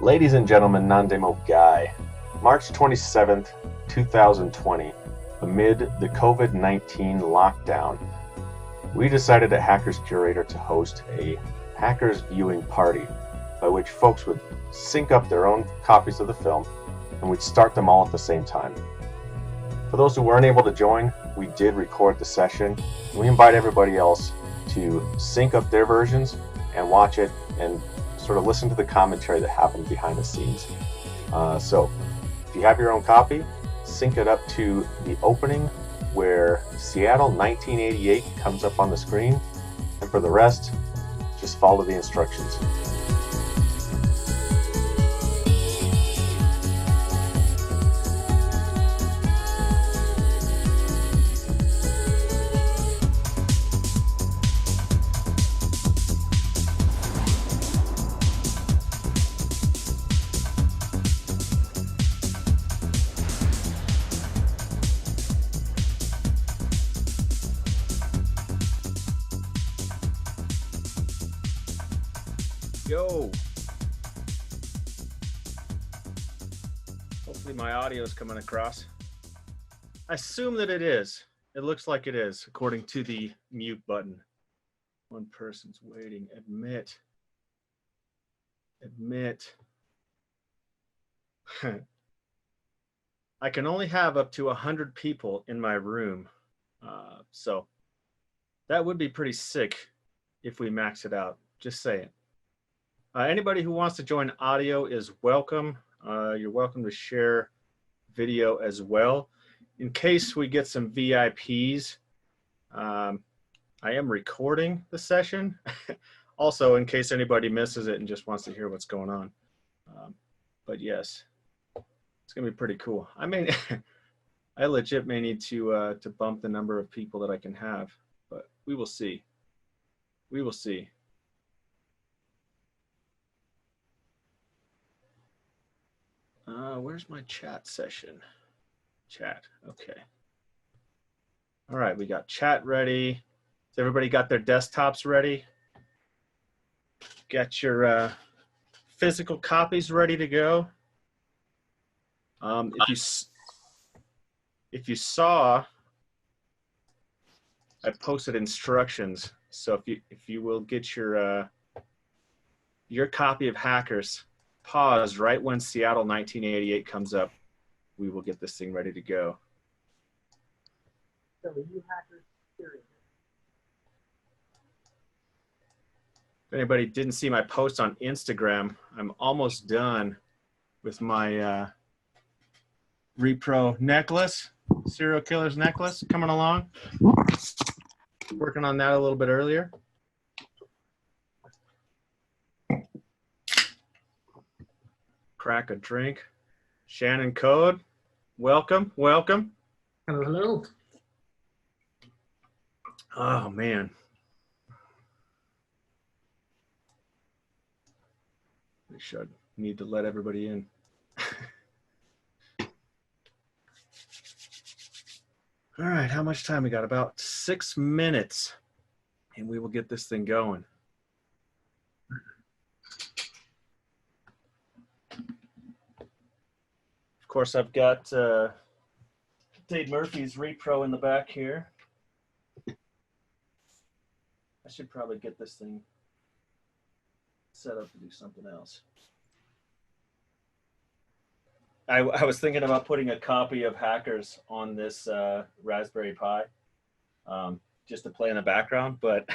Ladies and gentlemen, non-demo guy. March 27th, 2020, amid the COVID-19 lockdown, we decided at Hackers Curator to host a Hackers viewing party by which folks would sync up their own copies of the film and we'd start them all at the same time. For those who weren't able to join, we did record the session. We invite everybody else to sync up their versions and watch it and sort of listen to the commentary that happened behind the scenes. So if you have your own copy, sync it up to the opening where Seattle 1988 comes up on the screen, and for the rest, just follow the instructions. Yo. Hopefully my audio is coming across. I assume that it is. It looks like it is, according to the mute button. One person's waiting. Admit. I can only have up to 100 people in my room. So that would be pretty sick if we max it out. Just saying. Anybody who wants to join audio is welcome. You're welcome to share video as well. In case we get some VIPs, I am recording the session. Also, in case anybody misses it and just wants to hear what's going on. But yes, it's gonna be pretty cool. I mean, I legit may need to bump the number of people that I can have, but we will see. We will see. Where's my chat session? Chat, okay. All right, we got chat ready. Has everybody got their desktops ready? Got your physical copies ready to go? If you saw, I posted instructions. So if you will get your copy of Hackers, pause right when Seattle 1988 comes up, we will get this thing ready to go. So you Hackers Curator. If anybody didn't see my post on Instagram, I'm almost done with my repro necklace, serial killer's necklace coming along. Working on that a little bit earlier. Crack a drink. Shannon Code, welcome. Hello, hello. Oh, man. I should need to let everybody in. All right, how much time we got? About 6 minutes, and we will get this thing going. Of course, I've got Dave Murphy's repro in the back here. I should probably get this thing set up to do something else. I was thinking about putting a copy of Hackers on this Raspberry Pi just to play in the background, but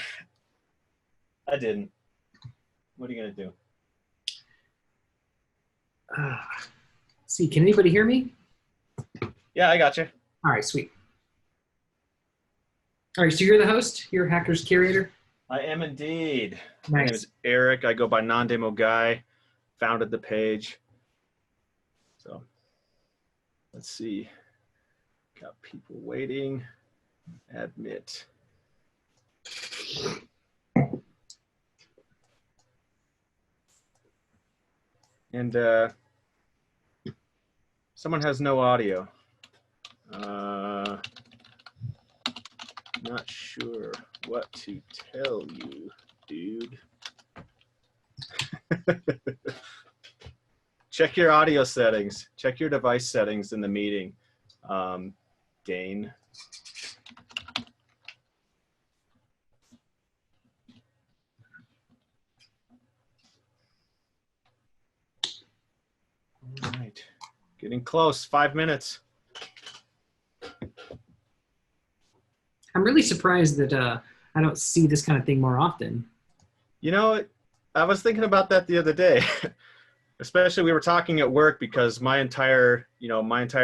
I didn't. What are you going to do? See, can anybody hear me? Yeah, I got you. All right, sweet. All right, so you're the host? You're Hackers Curator? I am indeed. Nice. My name is Eric. I go by Non-Demo Guy. Founded the page. So let's see. Got people waiting. Admit. And someone has no audio. Not sure what to tell you, dude. check your audio settings. Check your device settings in the meeting. Gain. All right, getting close. 5 minutes. I'm really surprised that I don't see this kind of thing more often. You know, I was thinking about that the other day. Especially we were talking at work because my entire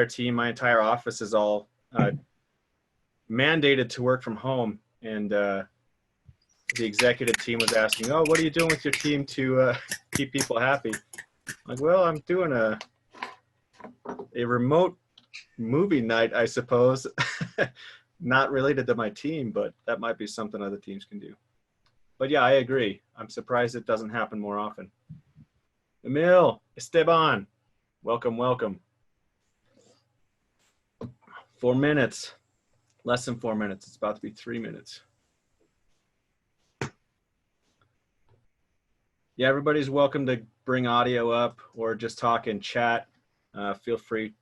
team, my entire office is all mandated to work from home. And the executive team was asking, oh, what are you doing with your team to keep people happy? I'm like, well, I'm doing a remote movie night, I suppose. Not related to my team, but that might be something other teams can do. But yeah, I agree. I'm surprised it doesn't happen more often. Emil, Esteban, welcome, welcome. 4 minutes, less than 4 minutes. It's about to be 3 minutes. Yeah, everybody's welcome to bring audio up or just talk in chat. Feel free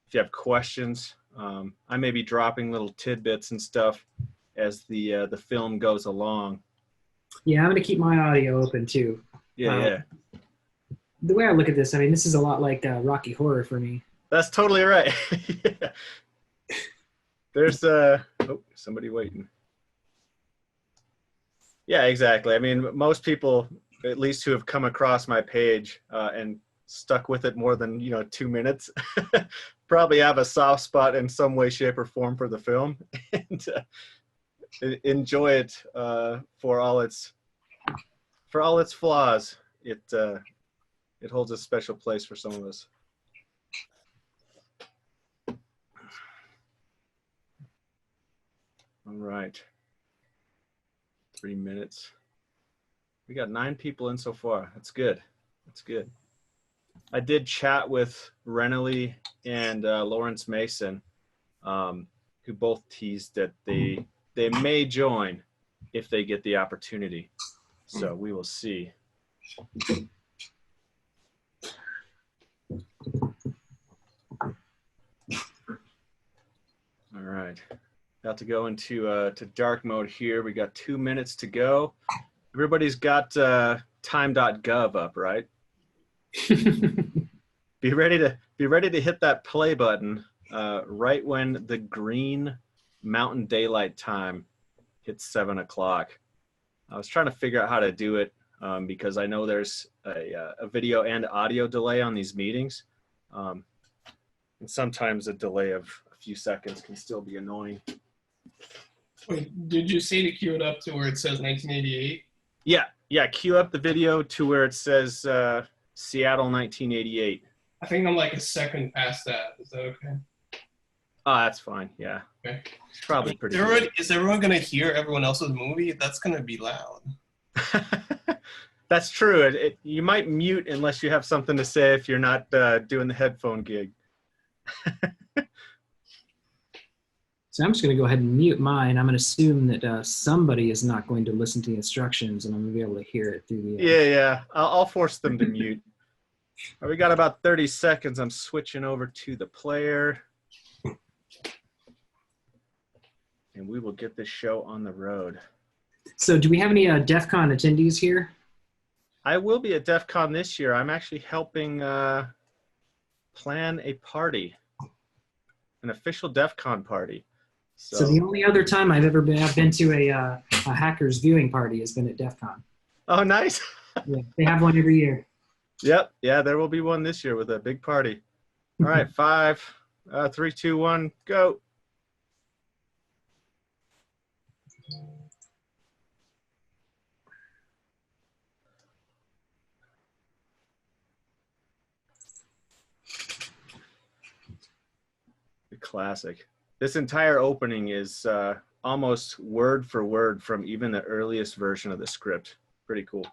if you have questions. I may be dropping little tidbits and stuff as the film goes along. Yeah, I'm going to keep my audio open too. Yeah. The way I look at this, I mean, this is a lot like Rocky Horror for me. That's totally right. Yeah. There's somebody waiting. Yeah, exactly. I mean, most people, at least who have come across my page and stuck with it more than 2 minutes, probably have a soft spot in some way, shape, or form for the film, and enjoy it for all its flaws. It holds a special place for some of us. All right. 3 minutes. We got 9 people in so far. That's good. That's good. I did chat with Renely and Lawrence Mason, who both teased that they may join if they get the opportunity. So we will see. All right. About to go into to dark mode here. We got 2 minutes to go. Everybody's got time.gov up, right? Be ready to hit that play button right when the green Mountain Daylight Time hits 7 o'clock. I was trying to figure out how to do it because I know there's a video and audio delay on these meetings, and sometimes a delay of a few seconds can still be annoying. Wait, did you say to queue it up to where it says 1988? Yeah. Queue up the video to where it says Seattle 1988. I think I'm like a second past that. Is that okay? Oh, that's fine. Yeah. Okay. It's probably pretty good. Is everyone going to hear everyone else's movie? That's going to be loud. That's true. You might mute unless you have something to say if you're not doing the headphone gig. So I'm just going to go ahead and mute mine. I'm going to assume that somebody is not going to listen to the instructions, and I'm going to be able to hear it through the... Yeah. I'll force them to mute. All right, we got about 30 seconds. I'm switching over to the player. And we will get this show on the road. So do we have any DEF CON attendees here? I will be at DEF CON this year. I'm actually helping plan a party, an official DEF CON party. So the only other time I've been to a hackers viewing party has been at DEF CON. Oh, nice. Yeah, they have one every year. Yep. Yeah, there will be one this year with a big party. All right, 5, 3, 2, 1, go. The classic. This entire opening is almost word for word from even the earliest version of the script. Pretty cool.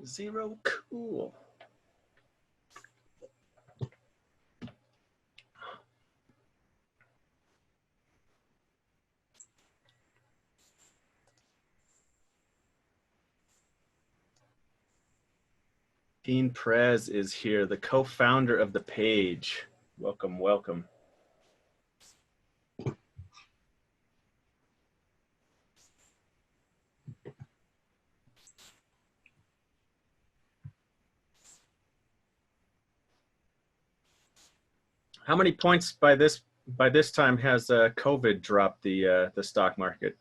0. Cool. Dean Prez is here, the co-founder of the page. Welcome, welcome. How many points by this time has COVID dropped the stock market?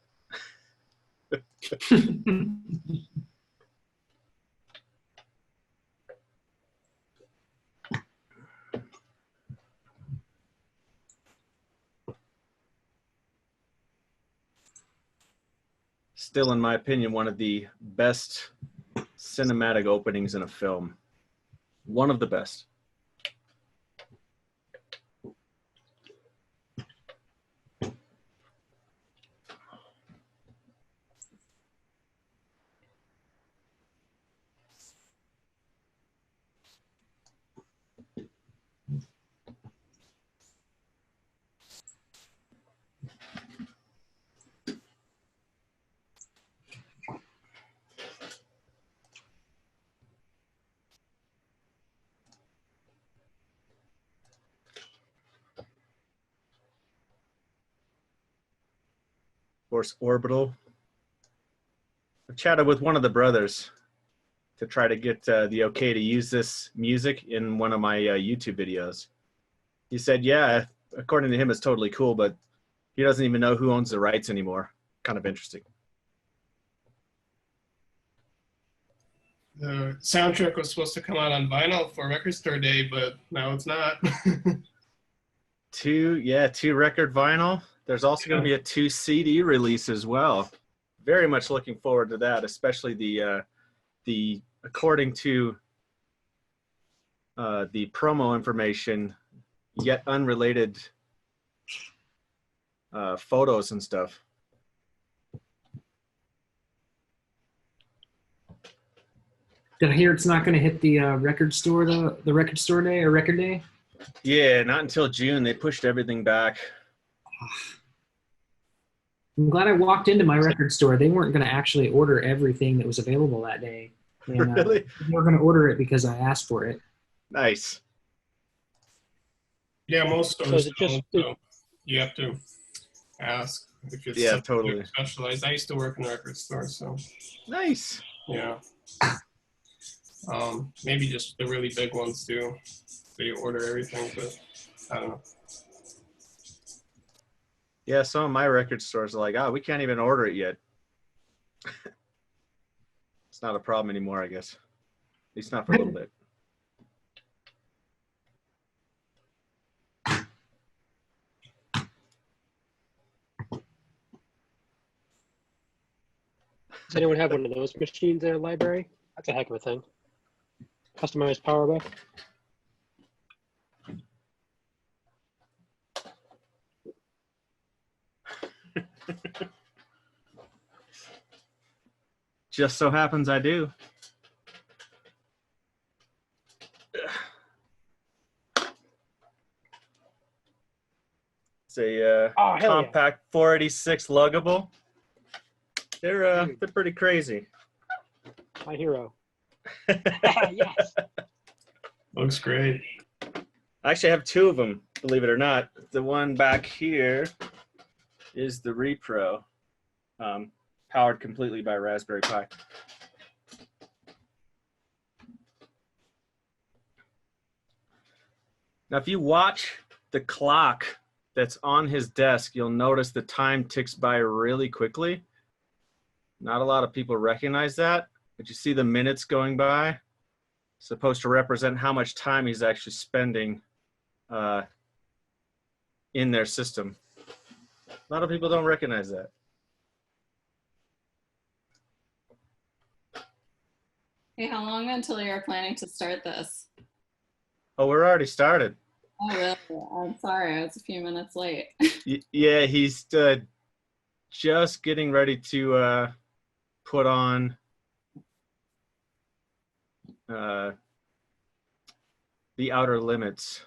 Still, in my opinion, one of the best cinematic openings in a film. One of the best. Course, Orbital. I've chatted with one of the brothers to try to get the okay to use this music in one of my YouTube videos. He said, yeah, according to him, it's totally cool, but he doesn't even know who owns the rights anymore. Kind of interesting. The soundtrack was supposed to come out on vinyl for Record Store Day, but now it's not. 2 record vinyl. There's also going to be a 2 CD release as well. Very much looking forward to that, especially the according to the promo information, yet unrelated photos and stuff. Did I hear it's not going to hit the record store, the record store day or record day? Yeah, not until June. They pushed everything back. I'm glad I walked into my record store. They weren't going to actually order everything that was available that day. And, Really? they were going to order it because I asked for it. Nice. Yeah, most So stores is it just don't, so you have to ask if it's Yeah, something totally. specialized. I used to work in a record store, so Nice. yeah. Maybe just the really big ones do. They order everything, but I don't know. Yeah, some of my record stores are like, oh, we can't even order it yet. It's not a problem anymore, I guess. At least not for a little bit. Does anyone have one of those machines in their library? That's a heck of a thing. Customized power book. Just so happens I do. It's a Oh, hell yeah. compact 486 luggable. They're pretty crazy. My hero. Yes. Looks great. I actually have 2 of them, believe it or not. The one back here is the Repro, powered completely by Raspberry Pi. Now, if you watch the clock that's on his desk, you'll notice the time ticks by really quickly. Not a lot of people recognize that, but you see the minutes going by. It's supposed to represent how much time he's actually spending in their system. A lot of people don't recognize that. Hey, how long until you're planning to start this? Oh, we're already started. Oh, really? I'm sorry, I was a few minutes late. Yeah, he's just getting ready to put on The Outer Limits.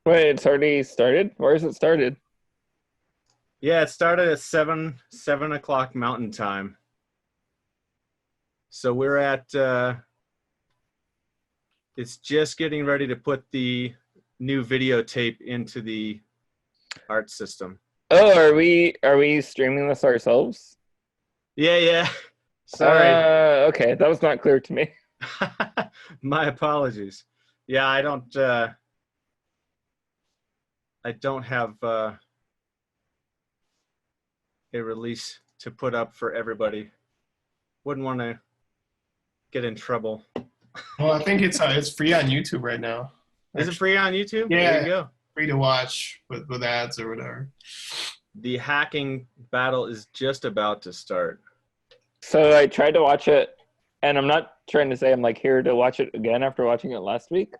Wait, it's already started? Where is it started? Yeah, it started at 7 o'clock Mountain Time. So we're at, it's just getting ready to put the new videotape into the art system. Oh, are we streaming this ourselves? Yeah. Sorry. Okay, that was not clear to me. My apologies. Yeah, I don't have a release to put up for everybody. Wouldn't want to get in trouble. Well, I think it's free on YouTube right now. Is it free on YouTube? Yeah. There you go. Free to watch with ads or whatever. The hacking battle is just about to start. So I tried to watch it, and I'm not trying to say I'm like here to watch it again after watching it last week,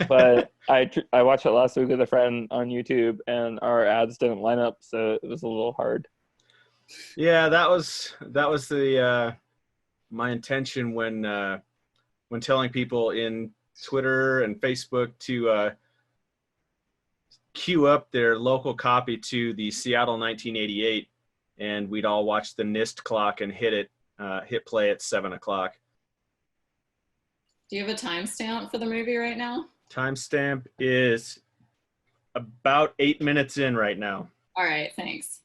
but I watched it last week with a friend on YouTube, and our ads didn't line up, so it was a little hard. Yeah, that was the my intention when telling people in Twitter and Facebook to queue up their local copy to the Seattle 1988, and we'd all watch the NIST clock and hit play at 7 o'clock. Do you have a timestamp for the movie right now? Timestamp is about 8 minutes in right now. All right, thanks.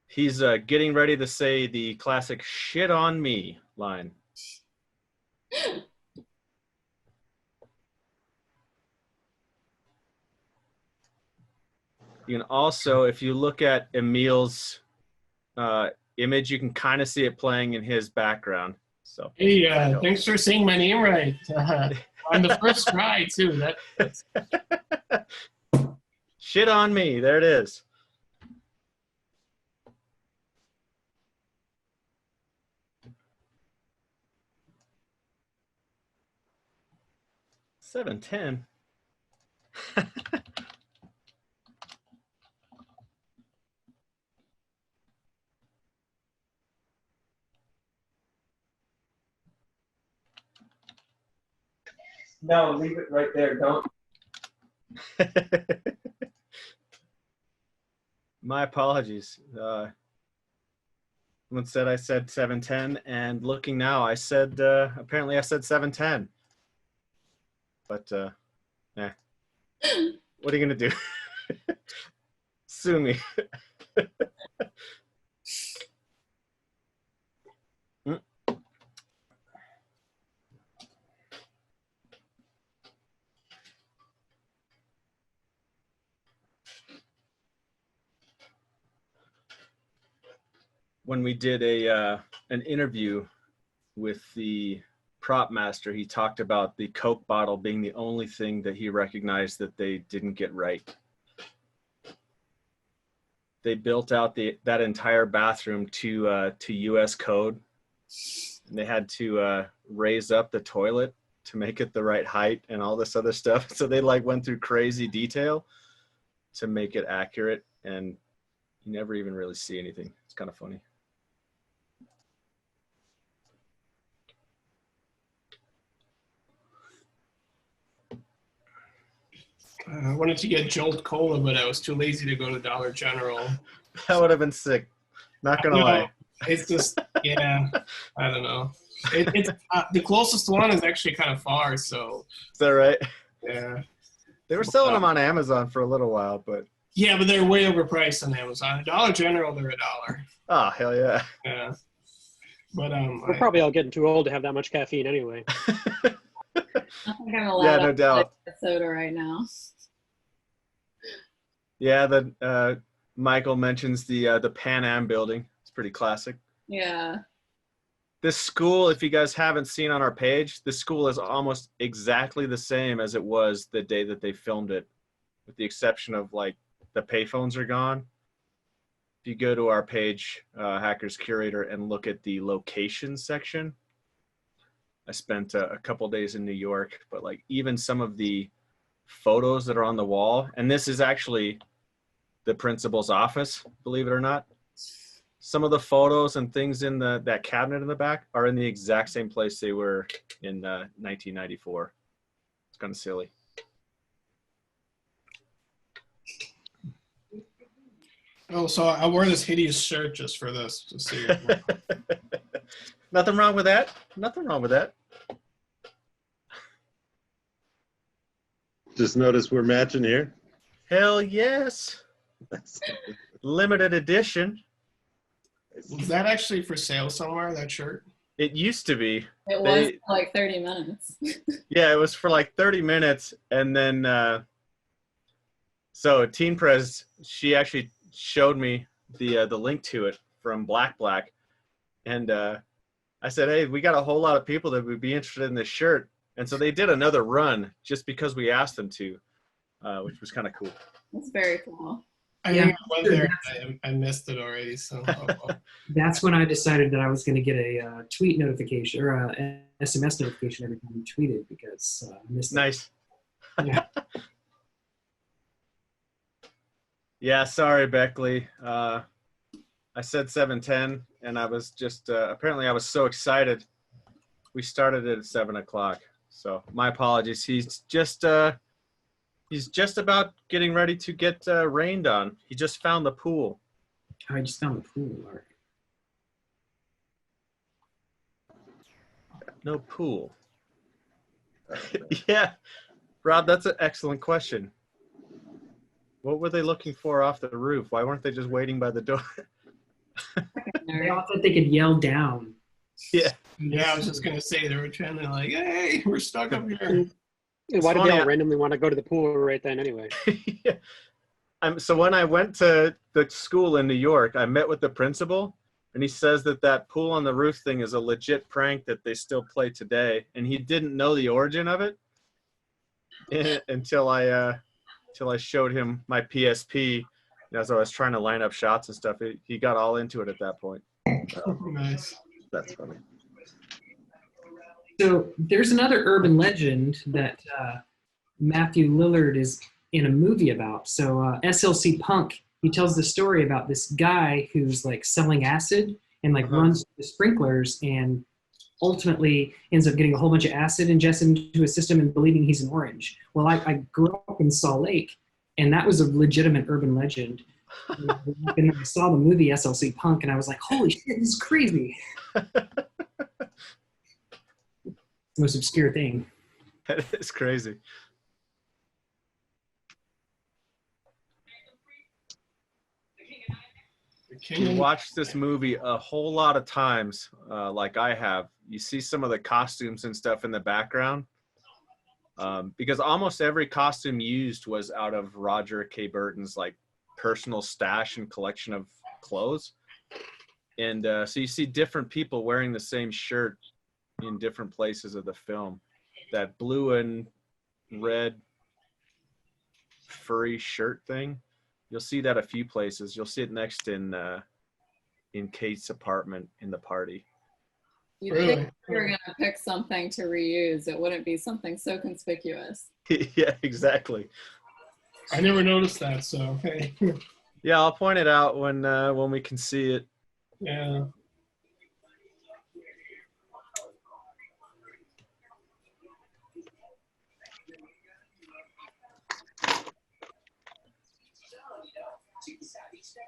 He's getting ready to say the classic "shit on me" line. You can also, if you look at Emil's image, you can kind of see it playing in his background. So Hey, thanks for saying my name right. On the first try, too. That's... Shit on me. There it is. $7.10. No, leave it right there. Don't. My apologies. Someone said I said 7:10, and looking now, I said apparently I said 7:10. But what are you gonna do? Sue me. When we did an interview with the prop master, he talked about the Coke bottle being the only thing that he recognized that they didn't get right. They built out that entire bathroom to US code. And they had to raise up the toilet to make it the right height and all this other stuff. So they like went through crazy detail to make it accurate, and you never even really see anything. It's kind of funny. I wanted to get Jolt Cola, but I was too lazy to go to Dollar General. That would have been sick. Not gonna lie. It's just, yeah, I don't know. It's the closest one is actually kind of far, so. Is that right? Yeah. They were selling them on Amazon for a little while, but. Yeah, but they're way overpriced on Amazon. Dollar General, they're $1. Oh, hell yeah. Yeah. But We're probably all getting too old to have that much caffeine anyway. I think I'm allowed Yeah, no doubt. a soda right now. Yeah, Michael mentions the Pan Am building. It's pretty classic. Yeah. This school, if you guys haven't seen on our page, this school is almost exactly the same as it was the day that they filmed it, with the exception of like the payphones are gone. If you go to our page, Hackers Curator, and look at the location section, I spent a couple days in New York, but like even some of the photos that are on the wall, and this is actually the principal's office, believe it or not. some of the photos and things in that cabinet in the back are in the exact same place they were in 1994. It's kind of silly. Oh, so I wore this hideous shirt just for this, just so you know. Nothing wrong with that. Nothing wrong with that. Just notice we're matching here. Hell yes. Limited edition. Was that actually for sale somewhere, that shirt? It used to be. It was for like 30 minutes. Yeah, it was for like 30 minutes. And then, so Teen Prez, she actually showed me the link to it from Black. And I said, hey, we got a whole lot of people that would be interested in this shirt. And so they did another run just because we asked them to, which was kind of cool. That's very cool. I think I went there and I missed it already. So That's when I decided that I was going to get a tweet notification or an SMS notification every time you tweeted because I missed it. Nice. Yeah. Yeah, sorry, Beckley. I said 7:10, and I was just apparently I was so excited. We started it at 7 o'clock, so my apologies. He's just about getting ready to get rained on. He just found the pool. I just found the pool. All right. No pool. Yeah, Rob, that's an excellent question. What were they looking for off the roof? Why weren't they just waiting by the door? They all thought they could yell down. Yeah. yeah, I was just gonna say they were trying to like, hey, we're stuck up here. Why did funny, they all randomly want to go to the pool right then anyway? Yeah. So when I went to the school in New York, I met with the principal, and he says that pool on the roof thing is a legit prank that they still play today, and he didn't know the origin of it until I showed him my PSP as I was trying to line up shots and stuff. He got all into it at that point. Nice. That's funny. So there's another urban legend that Matthew Lillard is in a movie about. So SLC Punk, he tells the story about this guy who's like selling acid and like runs the sprinklers and ultimately ends up getting a whole bunch of acid ingested into his system and believing he's an orange. Well, I grew up in Salt Lake, and that was a legitimate urban legend. And then I saw the movie SLC Punk, and I was like, holy shit, this is crazy. Most obscure thing. That is crazy. You watch this movie a whole lot of times, like I have. You see some of the costumes and stuff in the background, because almost every costume used was out of Roger K. Burton's like personal stash and collection of clothes. And so you see different people wearing the same shirt in different places of the film. That blue and red furry shirt thing, you'll see that a few places. You'll see it next in Kate's apartment in the party. You'd Really? think if you were going to pick something to reuse, it wouldn't be something so conspicuous. Yeah, exactly. I never noticed that, so hey. Yeah, I'll point it out when we can see it. Yeah.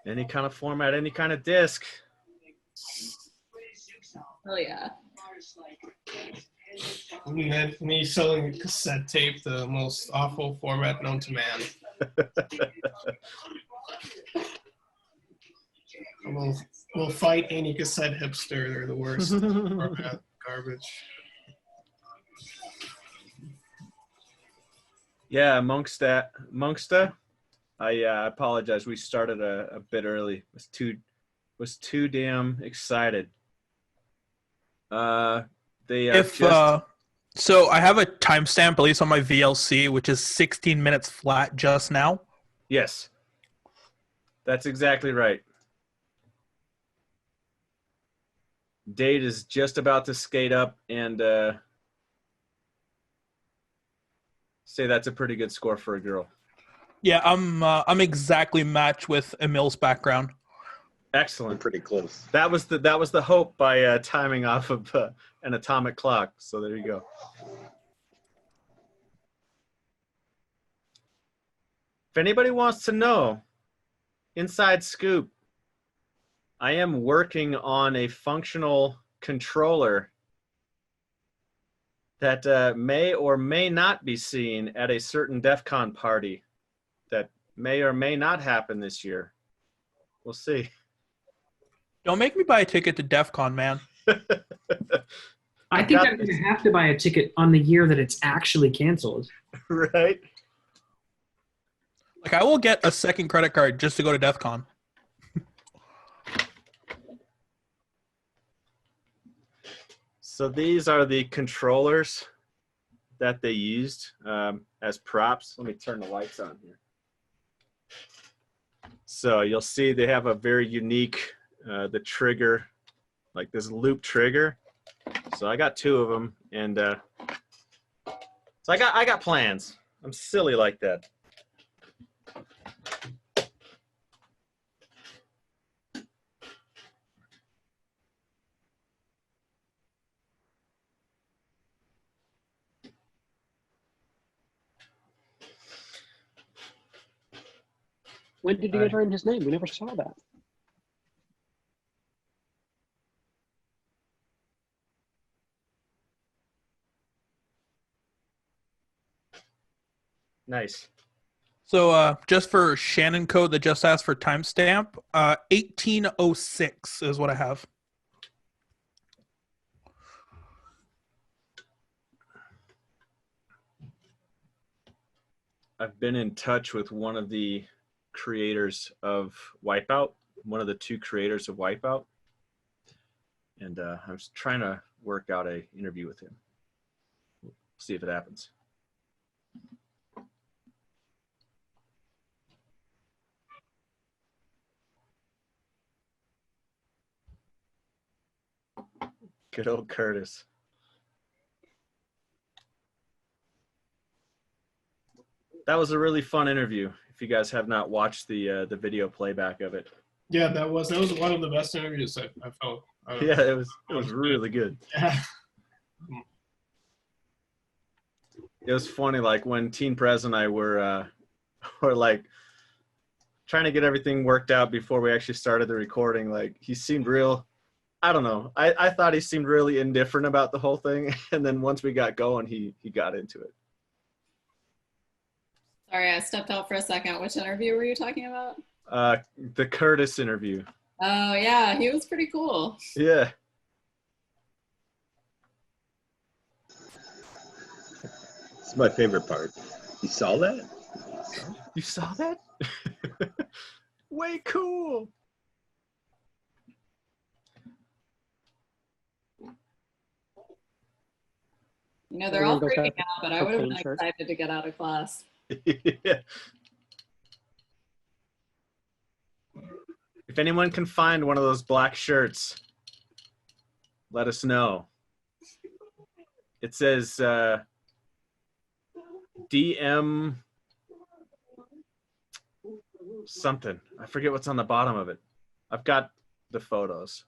Any kind of format, any kind of disc. Oh yeah. And then me selling a cassette tape, the most awful format known to man. We'll fight any cassette hipster. They're the worst format garbage. Yeah, Monksta. I apologize. We started a bit early. Was too damn excited. So I have a timestamp, at least on my VLC, which is 16 minutes flat just now. Yes, that's exactly right. Date is just about to skate up and say that's a pretty good score for a girl. Yeah, I'm exactly matched with Emil's background. I'm Excellent. pretty close. That was the hope by timing off of an atomic clock. So there you go. If anybody wants to know, inside scoop, I am working on a functional controller that may or may not be seen at a certain DEF CON party that may or may not happen this year. We'll see. Don't make me buy a ticket to DEF CON, man. I think I'm going to have to buy a ticket on the year that it's actually canceled. Right? Like, I will get a second credit card just to go to DEF CON. So these are the controllers that they used as props. Let me turn the lights on here. So you'll see they have a very unique, the trigger, like this loop trigger. So I got 2 of them, and so I got plans. I'm silly like that. When did you guys write his name? We never saw that. Nice. So just for Shannon code that just asked for timestamp, 1806 is what I have. I've been in touch with one of the creators of Wipeout, one of the 2 creators of Wipeout, and I'm trying to work out an interview with him. We'll see if it happens. Good old Curtis. That was a really fun interview. If you guys have not watched the video playback of it, Yeah, that was one of the best interviews I felt. yeah, it was really good. Yeah. It was funny, like when Teen Prez and I were like trying to get everything worked out before we actually started the recording. Like he seemed real. I don't know. I thought he seemed really indifferent about the whole thing, and then once we got going, he got into it. Sorry, I stepped out for a second. Which interview were you talking about? The Curtis interview. Oh, yeah, he was pretty cool. Yeah. It's my favorite part. You saw that? You saw that? Way cool. You know, they're all Everyone goes freaking out, but I would have been excited to get out of class. Yeah. If anyone can find one of those black shirts, let us know. It says DM something. I forget what's on the bottom of it. I've got the photos,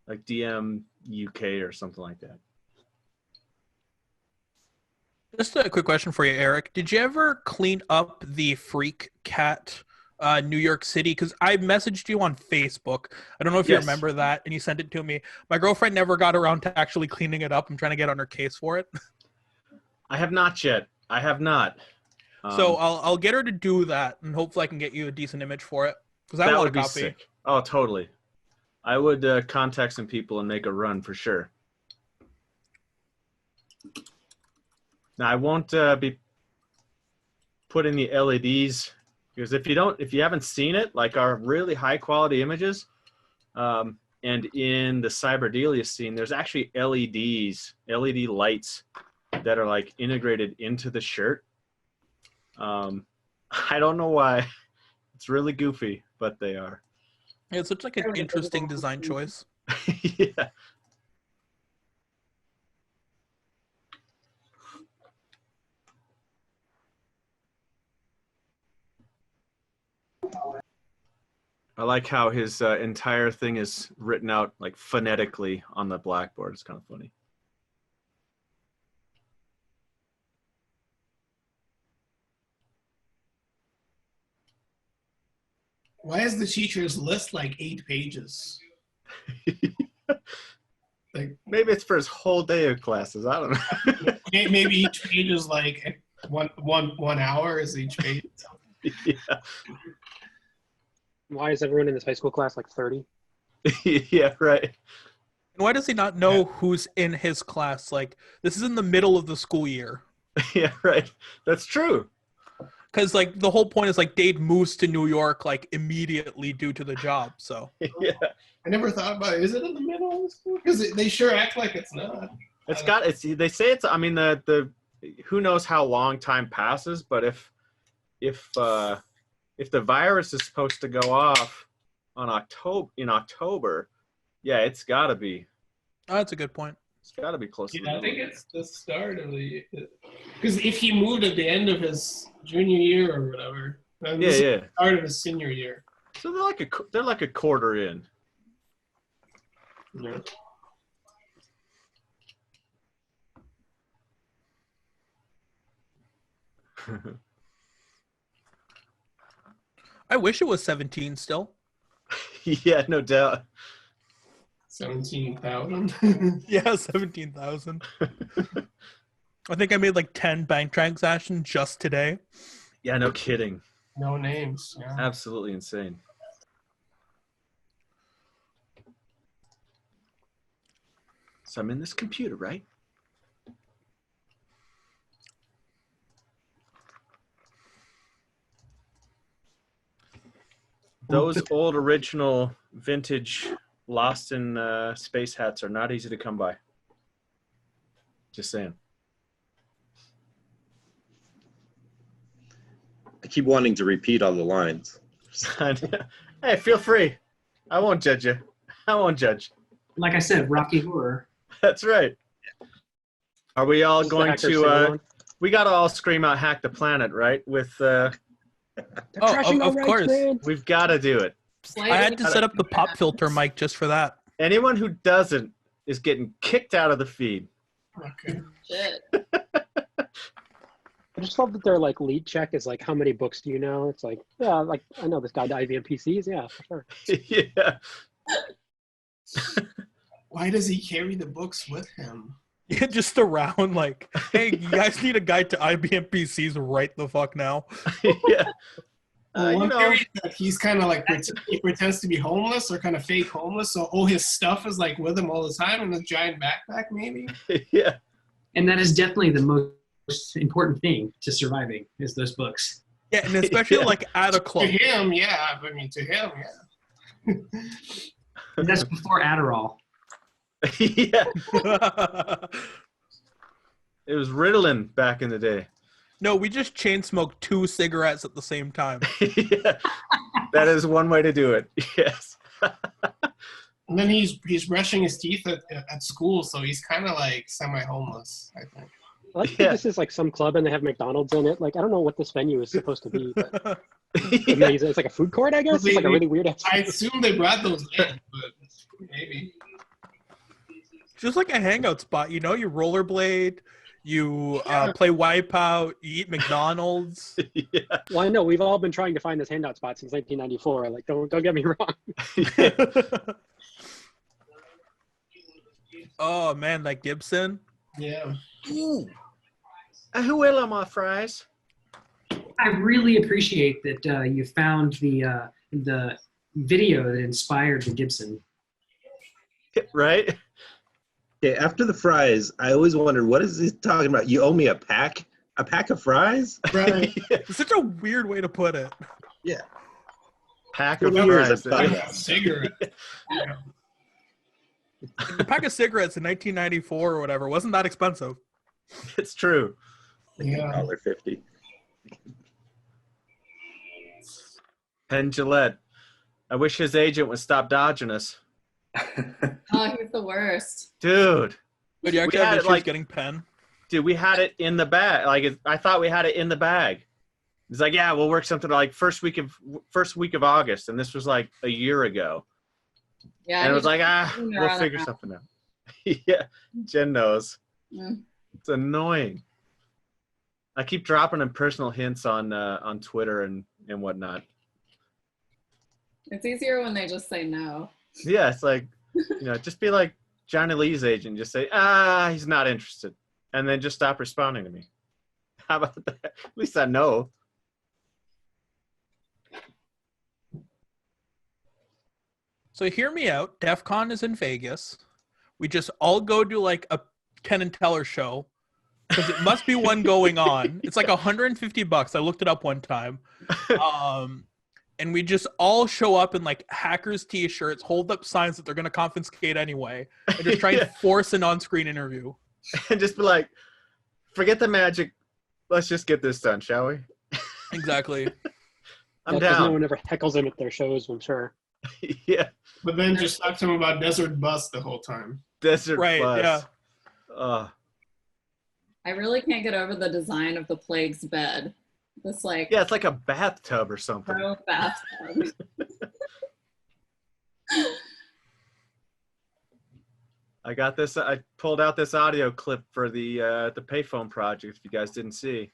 like DM UK or something like that. Just a quick question for you, Eric. Did you ever clean up the Freak Cat New York City? Because I messaged you on Facebook. I don't know if you remember that, and you sent it to me. My girlfriend never got around to actually cleaning it up. I'm trying to get on her case for it. I have not yet. I have not. So I'll get her to do that, and hopefully I can get you a decent image for it. Because I want a copy. Sick. Oh, totally. I would contact some people and make a run for sure. Now I won't be putting the LEDs because if you haven't seen it, like our really high quality images, and in the Cyberdelia scene, there's actually LED lights that are like integrated into the shirt. I don't know why. It's really goofy, but they are. Yeah, it's such like an interesting design choice. Yeah. I like how his entire thing is written out like phonetically on the blackboard. It's kind of funny. Why is the teacher's list like 8 pages? Like Maybe it's for his whole day of classes. I don't know. maybe each page is like one hour is each page. Yeah. Why is everyone in this high school class like 30? Yeah, right. And why does he not know who's in his class? Like, this is in the middle of the school year. Yeah, right. That's true. Because, like, the whole point is, like, Dade moves to New York, like, immediately due to the job, so. Yeah. I never thought about it. Is it in the middle of the school? Because they sure act like it's not. They say it's, I mean, the who knows how long time passes, but if the virus is supposed to go off in October, yeah, it's got to be. Oh, that's a good point. It's got to be close to the I middle. think it's the start of the. Because if he moved at the end of his junior year or whatever, then this is the start of his senior year. So they're like a quarter in. Yeah. I wish it was 17 still. Yeah, no doubt. 17,000. Yeah, 17,000. I think I made like 10 bank transactions just today. Yeah, no kidding. No names. Yeah. Absolutely insane. So I'm in this computer, right? Those old original vintage Lost in Space hats are not easy to come by. Just saying. I keep wanting to repeat all the lines. Hey, feel free. I won't judge you. I won't judge. Like I said, Rocky Horror. That's right. Are we all Is the going hacker to? sing-along? We got to all scream out "Hack the Planet," right? With They're Oh, trashing our of rights, course. man. we've got to do it. I had to set up the pop filter mic just for that. Anyone who doesn't is getting kicked out of the feed. Okay. Shit. I just love that their like lead check is like, how many books do you know? It's like, yeah, like I know this guy to IBM PCs, yeah, for sure. Yeah. Why does he carry the books with him? Yeah, just around like, hey, you guys need a guide to IBM PCs right the fuck now. Yeah. One theory is that he's kind of like he pretends to be homeless or kind of fake homeless, so all his stuff is like with him all the time in a giant backpack, maybe. Yeah. And that is definitely the most important thing to surviving is those books. Yeah, and especially Yeah. like at a To club. him, yeah. I mean, to him, yeah. And that's before Adderall. Yeah. It was Ritalin back in the day. No, we just chain smoked 2 cigarettes at the same time. Yeah. That is one way to do it. Yes. And then he's brushing his teeth at school, so he's kind of like semi-homeless, I think. I like that Yeah. this is like some club and they have McDonald's in it. Like, I don't know what this venue is supposed to be, but Yeah. amazing. It's like a food court, I guess. It's like a really weird. I assume they brought those in, but maybe. Just like a hangout spot, you know, you rollerblade, you Yeah. play Wipeout, you eat McDonald's. Yeah. Well, I know we've all been trying to find this handout spot since 1994. Like, don't get me wrong. Oh man, that Gibson. Yeah. Ooh. Who will my fries? I really appreciate that you found the video that inspired the Gibson. Right? Okay, after the fries, I always wondered, what is he talking about? You owe me a pack? A pack of fries? Right. It's such a weird way to put it. Yeah. Pack For of years fries. I've thought Like about a it. cigarette. Yeah. A pack of cigarettes in 1994 or whatever wasn't that expensive. It's true. Yeah. $1.50. Penn Gillette. I wish his agent would stop dodging us. Oh, he's the worst. Dude. But you We actually had have it, issues like- getting pen. Dude, we had it in the bag. I thought we had it in the bag. He's like, yeah, we'll work something like first week of August, and this was like a year ago. Yeah. And it was like, You're we'll on figure that. something out. Yeah, Jen knows. Mm. It's annoying. I keep dropping him personal hints on Twitter and whatnot. It's easier when they just say no. Yeah, it's like, just be like Johnny Lee's agent. Just say, he's not interested. And then just stop responding to me. How about that? At least I know. So hear me out. DEF CON is in Vegas. We just all go to like a Penn and Teller show because it must be one going on. It's like $150. I looked it up one time. And we just all show up in like hackers t-shirts, hold up signs that they're going to confiscate anyway, and just try and force an on-screen interview. And just be like, forget the magic. Let's just get this done, shall we? Exactly. I'm Because no down. one ever heckles him at their shows, I'm sure. Yeah. But then just talk to him about Desert Bus the whole time. Desert Right, Bus. yeah. I really can't get over the design of the Plague's bed. This like Yeah, it's like a bathtub or something. pro bathtub. I got this. I pulled out this audio clip for the payphone project. If you guys didn't see,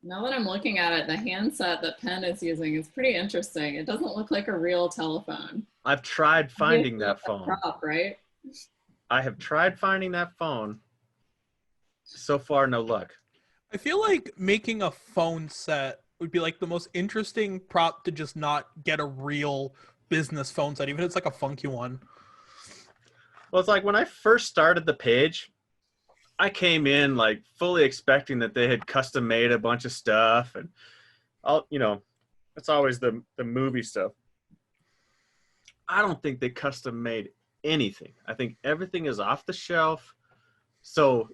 Now that I'm looking at it, the handset that Penn is using is pretty interesting. It doesn't look like a real telephone. I've tried finding that It's a phone. prop, right? I have tried finding that phone. So far, no luck. I feel like making a phone set would be like the most interesting prop to just not get a real business phone set, even if it's like a funky one. Well, it's like when I first started the page, I came in like fully expecting that they had custom made a bunch of stuff, and it's always the movie stuff. I don't think they custom made anything. I think everything is off the shelf. So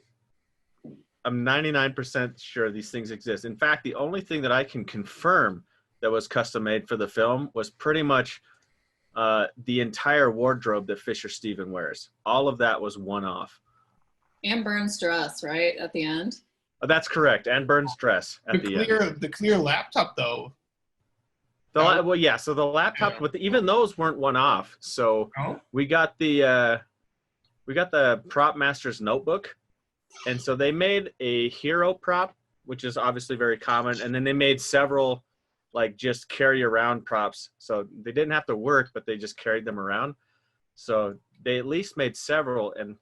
I'm 99% sure these things exist. In fact, the only thing that I can confirm that was custom made for the film was pretty much the entire wardrobe that Fisher Stephen wears. All of that was one-off. And Burns' dress, right, at the end? That's correct. And Burns' dress at the end. The clear laptop though. Well, yeah. So the laptop, Yeah. even those weren't one-off. So No? we got the prop master's notebook, and so they made a hero prop, which is obviously very common, and then they made several like just carry around props. So they didn't have to work, but they just carried them around. So they at least made several, and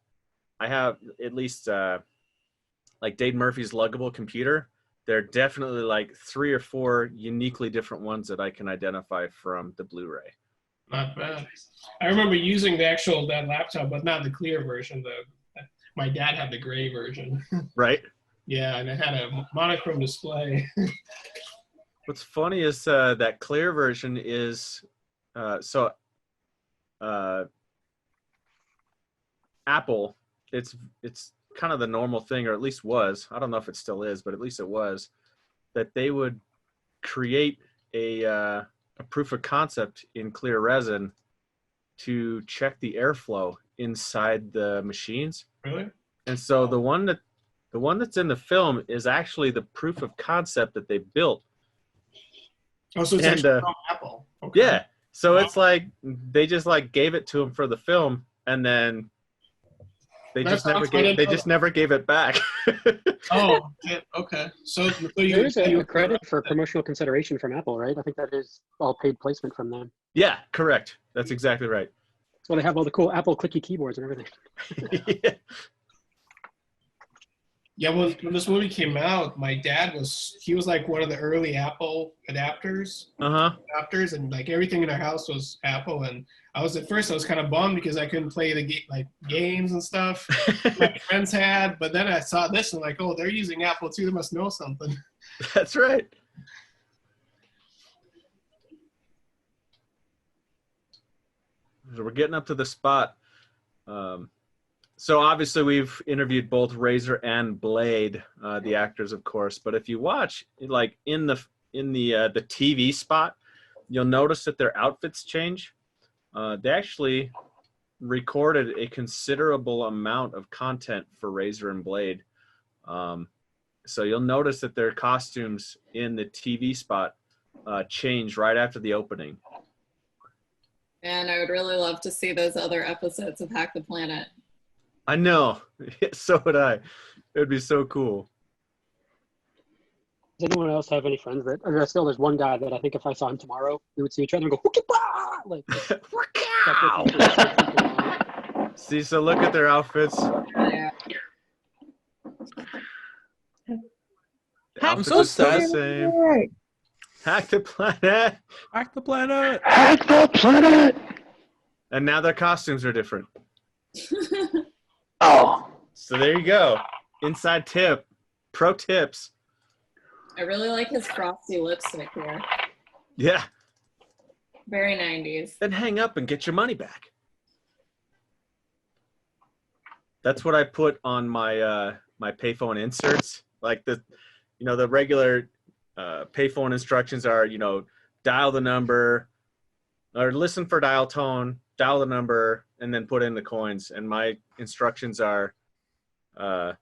I have at least like Dave Murphy's luggable computer. There are definitely like 3 or 4 uniquely different ones that I can identify from the Blu-ray. Not bad. I remember using that laptop, but not the clear version. My dad had the gray version. Right? Yeah, and it had a monochrome display. What's funny is that clear version is Apple. It's kind of the normal thing, or at least was. I don't know if it still is, but at least it was, that they would create a proof of concept in clear resin to check the airflow inside the machines. Really? And so the one that's in the film is actually the proof of concept that they built. Oh, so it's And, actually from Apple. Okay. Yeah. So Wow. it's like they just like gave it to him for the film, and then they That's just never gave it back. Oh, yeah, okay. So There's a credit for promotional consideration from Apple, right? I think that is all paid placement from them. Yeah, correct. That's exactly right. That's why they have all the cool Apple clicky keyboards and everything. Yeah. Yeah, when this movie came out, my dad was like one of the early Apple adapters, and like everything in our house was Apple. And at first I was kind of bummed because I couldn't play the games and stuff my friends had. But then I saw this and like, oh, they're using Apple too. They must know something. That's right. So we're getting up to the spot. So obviously we've interviewed both Razor and Blade, the actors, of course. But if you watch, like in the TV spot, you'll notice that their outfits change. They actually recorded a considerable amount of content for Razor and Blade. So you'll notice that their costumes in the TV spot change right after the opening. And I would really love to see those other episodes of Hack the Planet. I know. So would I. It would be so cool. Does anyone else have any friends that? Or still, there's one guy that I think if I saw him tomorrow, we would see each other and go, "Hookie-bah!" Like, See, so look at their outfits. Yeah. I'm so sad. Same. Hack the Planet. Hack the planet. Hack the planet! And now their costumes are different. Oh. So there you go. Inside tip. Pro tips. I really like his frosty lipstick here. Yeah. Very 90s. Then hang up and get your money back. That's what I put on my my payphone inserts. Like the regular payphone instructions are, dial the number or listen for dial tone, dial the number, and then put in the coins. And my instructions are, what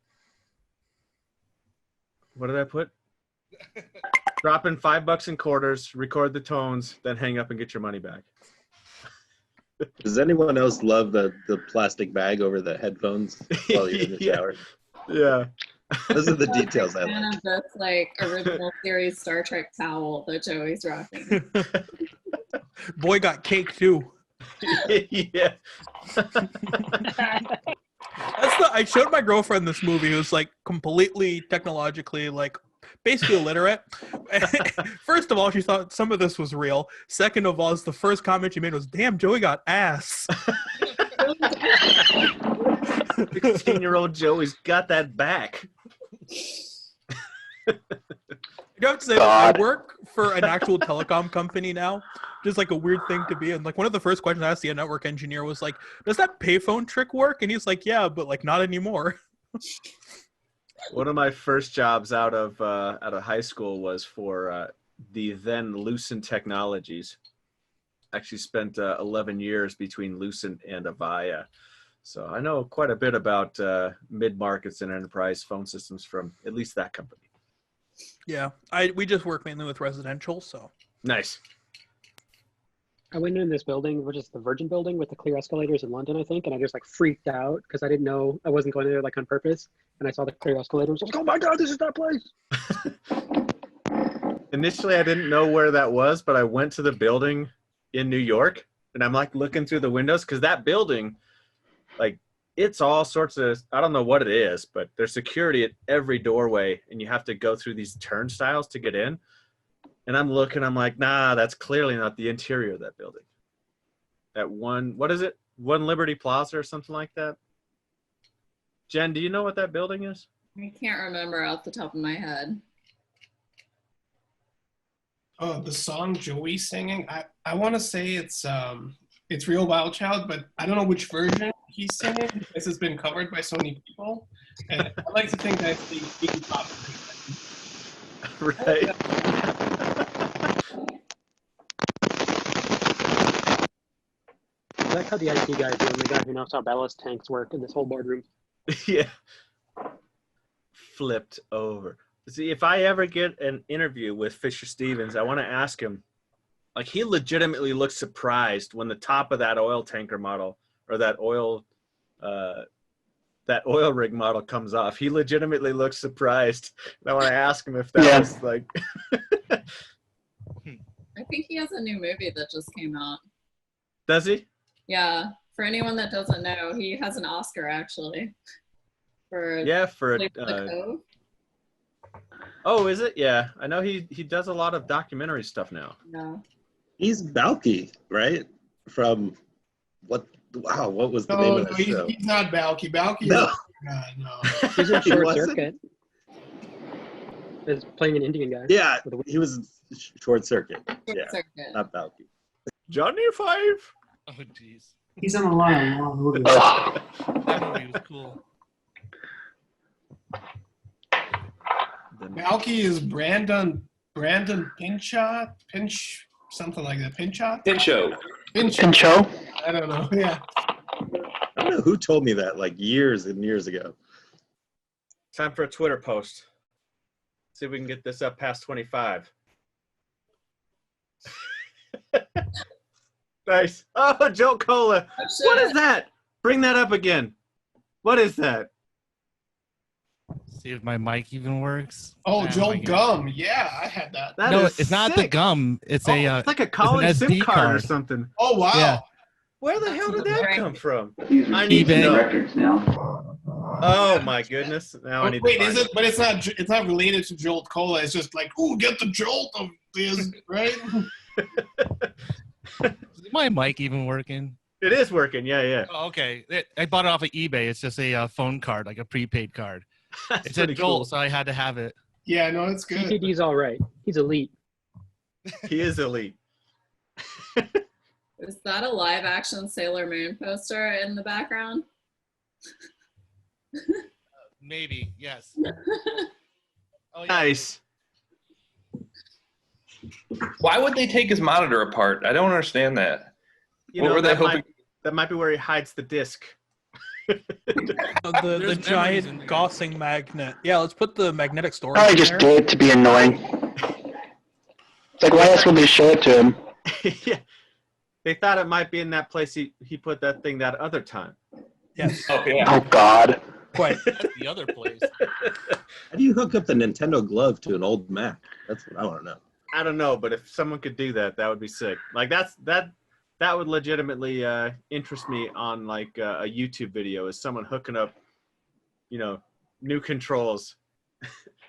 did I put? Drop in $5 in quarters, record the tones, then hang up and get your money back. Does anyone else love the plastic bag over the headphones while you're in the shower? Yeah. Those are the details I like. And this like original series Star Trek towel that Joey's rocking. Boy got cake too. Yeah. I showed my girlfriend this movie who's like completely technologically like basically illiterate. First of all, she thought some of this was real. Second of all, the first comment she made was, "Damn, Joey got ass." 16-year-old Joey's got that back. I have to say that I work for an actual telecom company now. Just like a weird thing to be. And like one of the first questions I asked the network engineer was like, "Does that payphone trick work?" And he's like, "Yeah, but like not anymore." One of my first jobs out of high school was for the then Lucent Technologies. Actually spent 11 years between Lucent and Avaya. So I know quite a bit about mid-markets and enterprise phone systems from at least that company. Yeah, we just work mainly with residential, so. Nice. I went in this building, which is the Virgin building with the clear escalators in London, I think, and I just like freaked out because I didn't know I wasn't going there like on purpose. And I saw the clear escalators. I was like, "Oh my God, this is that place." Initially, I didn't know where that was, but I went to the building in New York, and I'm like looking through the windows because that building, like, it's all sorts of, I don't know what it is, but there's security at every doorway, and you have to go through these turnstiles to get in. And I'm looking, I'm like, nah, that's clearly not the interior of that building. That one, what is it? One Liberty Plaza or something like that? Jen, do you know what that building is? I can't remember off the top of my head. Oh, the song Joey's singing. I want to say it's Real Wild Child, but I don't know which version he's singing because it's been covered by so many people. And I like to think that it's the Iggy Pop version. Right. I like how the IT guy is the only guy who knows how ballast tanks work in this whole boardroom. Yeah. Flipped over. See, if I ever get an interview with Fisher Stevens, I want to ask him, like, he legitimately looks surprised when the top of that oil tanker model or that oil rig model comes off. He legitimately looks surprised. And I want to ask him if that was like. I think he has a new movie that just came out. Does he? Yeah. For anyone that doesn't know, he has an Oscar actually. For the Cove. Oh, is it? Yeah, I know he does a lot of documentary stuff now. No. He's Balky, right? From what? Wow, what was the name of that show? He's not Balky. Balky. No. No. He's in Short wasn't? Circuit. He's playing an Indian guy. Yeah, he was Short Circuit. Yeah, Circuit. not Balky. Johnny Five. Oh, jeez. He's in a lot of long movies. That movie was cool. Balky is Brandon Pinchot? Something like that. Pinchot? Pincho. I don't know. Yeah. I don't know who told me that like years and years ago. Time for a Twitter post. See if we can get this up past 25. Nice. Oh, Jolt Cola. What is that? Bring that up again. What is that? See if my mic even works. Oh, my Jolt God. Gum. Yeah, I had that. That No, is it's not the sick. gum. It's It's like a college it's an SIM SD card or card. something. Oh, wow. Yeah. Where the hell did that Right. come from? I need to eBay. know. Records now. Oh my goodness! Now I need Wait, to find is it? But it's not related to Jolt Cola. It's just like, ooh, get the jolt of this, right? Is my mic even working? It is working. Yeah. Oh, okay. I bought it off of eBay. It's just a phone card, like a prepaid card. That's It said pretty Jolt, cool. so I had to have it. Yeah, no, it's good. CTD's all right. He's elite. He is elite. Is that a live action Sailor Moon poster in the background? Maybe, yes. Oh, yeah. Nice. Why would they take his monitor apart? I don't understand that. You What know, were they hoping? that might be where he hides the disc. The There's memories in giant there. Gaussing magnet. Yeah, let's put the magnetic storage Probably in just there. did it to be annoying. It's like, why else would they show it to him? Yeah. They thought it might be in that place he put that thing that other time. Yes, Oh yeah. Oh, God. quite. That's the other place. How do you hook up the Nintendo Glove to an old Mac? That's what I want to know. I don't know, but if someone could do that, that would be sick. Like that would legitimately interest me on like a YouTube video. Is someone hooking up, new controls,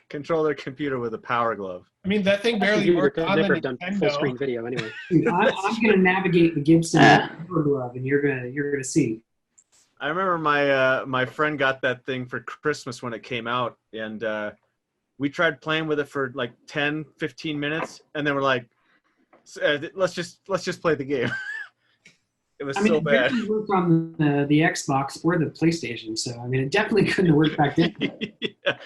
control their computer with a power glove. I mean, that thing barely Computer worked could on the never have done full screen Nintendo. video anyway. Dude, I'm gonna navigate the Gibson Power Glove, and you're gonna see. I remember my friend got that thing for Christmas when it came out, and we tried playing with it for like 10, 15 minutes, and then we're like, let's just play the game. It was I mean, so it bad. barely worked on the Xbox or the PlayStation, so I mean, it definitely couldn't have worked back then. Yeah.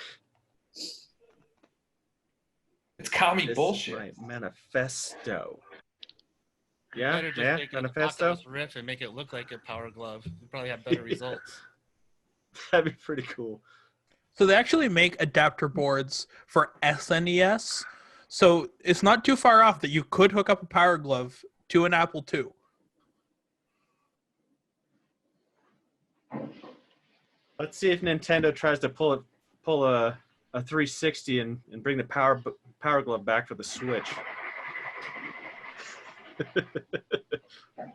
It's commie This- bullshit. Right, Manifesto. You Yeah, better just yeah, take Manifesto. an Oculus Rift and make it look like a power glove. You probably have better results. That'd be pretty cool. So they actually make adapter boards for SNES. So it's not too far off that you could hook up a power glove to an Apple II. Let's see if Nintendo tries to pull a 360 and bring the power glove back for the Switch.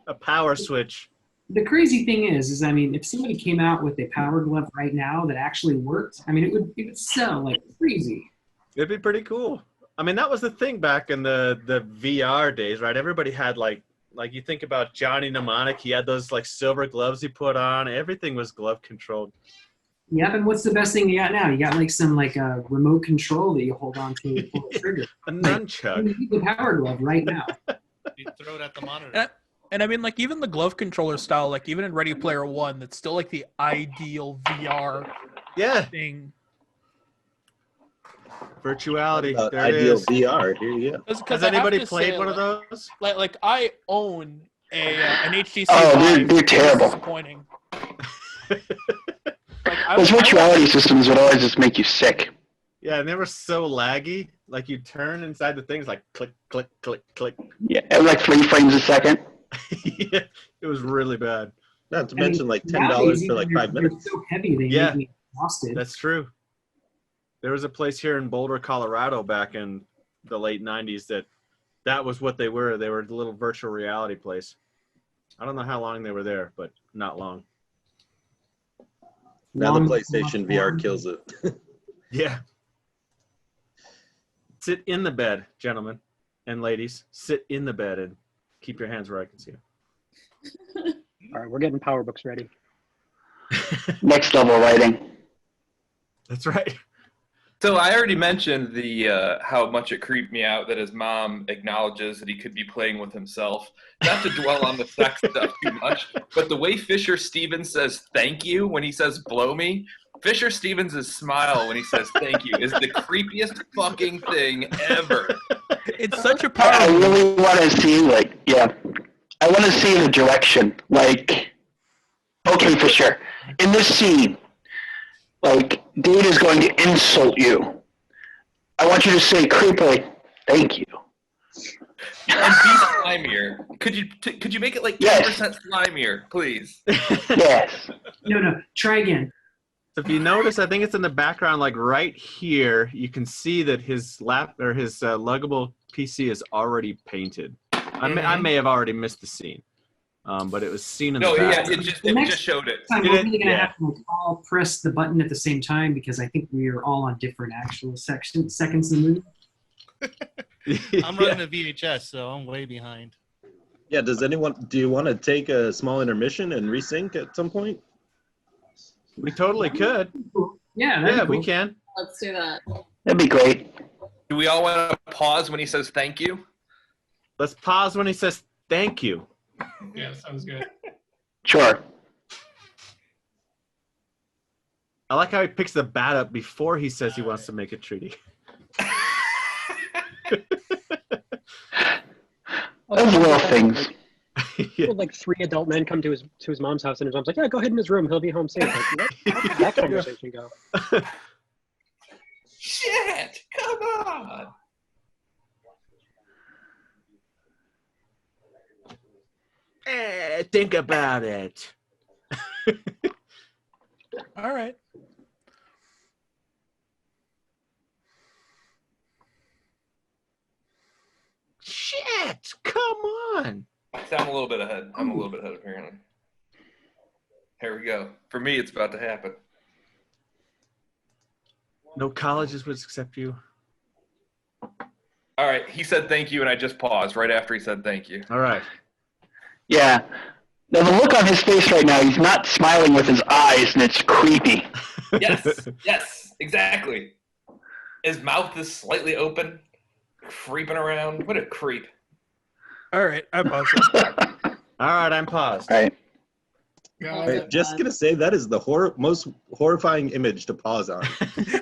A power switch. The crazy thing is I mean, if somebody came out with a Power Glove right now that actually worked, I mean, it would sell like crazy. It'd be pretty cool. I mean, that was the thing back in the VR days, right? Everybody had like you think about Johnny Mnemonic, he had those like silver gloves he put on. Everything was glove controlled. Yep, and what's the best thing you got now? You got like some like a remote control that you hold on to pull the trigger. A You nunchuck. need the Power Glove right now. You throw it at the monitor. And I mean, like, even the glove controller style, like, even in Ready Player One, that's still, like, the ideal VR Yeah, thing. virtuality. About There it ideal is. VR. Here you go. Has anybody played one of those? Like I own an HTC Oh, Vive. they're It's terrible. disappointing. Like, Those virtuality systems would always just make you sick. Yeah, and they were so laggy. Like you turn inside the things, like click, click, click, click. Yeah, it was like 3 frames a second. Yeah, it was really bad. Not to I mean, mention like $10 nowadays, for like they're- 5 minutes. They're so heavy they Yeah. make me exhausted. That's true. There was a place here in Boulder, Colorado, back in the late '90s that was what they were. They were a little virtual reality place. I don't know how long they were there, but not long. Now the Long- PlayStation VR kills it. Yeah. Sit in the bed, gentlemen and ladies. Sit in the bed and keep your hands where I can see them. All right, we're getting power books ready. Next level writing. That's right. So I already mentioned the how much it creeped me out that his mom acknowledges that he could be playing with himself. Not to dwell on the sex stuff too much, but the way Fisher Stevens says thank you when he says blow me, Fisher Stevens' smile when he says thank you is the creepiest fucking thing ever. It's such a I power. really want to see, like, yeah. I want to see the direction. Like, okay, for sure. In this scene, like, Data is going to insult you. I want you to say creepily, "Thank you." And be slimier. Could you make it like 10% slimier, please? Yes. No. Try again. So if you notice, I think it's in the background, like right here. You can see that his luggable PC is already painted. I may have already missed the scene, but it was seen in the background. It just showed it. We're really gonna have to all press the button at the same time because I think we are all on different actual seconds in the movie. I'm running a VHS, so I'm way behind. Yeah, do you want to take a small intermission and resync at some point? We totally could. Yeah, we can. Let's do that. That'd be great. Do we all want to pause when he says thank you? Let's pause when he says thank you. Yeah, sounds good. Sure. I like how he picks the bat up before he says he wants to make a treaty. Those little things. Like 3 adult men come to his mom's house, and his mom's like, "Yeah, go ahead in his room. He'll be home safe." Like, how did that conversation go? Shit! Come on! Think about it. All right. Shit! Come on. I'm a little bit ahead. Apparently. Here we go. For me, it's about to happen. No colleges would accept you. All right. He said thank you, and I just paused right after he said thank you. All right. Yeah. Now the look on his face right now, he's not smiling with his eyes, and it's creepy. Yes, exactly. His mouth is slightly open, creeping around. What a creep. All right, I paused. All right, I'm paused. All right. Wait, just gonna say that is the most horrifying image to pause on.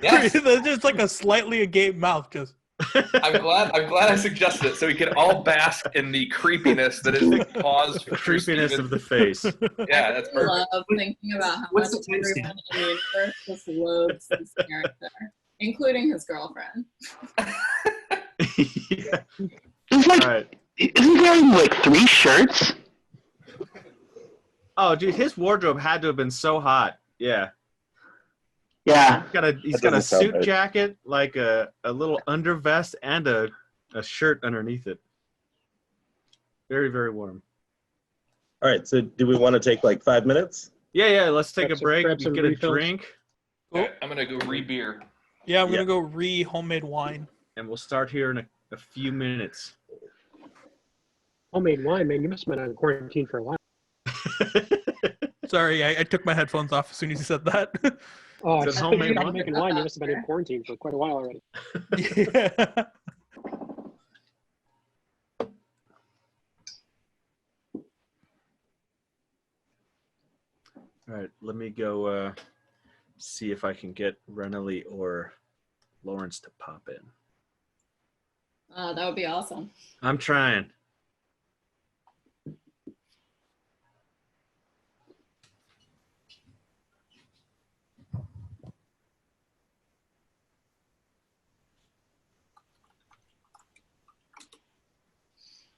Yes. That's just like a slightly agape mouth, just. I'm glad I suggested it so we can all bask in the creepiness that is the pause for creepiness Steven. of the face. Yeah, that's perfect. I love thinking about how much everyone in the universe just loathes this character, including his girlfriend. Yeah. He's like, All right. isn't he wearing like 3 shirts? Oh, dude, his wardrobe had to have been so hot. Yeah. Yeah. He's got a suit jacket, like a little undervest, and a shirt underneath it. Very, very warm. All right, so do we want to take like 5 minutes? Yeah, let's take a break, grab some get a refills. drink, Okay, I'm going to go re-beer. Yeah, I'm gonna go homemade wine. and we'll start here in a few minutes. Homemade wine, man. You must have been on quarantine for a while. Sorry, I took my headphones off as soon as you said that. Oh, Is it homemade you're wine? making wine. You must have been in quarantine for quite a while already. Yeah. All right, let me go see if I can get Renely or Lawrence to pop in. That would be awesome. I'm trying.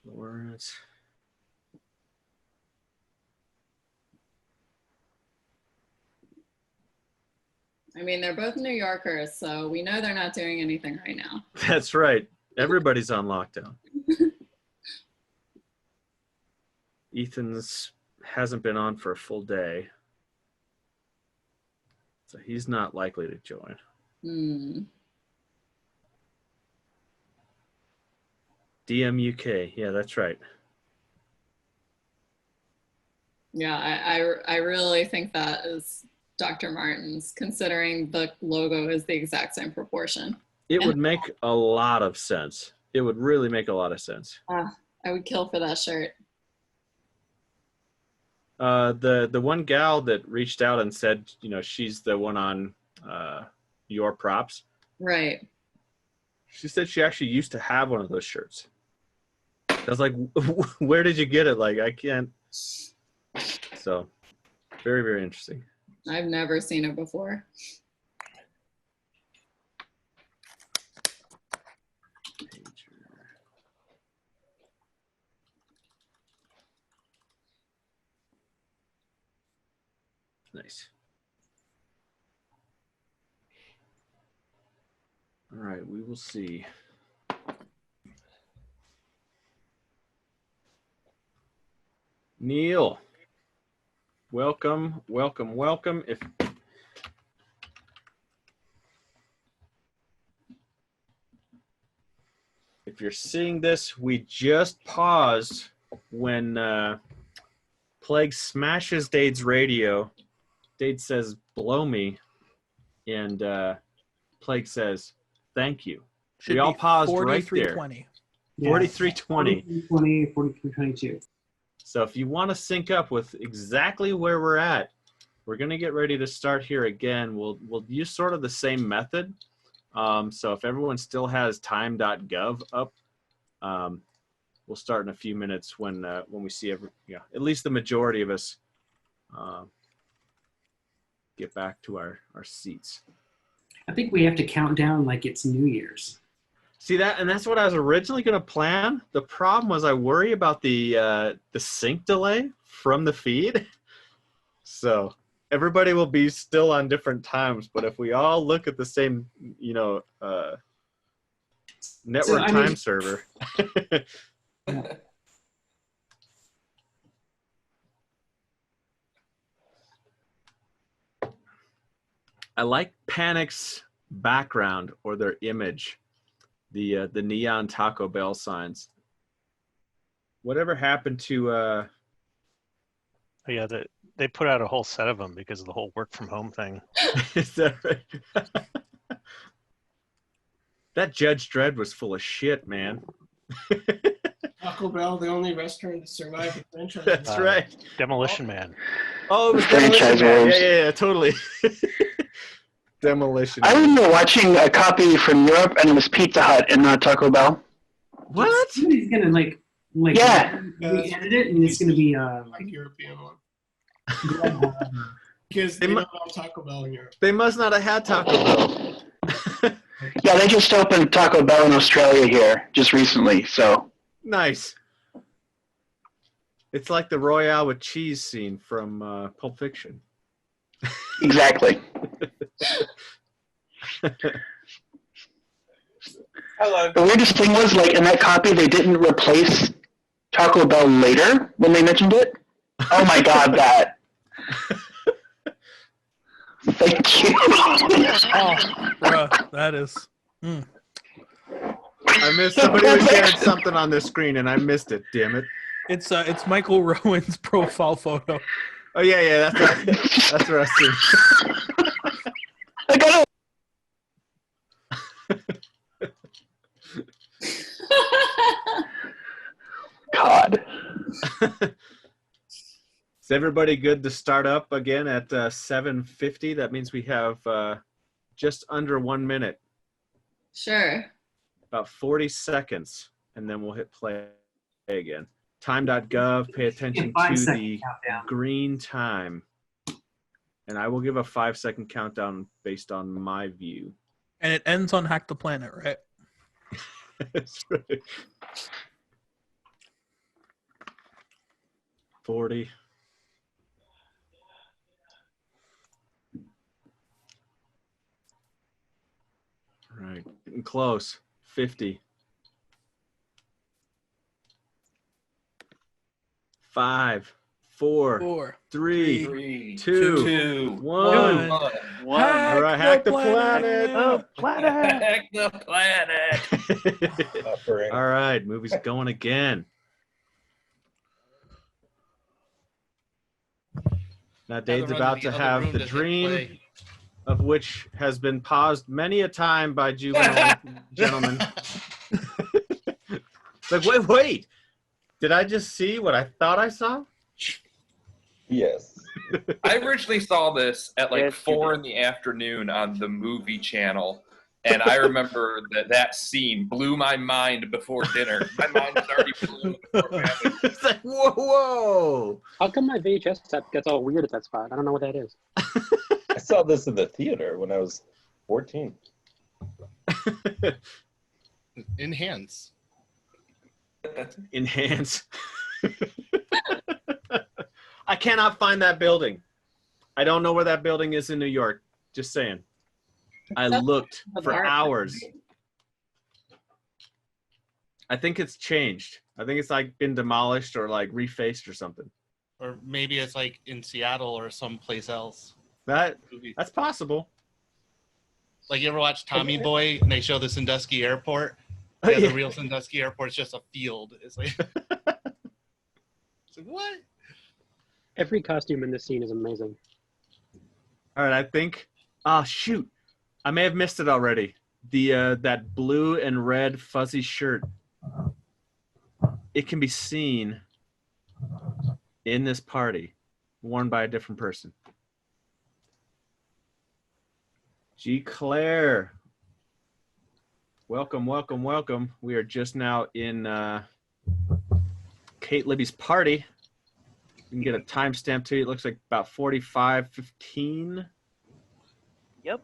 Lawrence. I mean, they're both New Yorkers, so we know they're not doing anything right now. That's right. Everybody's on lockdown. Ethan's hasn't been on for a full day, so he's not likely to join. DMUK, yeah, that's right. Yeah, I really think that is Dr. Martin's, considering the logo is the exact same proportion. It would make a lot of sense. It would really make a lot of sense. I would kill for that shirt. The one gal that reached out and said, you know, she's the one on your props. Right. She said she actually used to have one of those shirts. I was like, where did you get it? Like, I can't. So, very, very interesting. I've never seen it before. Nice. All right, we will see. Neil, welcome, welcome, welcome. If you're seeing this, we just paused when Plague smashes Dade's radio. Dade says, "Blow me," and Plague says, "Thank you." Should we all paused right there. 4320. 4320. 4320, 4322. So if you want to sync up with exactly where we're at, we're going to get ready to start here again. We'll use sort of the same method. So if everyone still has time.gov up, we'll start in a few minutes when we see at least the majority of us get back to our seats. I think we have to count down like it's New Year's. See that, and that's what I was originally going to plan. The problem was I worry about the sync delay from the feed. So everybody will be still on different times, but if we all look at the same, network time server. I like Panic's background or their image, the neon Taco Bell signs. Whatever happened to? Yeah, they put out a whole set of them because of the whole work from home thing. Is that right? That Judge Dredd was full of shit, man. Taco Bell, the only restaurant to survive the franchise. That's right. Demolition Man. Oh, it was Demolition Man. Yeah, totally. Demolition Man. I remember watching a copy from Europe, and it was Pizza Hut and not Taco Bell. What? Somebody's gonna like yeah. re-edit it, and it's gonna be like European one. Because they don't have Taco Bell in Europe. They must not have had Taco Bell. Yeah, they just opened Taco Bell in Australia here just recently, so. Nice. It's like the Royale with cheese scene from Pulp Fiction. Exactly. Hello. The weirdest thing was, like, in that copy, they didn't replace Taco Bell later when they mentioned it. Oh my god, that. Thank you. Oh, bruh, that is. I missed somebody was sharing something on the screen and I missed it. Damn it! It's Michael Rowan's profile photo. Oh yeah, that's what I see. I got it. God. Is everybody good to start up again at 7:50? That means we have just under 1 minute. Sure. About 40 seconds, and then we'll hit play again. Time.gov, pay attention to the countdown. green time. And I will give a 5-second countdown based on my view. And it ends on Hack the Planet, right? That's right. 40. All right, getting close. 50. 5, 4, 3, 2, 1. All right, hack the planet. Hack the planet. All right, movie's going again. Now Dade's about to have the dream of which has been paused many a time by juvenile gentlemen. It's like, wait. Did I just see what I thought I saw? Yes. I originally saw this at like 4 in the afternoon on the movie channel. And I remember that scene blew my mind before dinner. My mind was already blown before bed. It's like, whoa. How come my VHS set gets all weird at that spot? I don't know what that is. I saw this in the theater when I was 14. Enhance. Enhance. I cannot find that building. I don't know where that building is in New York. Just saying. I looked for hours. I think it's changed. I think it's like been demolished or like refaced or something. Or maybe it's like in Seattle or someplace else. That's possible. Like, you ever watch Tommy Boy and they show the Sandusky Airport? Yeah, the real Sandusky Airport's just a field. It's like, what? Every costume in this scene is amazing. All right, I think. Oh shoot, I may have missed it already. The that blue and red fuzzy shirt. It can be seen in this party, worn by a different person. G. Claire. Welcome, welcome, welcome. We are just now in Kate Libby's party. You can get a timestamp to you. It looks like about 45:15. Yep.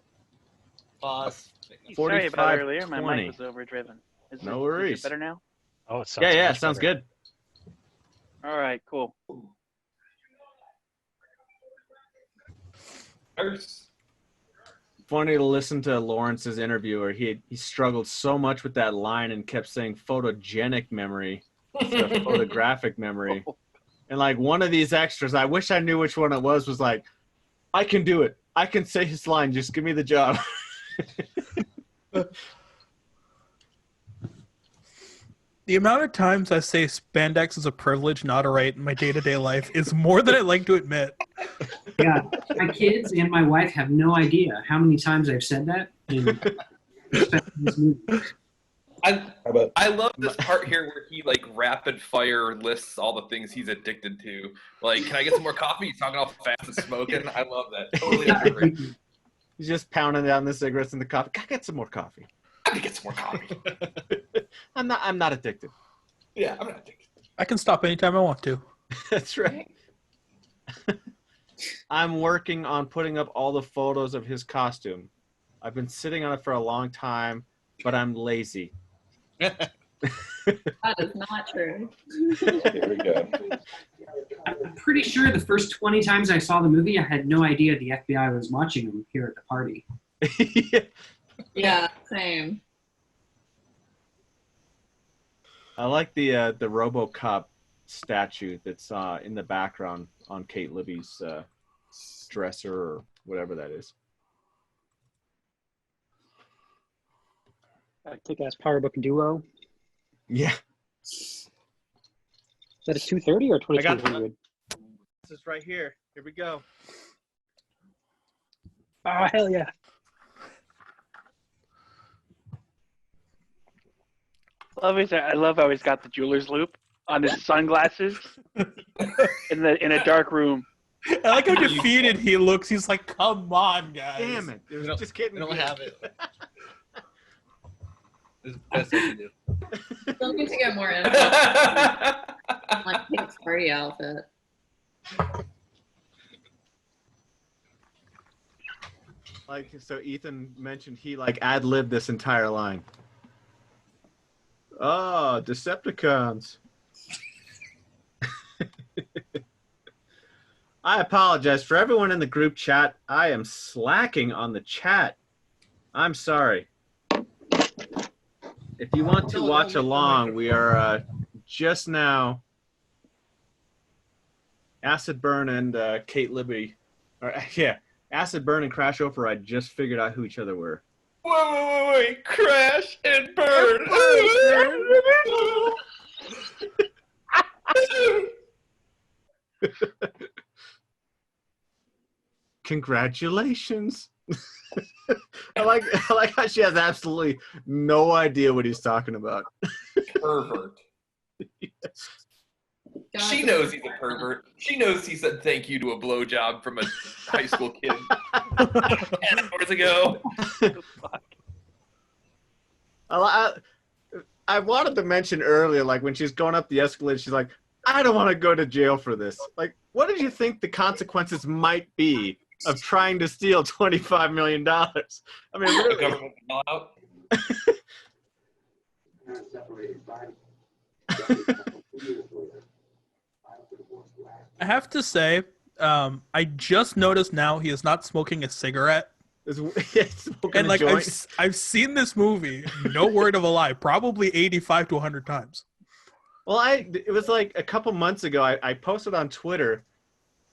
Sorry about earlier. My mic was overdriven. No worries. Is it better now? Oh, it sounds yeah, sounds good. All right, cool. Funny to listen to Lawrence's interview where he struggled so much with that line and kept saying photogenic memory instead of photographic memory. And like one of these extras, I wish I knew which one it was like, I can do it. I can say his line. Just give me the job. The amount of times I say spandex is a privilege, not a right, in my day-to-day life is more than I'd like to admit. Yeah, my kids and my wife have no idea how many times I've said that in respect to this movie. I love this part here where he like rapid fire lists all the things he's addicted to. Like, can I get some more coffee? He's talking all fast and smoking. I love that. Totally agree. He's just pounding down the cigarettes and the coffee. Can I get some more coffee? I can get some more coffee. I'm not addicted. Yeah, I'm not addicted. I can stop anytime I want to. That's right. I'm working on putting up all the photos of his costume. I've been sitting on it for a long time, but I'm lazy. That is not true. Here we go. I'm pretty sure the first 20 times I saw the movie, I had no idea the FBI was watching them here at the party. Yeah, same. I like the RoboCop statue that's in the background on Kate Libby's dresser or whatever that is. Kick-ass power book duo. Yeah. Is that a 230 or 2200? This is right here. Here we go. Oh, hell yeah. I love how he's got the jeweler's loop on his sunglasses in a dark room. I like how defeated he looks. He's like, "Come on, guys!" Damn it! It was just kidding. We don't have it. It's the best I can do. Still need to get more info on Kate's party outfit. Like, so Ethan mentioned he like ad-libbed this entire line. Oh, Decepticons. I apologize for everyone in the group chat. I am slacking on the chat. I'm sorry. If you want to watch along, we are just now Acid Burn and Kate Libby. Or, yeah, Acid Burn and Crash Override just figured out who each other were. Wait. Crash and burn. Congratulations. I like how she has absolutely no idea what he's talking about. Pervert. She knows he's a pervert. She knows he said thank you to a blowjob from a high school kid 10 hours ago. I wanted to mention earlier, like when she's going up the escalator, she's like, I don't want to go to jail for this. Like, what did you think the consequences might be of trying to steal $25 million? I mean, really. Government bailout. I have to say, I just noticed now he is not smoking a cigarette. And like I've seen this movie, no word of a lie, probably 85 to 100 times. Well, it was like a couple months ago. I posted on Twitter.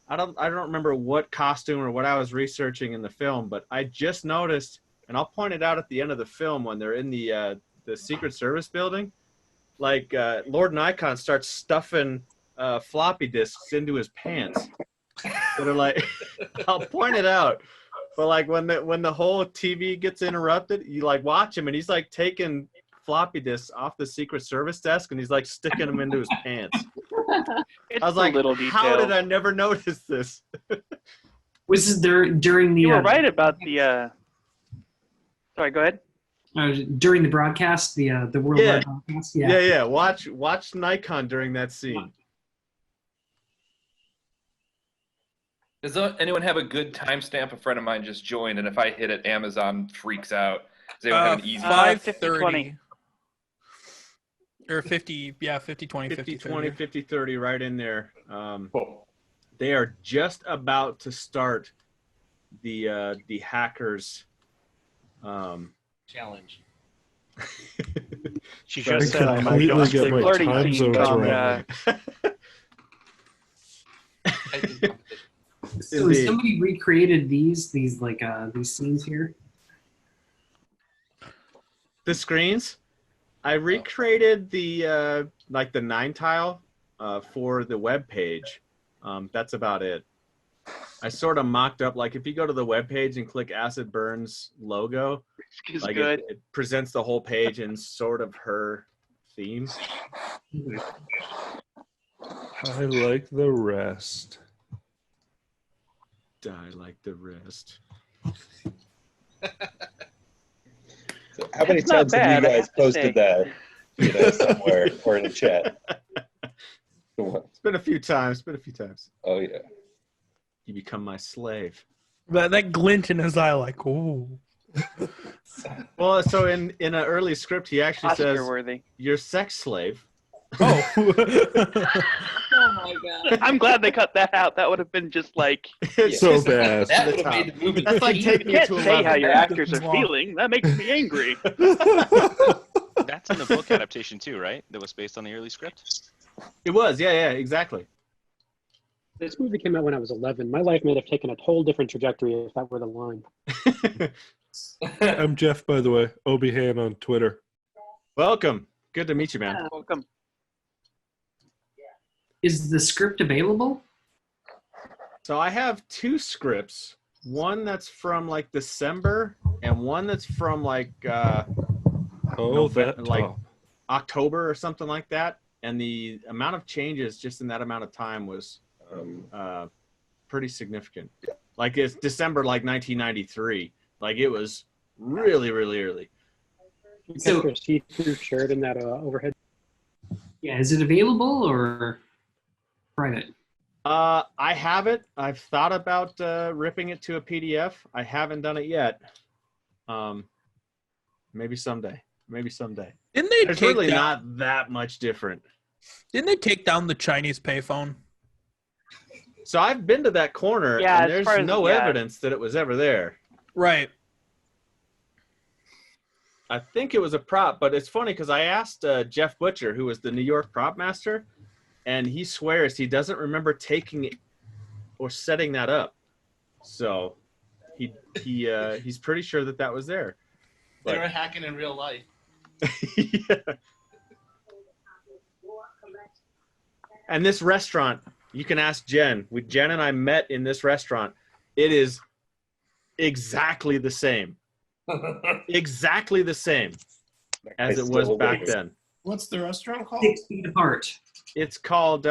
I don't remember what costume or what I was researching in the film, but I just noticed, and I'll point it out at the end of the film when they're in the Secret Service building. Like Lord Nikon starts stuffing floppy disks into his pants. That are like, I'll point it out. But like when the whole TV gets interrupted, you like watch him and he's like taking floppy disks off the Secret Service desk and he's like sticking them into his pants. I was like, how did I never notice this? Was this during the? You were right about the. Sorry, go ahead. During the broadcast, the worldwide broadcast. Yeah. Watch Nikon during that scene. Does anyone have a good timestamp? A friend of mine just joined, and if I hit it, Amazon freaks out. Does anyone have an easy 5:30 or 50? Yeah, 50, 20, 50, 20, 50, 30, right in there. They are just about to start the hackers challenge. She I just said I might completely get my flirty time scene zones from, wrong. So has somebody recreated these scenes here? The screens? I recreated the like the 9 tile for the web page. That's about it. I sort of mocked up, like if you go to the web page and click Acid Burns logo, like it presents the whole page in sort of her theme. I like the rest. Die like the rest. So how many times have you guys posted that, somewhere or in the chat? It's been a few times. Oh yeah. You become my slave. That glint in his eye, like, ooh. Well, so in an early script, he actually Oscar-worthy. says, "You're sex slave." Oh. Oh my god. I'm glad they cut that out. That would have been just like So bad. That would have made the movie. That's like you taking it can't to say 11. how your actors are feeling. That makes me angry. That's in the book adaptation too, right? That was based on the early script. It was, yeah, exactly. This movie came out when I was 11. My life may have taken a whole different trajectory if that were the line. I'm Jeff, by the way. Obihan on Twitter. Welcome. Good to meet you, man. Welcome. Is the script available? So I have 2 scripts. One that's from like December, and one that's from like October or something like that. And the amount of changes just in that amount of time was pretty significant. Like it's December, like 1993. Like it was really, really early. So a see-through shirt and that overhead. Yeah, is it available or private? I have it. I've thought about ripping it to a PDF. I haven't done it yet. Maybe someday. Didn't they It's take really down, not that much different. Didn't they take down the Chinese payphone? So I've been to that corner, Yeah, and as far there's as- no yeah. evidence that it was ever there. Right. I think it was a prop, but it's funny because I asked Jeff Butcher, who was the New York prop master, and he swears he doesn't remember taking it or setting that up. So he's pretty sure that was there. They were hacking in real life. Yeah. And this restaurant, you can ask Jen. Jen and I met in this restaurant. It is exactly the same. Exactly the same as it was back then. What's the restaurant called? 6 feet apart. It's called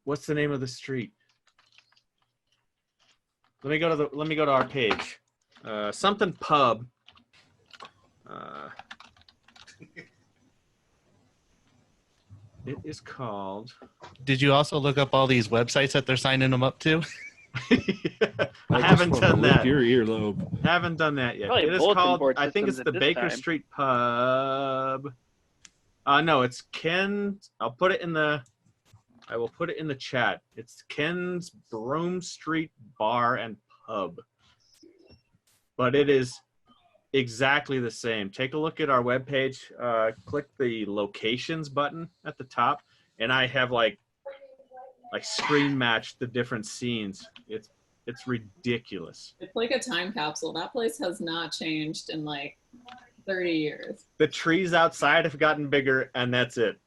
what's the name of the street? Let me go to our page. Something pub. It is called. Did you also look up all these websites that they're signing them up to? I haven't done that. Your earlobe. Haven't done that yet. Probably It is bulletin called. board I think it's systems the at this Baker time. Street Pub. No, it's Ken. I will put it in the chat. It's Ken's Broome Street Bar and Pub. But it is exactly the same. Take a look at our webpage. Click the locations button at the top, and I have like screen matched the different scenes. It's ridiculous. It's like a time capsule. That place has not changed in like 30 years. The trees outside have gotten bigger, and that's it.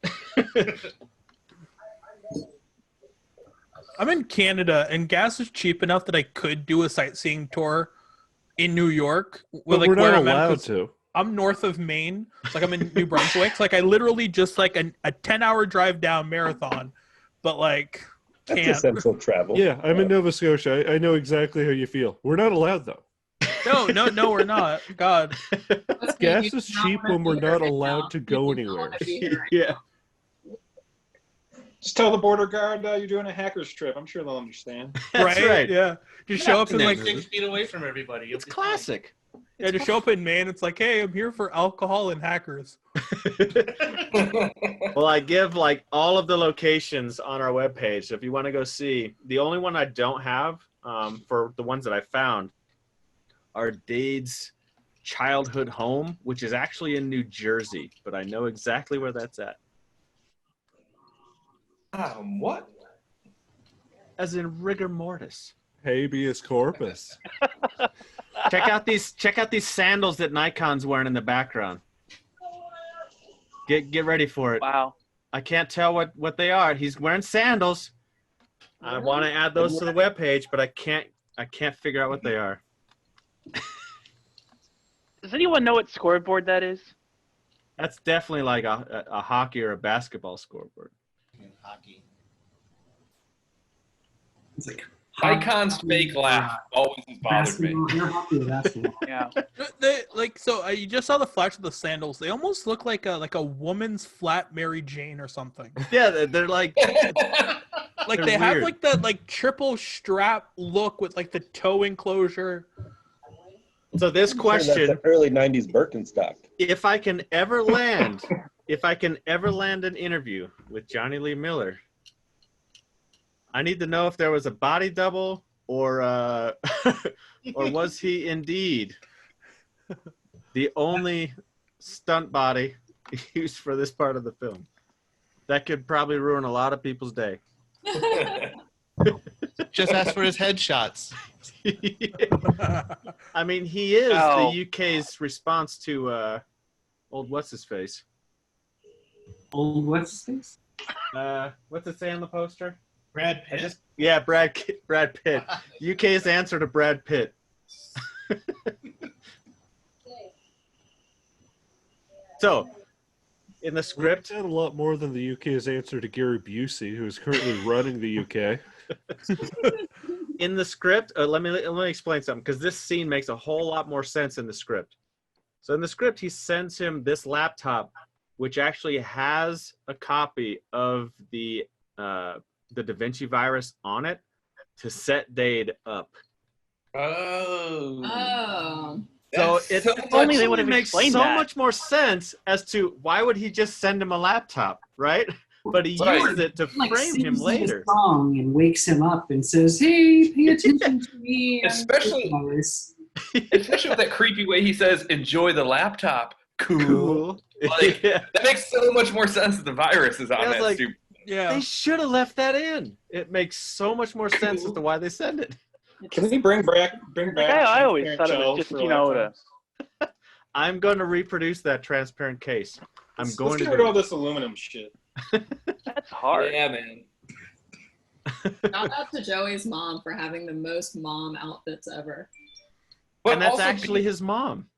I'm in Canada, and gas is cheap enough that I could do a sightseeing tour in New York. But we're not allowed to. I'm north of Maine. It's like I'm in New Brunswick. It's like I literally just like a 10-hour drive down marathon, but like That's can't. essential travel. Yeah, I'm in Nova Scotia. I know exactly how you feel. We're not allowed though. No, we're not. God. Gas is cheap when we're not allowed to go anywhere. Yeah. Just tell the border guard you're doing a hacker's trip. I'm sure they'll understand. Right? Yeah. Just show up in like 6 feet away from everybody. It's classic. Yeah, just show up in Maine. It's like, hey, I'm here for alcohol and hackers. Well, I give like all of the locations on our webpage. So if you want to go see, the only one I don't have for the ones that I found are Dade's childhood home, which is actually in New Jersey, but I know exactly where that's at. What? As in rigor mortis. Habeas corpus. Check out these sandals that Nikon's wearing in the background. Get ready for it. Wow. I can't tell what they are. He's wearing sandals. I want to add those to the webpage, but I can't figure out what they are. Does anyone know what scoreboard that is? That's definitely like a hockey or a basketball scoreboard. Hockey. It's like Icon's fake laugh always has bothered me. Yeah. You just saw the flash of the sandals. They almost look like a woman's flat Mary Jane or something. Yeah, they're like like they're they have weird. like the like triple strap look with like the toe enclosure. So this question, That's the early '90s Birkenstock. if I can ever land an interview with Johnny Lee Miller, I need to know if there was a body double or or was he indeed the only stunt body used for this part of the film? That could probably ruin a lot of people's day. Just ask for his headshots. I mean, he is Oh. the UK's response to old what's-his-face. Old what's his face? What's it say on the poster? Brad Pitt. Brad Pitt. UK's answer to Brad Pitt. So, in the script, That's a lot more than the UK's answer to Gary Busey, who is currently running the UK. in the script, let me explain something, because this scene makes a whole lot more sense in the script. So in the script, he sends him this laptop, which actually has a copy of the Da Vinci virus on it to set Dade up. Oh. So If only they would have makes explained so that. much more sense as to why would he just send him a laptop, right? But he Right. uses it to Like frame him sings later. a song and wakes him up and says, "Hey, pay attention to me." Especially with that creepy way he says, "Enjoy the laptop." Cool. Like, Yeah. that makes so much more sense that the virus is on I was that like, stupid. They should have left that in. It makes so much more sense as to why they send it. Can we bring back? I always thought it Joe was just, for you know, laptops? I'm going to reproduce that transparent case. Let's going get to rid do of all it. this aluminum shit. That's hard. Yeah, man. Shout out to Joey's mom for having the most mom outfits ever. But And that's also actually his mom.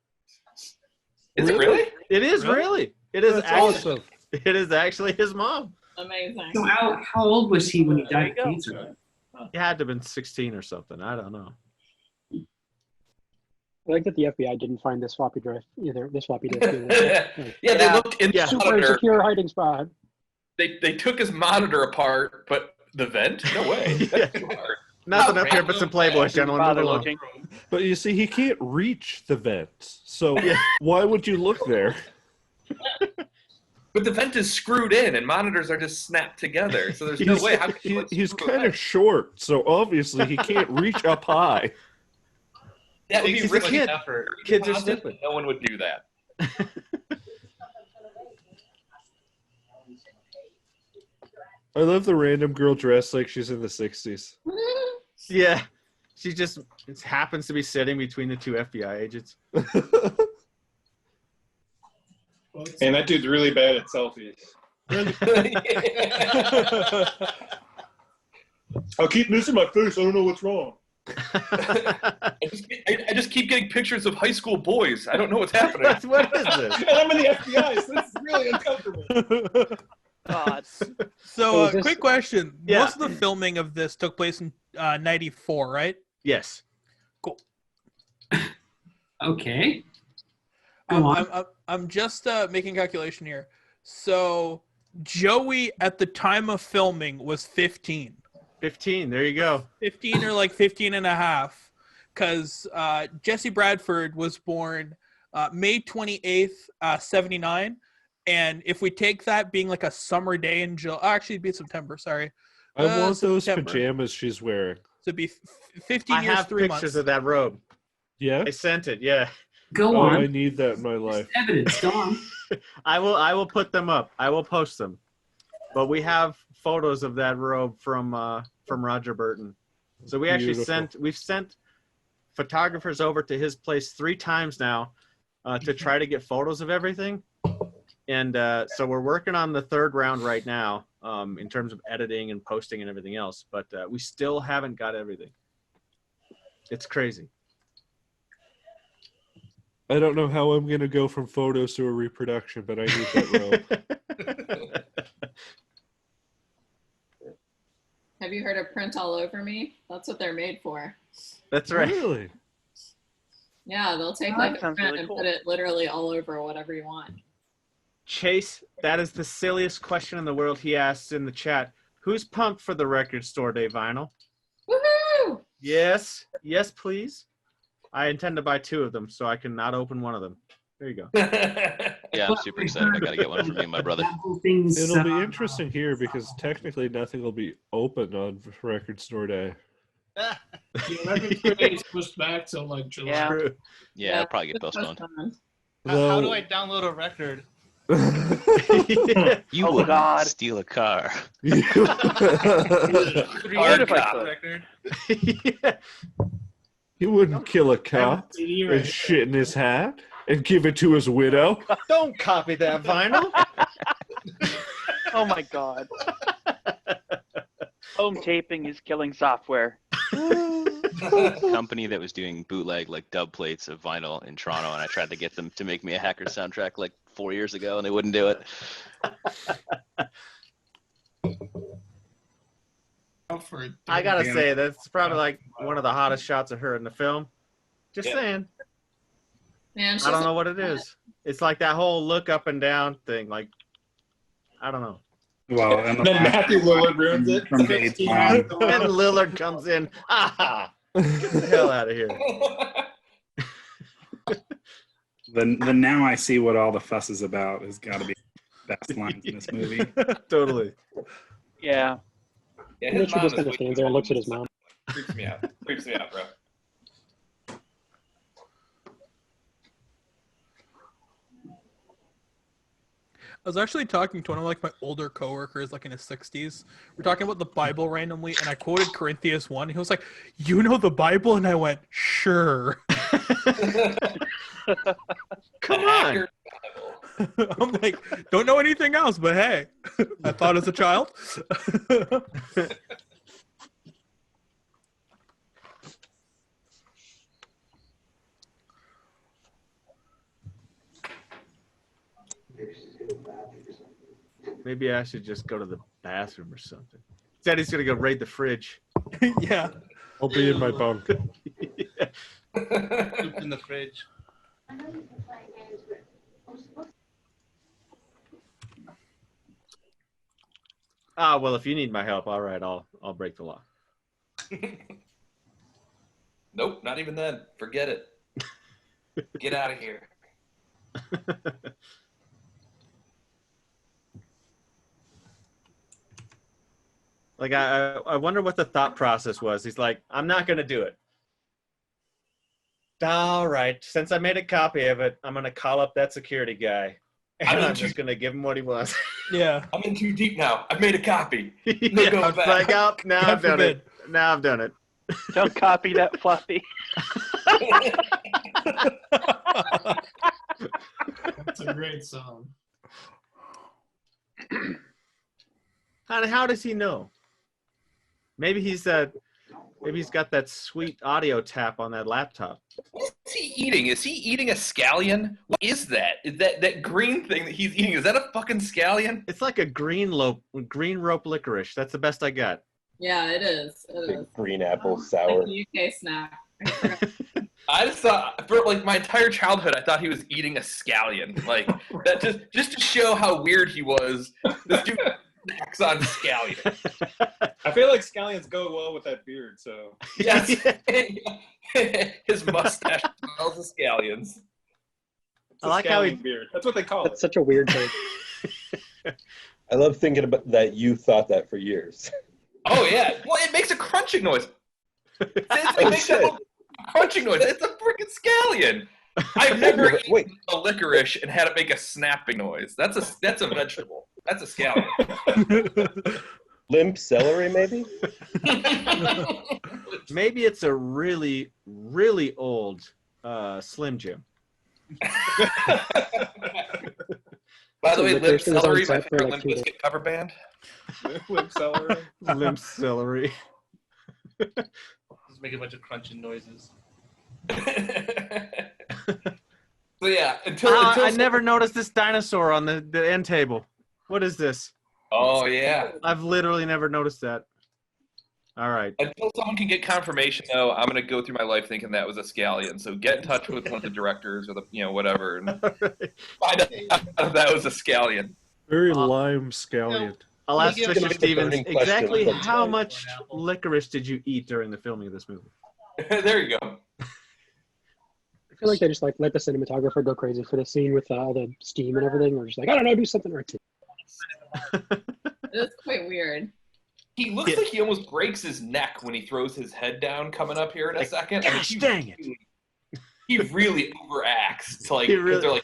Is it really? It is really. It is That's actually. awesome. It is actually his mom. Amazing. So how old was he when he There you died of go. cancer? He had to have been 16 or something. I don't know. I like that the FBI didn't find this floppy drive either. This floppy disk. Either. Yeah, they looked in the Super monitor. secure hiding spot. They took his monitor apart, but the vent? No way. That's too hard. Nothing up here but some Playboys, gentlemen. Move Bother along. looking. But you see, he can't reach the vents. So why would you look there? But the vent is screwed in, and monitors are just snapped together. So there's no way. How can you, He's kind of short, so obviously he can't reach up high. That would be He's a risky kid. effort. Kids are Deposit, stupid. No one would do that. I love the random girl dressed like she's in the 60s. Yeah. She just happens to be sitting between the two FBI agents. And that dude's really bad at selfies. I'll keep missing my face. I don't know what's wrong. I just keep getting pictures of high school boys. I don't know what's happening. What is this? And I'm in the FBI, so this is really uncomfortable. God. So, quick question. Yeah. Most of the filming of this took place in 94, right? Yes. Cool. Okay. Go on. I'm just making a calculation here. So, Joey at the time of filming was 15. 15. There you go. 15 or like 15 and a half. Because Jesse Bradford was born May 28th, 79. And if we take that being like a summer day in July, actually it'd be September, sorry. I want those September. pajamas she's wearing. So it'd be 15 I years, have 3 pictures months. of that robe. Yeah? I sent it, yeah. Go Oh, on. I need that in my life. Evidence. Go on. I will put them up. I will post them. But we have photos of that robe from Roger Burton. So we actually we've sent photographers over to his place 3 times now to try to get photos of everything. And so we're working on the 3rd round right now in terms of editing and posting and everything else. But we still haven't got everything. It's crazy. I don't know how I'm going to go from photos to a reproduction, but I need that robe. Have you heard of print all over me? That's what they're made for. That's right. Really? Yeah, they'll take Oh, like that a sounds print really and cool. put it literally all over whatever you want. Chase, that is the silliest question in the world. He asks in the chat, who's pumped for the Record Store Day vinyl? Woohoo! Yes. Yes, please. I intend to buy 2 of them so I can not open one of them. There you go. Yeah, I'm super excited. I gotta get one from me and my brother. It'll be interesting here because technically nothing will be open on Record Store Day. Yeah, Record Store Day is pushed back till like July. Yeah. Yeah, it'll probably get postponed. How do I download a record? You Oh, wouldn't God. steal a car. Record. He wouldn't kill a cop and shit in his hat and give it to his widow. Don't copy that vinyl. Oh my God. Home taping is killing software. Company that was doing bootleg like dub plates of vinyl in Toronto, and I tried to get them to make me a hacker soundtrack like 4 years ago, and they wouldn't do it. I gotta say, that's probably like one of the hottest shots of her in the film. Just saying. Man, I don't know what it is. It's like that whole look up and down thing. Like, I don't know. Well, and then Matthew Lillard ruins it. From day And Lillard comes in. Ah, get the hell out of here. the now I see what all the fuss is about has got to be the best lines in this movie. Totally. And Yeah, then his she mom just is kind of stands there and looks at his mom. Creeps me out. Creeps me out, bro. I was actually talking to one of like my older coworkers, like in his 60s. We're talking about the Bible randomly, and I quoted Corinthians 1. He was like, "You know the Bible?" And I went, "Sure." Come on. I'm like, don't know anything else, but hey, I thought as a child. Maybe I should just go to the bathroom or something. Said he's gonna go raid the fridge. Yeah. I'll be in my bunk. Poop in the fridge. Ah, well, if you need my help, all right, I'll break the law. Nope, not even then. Forget it. Get out of here. Like I wonder what the thought process was. He's like, I'm not gonna do it. All right, since I made a copy of it, I'm gonna call up that security guy, and I'm just gonna give him what he wants. Yeah. I'm in too deep now. I've made a copy. No Yeah, going it's back. like, oh, now God I've done forbid. it. Now I've done it. Don't copy that floppy. That's a great song. And how does he know? Maybe he's got that sweet audio tap on that laptop. What is he eating? Is he eating a scallion? What is that? Is that green thing that he's eating? Is that a fucking scallion? It's like a green rope licorice. That's the best I got. Yeah, it is. It is. Green apple sour. Like a UK snack. I just thought for like my entire childhood, I thought he was eating a scallion. Like that just to show how weird he was. This dude snacks on scallion. I feel like scallions go well with that beard, so. Yes. His mustache smells of scallions. I like how he beard. That's what they call That's it. such a weird thing. I love thinking about that. You thought that for years. Oh yeah. Well, it makes a crunching noise. It makes a crunching noise. It's a freaking scallion. I've never eaten a licorice and had it make a snapping noise. That's a vegetable. That's a scallion. Limp celery, maybe? Maybe it's a really, really old Slim Jim. By the way, Limp licorice was on Celery, my set for favorite like Limp 2 days. Bizkit cover band. Limp celery. Limp celery. Just make a bunch of crunching noises. So yeah, until I never noticed this dinosaur on the end table. What is this? Oh yeah. I've literally never noticed that. All right. Until someone can get confirmation, though, I'm gonna go through my life thinking that was a scallion. So get in touch with one of the directors or the whatever, and find out if that was a scallion. Very lime scallion. I'll ask It's gonna Fisher be the Stevens burning question exactly of the how time. much licorice did you eat during the filming of this movie? There you go. I feel like they just like let the cinematographer go crazy for the scene with all the steam and everything. Or just like, I don't know, do something right. It's quite weird. He looks like he almost breaks his neck when he throws his head down coming up here in a second. Gosh, dang it. He really overacts. To like, He really- they're like,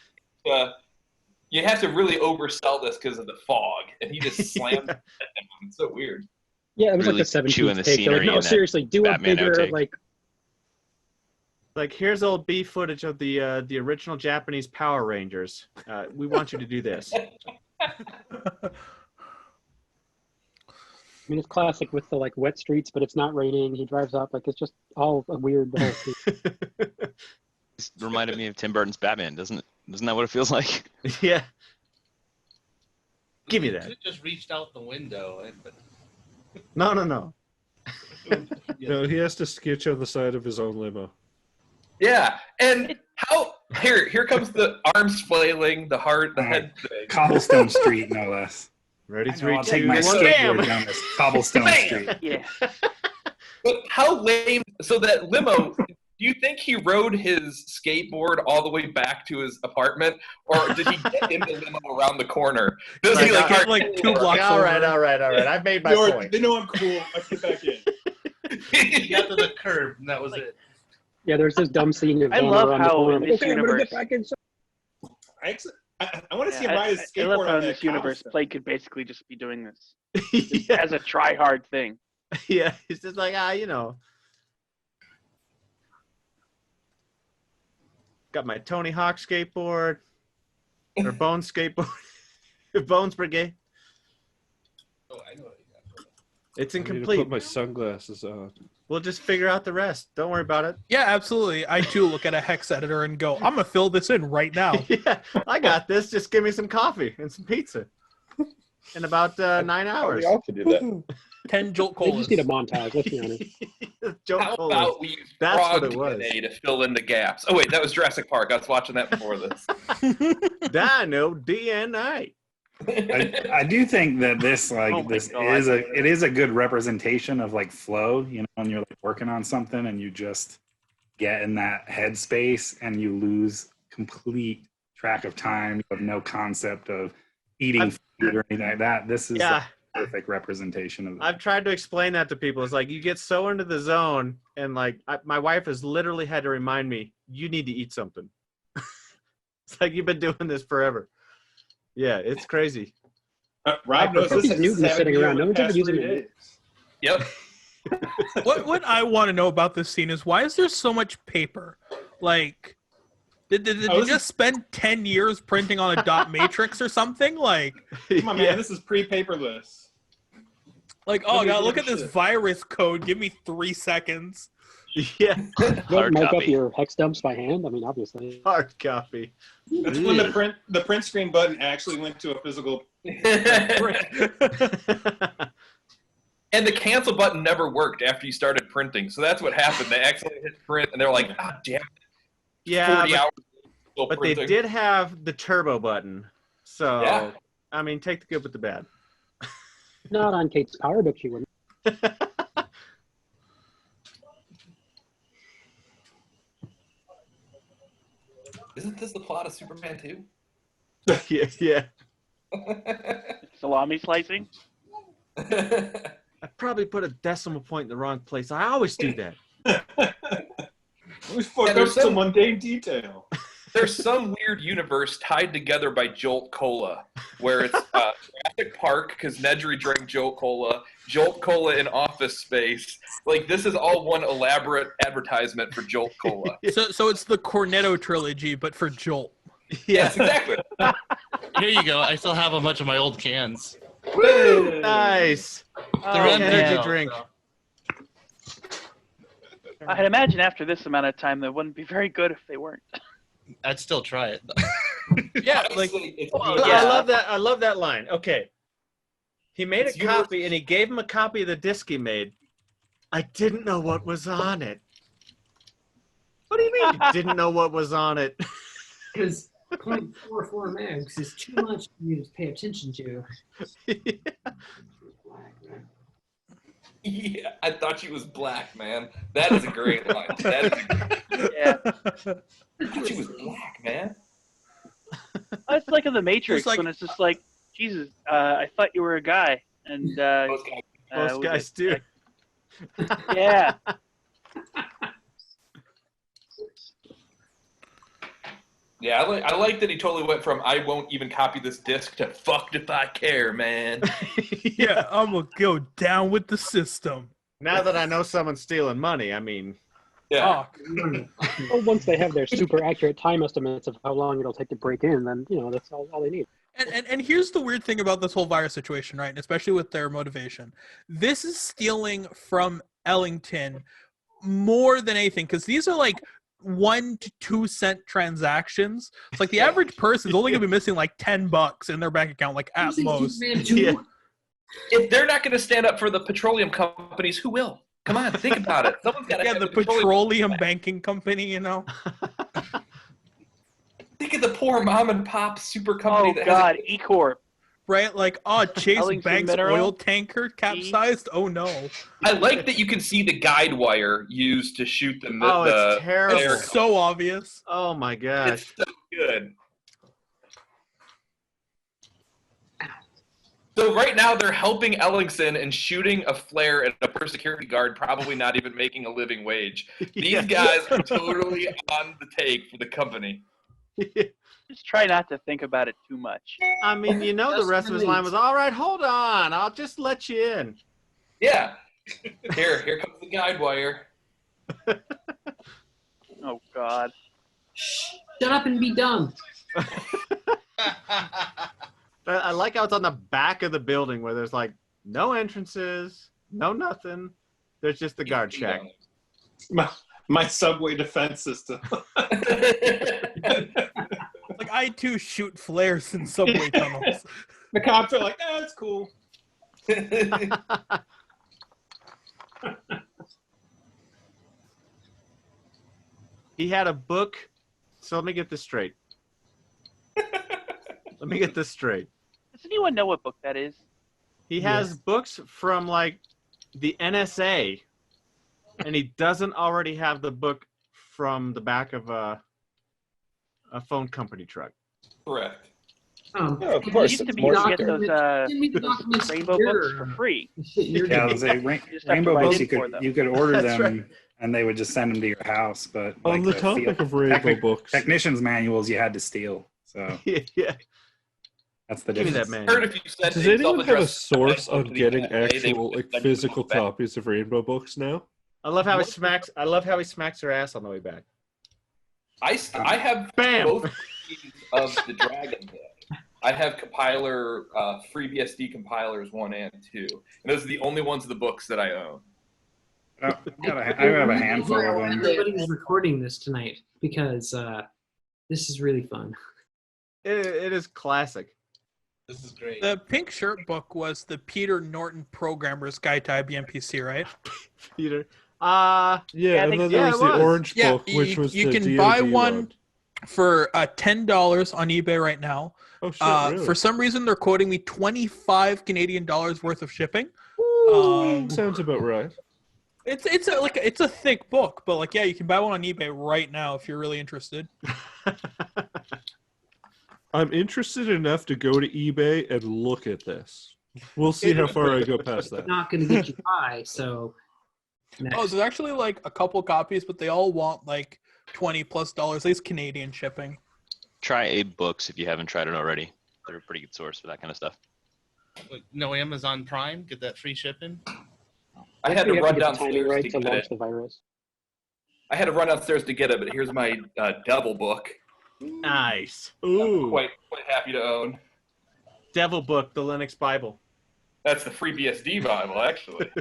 you have to really oversell this because of the fog, and he just slams his head down. It's so weird. Yeah, it was Really like the 17th chewing the take. They're like, scenery no, in that seriously, do Batman a bigger outtake. Like, here's old B footage of the original Japanese Power Rangers. We want you to do this. I mean, it's classic with the like wet streets, but it's not raining. He drives up, like it's just all a weird. The whole scene. It reminded me of Tim Burton's Batman, doesn't it? Isn't that what it feels like? Yeah. Give me that. Could just reached out the window. No. No, he has to sketch on the side of his own limo. Yeah, and how here comes the arms flailing, the head thing. Cobblestone Street, no less. Ready, I know, 3, I'll 2, take my 1. skateboard down this cobblestone Bam! street. Yeah. But how lame! So that limo. Do you think he rode his skateboard all the way back to his apartment, or did he get in the limo around the corner? Does he Like, like, like 2 blocks all over. right. I've made my point. They know I'm cool. I get back in. He got to the curb, and that was it. Yeah, there's this dumb scene of I going love around the how corner. in like, this okay, I'm gonna universe, get back in. I want to see him I ride his love skateboard how on in that this universe, cobblestone. Blake could basically just be doing this Yeah. as a try-hard thing. Yeah, he's just like, got my Tony Hawk skateboard, or Bones skateboard, Bones Brigade. Oh, I know what you got. It's I need to incomplete. put my sunglasses on. We'll just figure out the rest. Don't worry about it. Yeah, absolutely. I too look at a hex editor and go, I'm gonna fill this in right now. Yeah, I got this. Just give me some coffee and some pizza. In about 9 hours. We all could do that. 10 Jolt They Colas. just need a montage. Let's be honest. Jolt how Colas. about we use That's frog what it was. DNA to fill in the gaps? Oh wait, that was Jurassic Park. I was watching that before this. Dino DNA. I do think that this Oh my this God. is a good representation of like flow. You know, when you're like working on something and you just get in that headspace and you lose complete track of time. You have no concept of eating food or anything like that. This is Yeah. perfect representation of that. I've tried to explain that to people. It's like you get so into the zone, and like my wife has literally had to remind me, you need to eat something. It's like you've been doing this forever. Yeah, it's crazy. Rob knows this is Newton sitting around. No one's ever using it. it. Yep. What I want to know about this scene is why is there so much paper? Like, did you just spend 10 years printing on a dot matrix or something? Like, come on, man, this is pre-paperless. Like, oh god, look at this virus code. Give me 3 seconds. Yeah. Don't mark up your hex dumps by hand. I mean, obviously. Hard copy. That's when the print screen button actually went to a physical print. And the cancel button never worked after you started printing. So that's what happened. They accidentally hit print, and they're like, ah, damn it. Yeah, 40 hours still but printing. they did have the turbo button. So, Yeah. I mean, take the good with the bad. Not on Kate's power book, she wouldn't. Isn't this the plot of Superman 2? Yeah. Salami slicing? I probably put a decimal point in the wrong place. I always do that. We fucked up some mundane detail. There's some weird universe tied together by Jolt Cola, where it's Jurassic Park because Nedry drank Jolt Cola in Office Space. Like, this is all one elaborate advertisement for Jolt Cola. So it's the Cornetto trilogy, but for Jolt. Yes, exactly. Here you go. I still have a bunch of my old cans. Woo! Nice. They're empty energy now, drink. I'd imagine after this amount of time, they wouldn't be very good if they weren't. I'd still try it. Yeah, like I love that. I love that line. Okay, he made a copy, and he gave him a copy of the disc he made. I didn't know what was on it. What do you mean you didn't know what was on it? Because 0.44 megs is too much for you to pay attention to. Yeah, I thought she was black, man. That is a great line. That is Yeah. I thought she was black, man. It's like in the Matrix like- when it's just like, Jesus, I thought you were a guy. And Most guys do. Yeah. Yeah, I like that he totally went from I won't even copy this disc to fucked if I care, man. Yeah, I'm gonna go down with the system. Now that I know someone's stealing money, I mean, Yeah. Well, once they have their super accurate time estimates of how long it'll take to break in, then, that's all they need. And here's the weird thing about this whole virus situation, right? And especially with their motivation. This is stealing from Ellington more than anything, because these are like 1 to 2 cent transactions. It's like the average person's only gonna be missing like $10 in their bank account, like at most. yeah. If they're not going to stand up for the petroleum companies, who will? Come on, think about it. Someone's got to have The petroleum banking company, Think of the poor mom and pop super company. Oh, that God, has E-Corp. Right? Like, Chase Ellington Bank's Mineral? oil tanker capsized? Oh no. I like that you can see the guide wire used to shoot them. Oh, it's terrible. It's so obvious. Oh my gosh. It's so good. So right now they're helping Ellingson and shooting a flare at a poor security guard, probably not even making a living wage. These guys are totally on the take for the company. Just try not to think about it too much. I mean, the rest of his line was, all right, hold on. I'll just let you in. Yeah. Here comes the guide wire. Oh, God. Shut up and be dumb. I like how it's on the back of the building where there's like no entrances, no nothing. There's just the guard shack. My subway defense system. Like, I too shoot flares in subway tunnels. The cops are like, it's cool. He had a book. So let me get this straight. Does anyone know what book that is? He has books from like the NSA, and he doesn't already have the book from the back of a phone company truck. Correct. Yeah, of It course. used to It's be more you get secure. those rainbow books for free. Yeah, those You just have to rainbow write books. in for them. You could order That's them, right. and they would just send them to your house. But On the topic of rainbow books, technicians' manuals you had to steal. So yeah. that's the Give me difference. that man. Heard if you sent does a anyone have a self-addressed source envelope on to the getting NSA, they actual would like send you physical the back. copies of rainbow books now? I love how he smacks. I love how he smacks her ass on the way back. I have Bam! both versions of the Dragon Book. I have compiler, FreeBSD compilers 1 and 2. And those are the only ones of the books that I own. I have a handful of them. Everybody's recording this tonight because this is really fun. It is classic. This is great. The pink shirt book was the Peter Norton Programmer's Guide to IBM PC, right? Peter. Yeah, and then there was the orange book, which was you the can DoD buy one one. for $10 on eBay right now. Oh shit! Really? For some reason, they're quoting me 25 Canadian dollars worth of shipping. Sounds about right. It's a thick book, but like yeah, you can buy one on eBay right now if you're really interested. I'm interested enough to go to eBay and look at this. We'll see how far I go past that. Not going to get you high, so. Oh, there's actually like a couple copies, but they all want like $20+, at least Canadian shipping. Try Abe Books if you haven't tried it already. They're a pretty good source for that kind of stuff. No Amazon Prime, get that free shipping. I had to You have run get the timing downstairs right to to get launch it. the virus. I had to run downstairs to get it, but here's my Devil book. Nice. I'm Ooh. quite happy to own. Devil Book, the Linux Bible. That's the FreeBSD Bible, actually.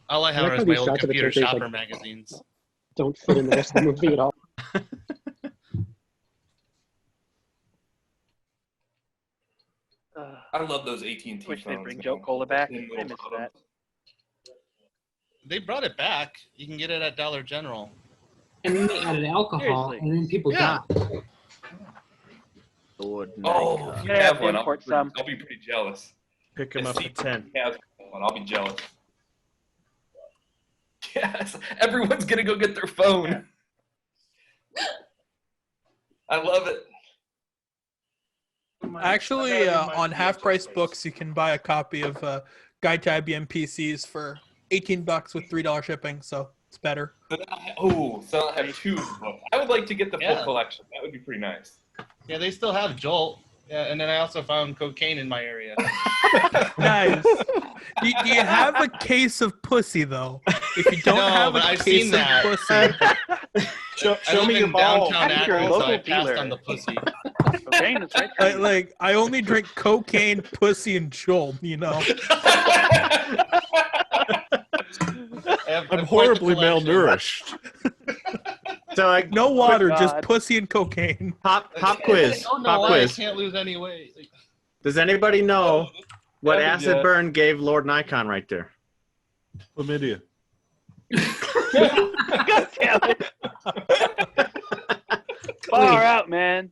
All I have like is how my these old shots of the computer characters, shopper like, magazines. Don't fit in the rest of the movie at all. I love those AT&T Wish they'd phones. bring man. Joe Cola back. Thin I little miss bottom. that. They brought it back. You can get it at Dollar General. And then they added alcohol, Seriously. and then people Yeah. died. Lord, Oh, if you Yeah, have one, import some. I'll be pretty jealous. Pick him up See at 10. if he has one, I'll be jealous. Yes, everyone's gonna go get their phone. I love it. Actually, on Half Price Books, you can buy a copy of Guide to IBM PCs for $18 with $3 shipping, so it's better. Oh, so I'll have two books. I would like to get the full Yeah. collection. That would be pretty nice. Yeah, they still have Jolt. Yeah, and then I also found cocaine in my area. Nice. Do you have a case of pussy though? If you don't No, have but a I've case seen of that. pussy, Show I live me your in balls. downtown That's your Akron, so I local passed dealer. on the pussy. Cocaine is right there. like I only drink cocaine, pussy, and Jolt. You know. I'm horribly malnourished. So like No water, God. just pussy and cocaine. pop quiz. I don't know Pop why quiz. I can't lose any weight. Does anybody know what Yeah, acid yeah. burn gave Lord Nikon right there? Chlamydia. God damn it. Far out, man.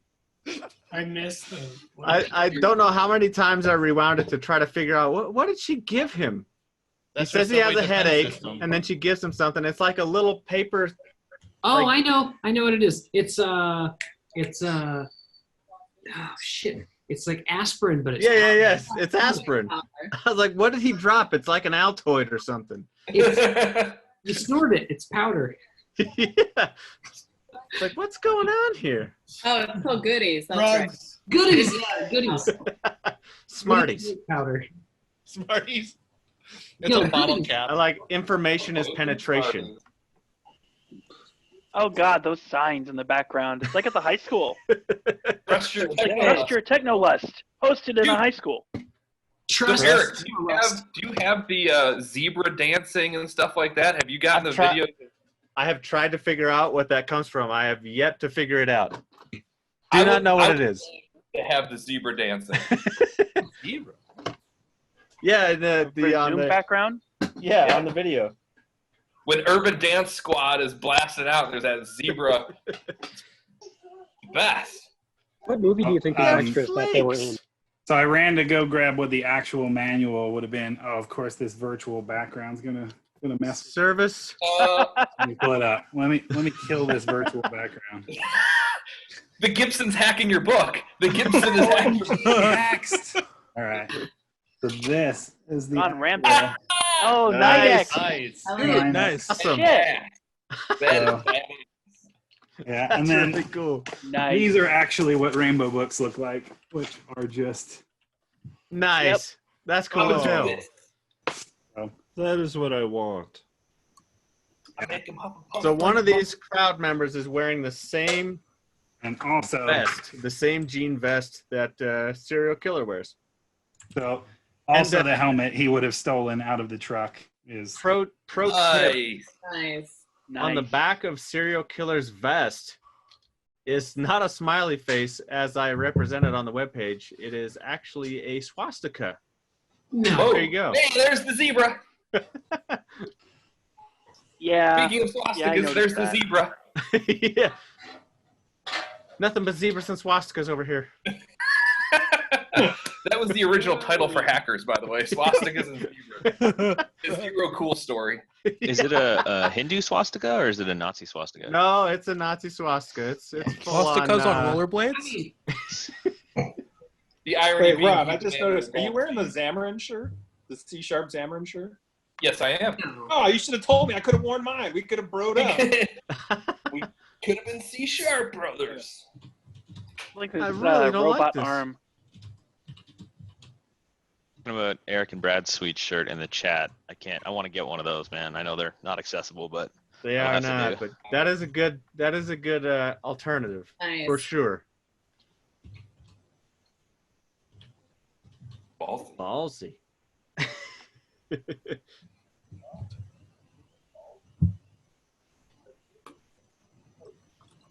I missed the. I don't know how many times I rewound it to try to figure out what did she give him. That's he says her he has subway a defense headache, system. and then she gives him something. It's like a little paper. Oh, Like- I know what it is. It's oh shit. It's like aspirin, but it's Yes, it's aspirin. I was like, what did he drop? It's like an Altoid or something. You snort it. It's powder. Yeah. It's like, what's going on here? Oh, it's called goodies. That's right. Drugs. Goodies, yeah, goodies. Smarties. Goodies powder. Smarties. It's Yo, a bottle goodies. cap. I like information is penetration. Oh God, those signs in the background. It's like at the high school. Trust your Like trust your technolust. Hosted in a high school. Trust Eric, us. do you have the zebra dancing and stuff like that? Have you gotten I've the video? I have tried to figure out what that comes from. I have yet to figure it out. Do I not would- know what I it would is. To have the zebra dancing. Zebra. Yeah, For on Zoom the background. yeah on the video. When Urban Dance Squad is blasting out, there's that zebra. Best. What movie do you think the extras that they were in? So I ran to go grab what the actual manual would have been. Oh, of course, this virtual background's gonna mess. Service. Let me pull it up. Let me kill this virtual background. The Gibson's hacking your book. The Gibson is hacking your book. Next. All right. So this is the On ramp. actual- Oh, Nice. nice. Nice. Nice. Awesome. Shit. So, yeah, That's and then really cool. Nice. these are actually what rainbow books look like, which are just Nice. That's cool as hell. That is what I want. So one of these crowd members is wearing the same and also vest, the same jean vest that serial killer wears. so also And, the helmet he would have stolen out of the truck is Pro tip Nice. on the back of serial killer's vest is not a smiley face as I represented on the webpage. It is actually a swastika. Oh, There you go. Hey, there's the zebra. Yeah. Speaking of Yeah, I swastikas, noticed there's the that. zebra. Yeah. Nothing but zebras and swastikas over here. That was the original title for hackers, by the way. Swastikas and zebras. A zero cool story. Is it a Hindu swastika or is it a Nazi swastika? No, it's a Nazi swastika. It's full Swastikas on on rollerblades? The irony. Wait, Rob, I just noticed. Are you wearing the Xamarin shirt? The C-sharp Xamarin shirt? Yes, I am. Oh, you should have told me. I could have worn mine. We could have broed up. We could have been C-sharp brothers. Like I this really don't like robot this. arm. Talking about Eric and Brad's sweet shirt in the chat. I want to get one of those, man. I know they're not accessible, but They I'll are have to not, do. but that is a good alternative Nice. for sure. Ballsy. Ballsy.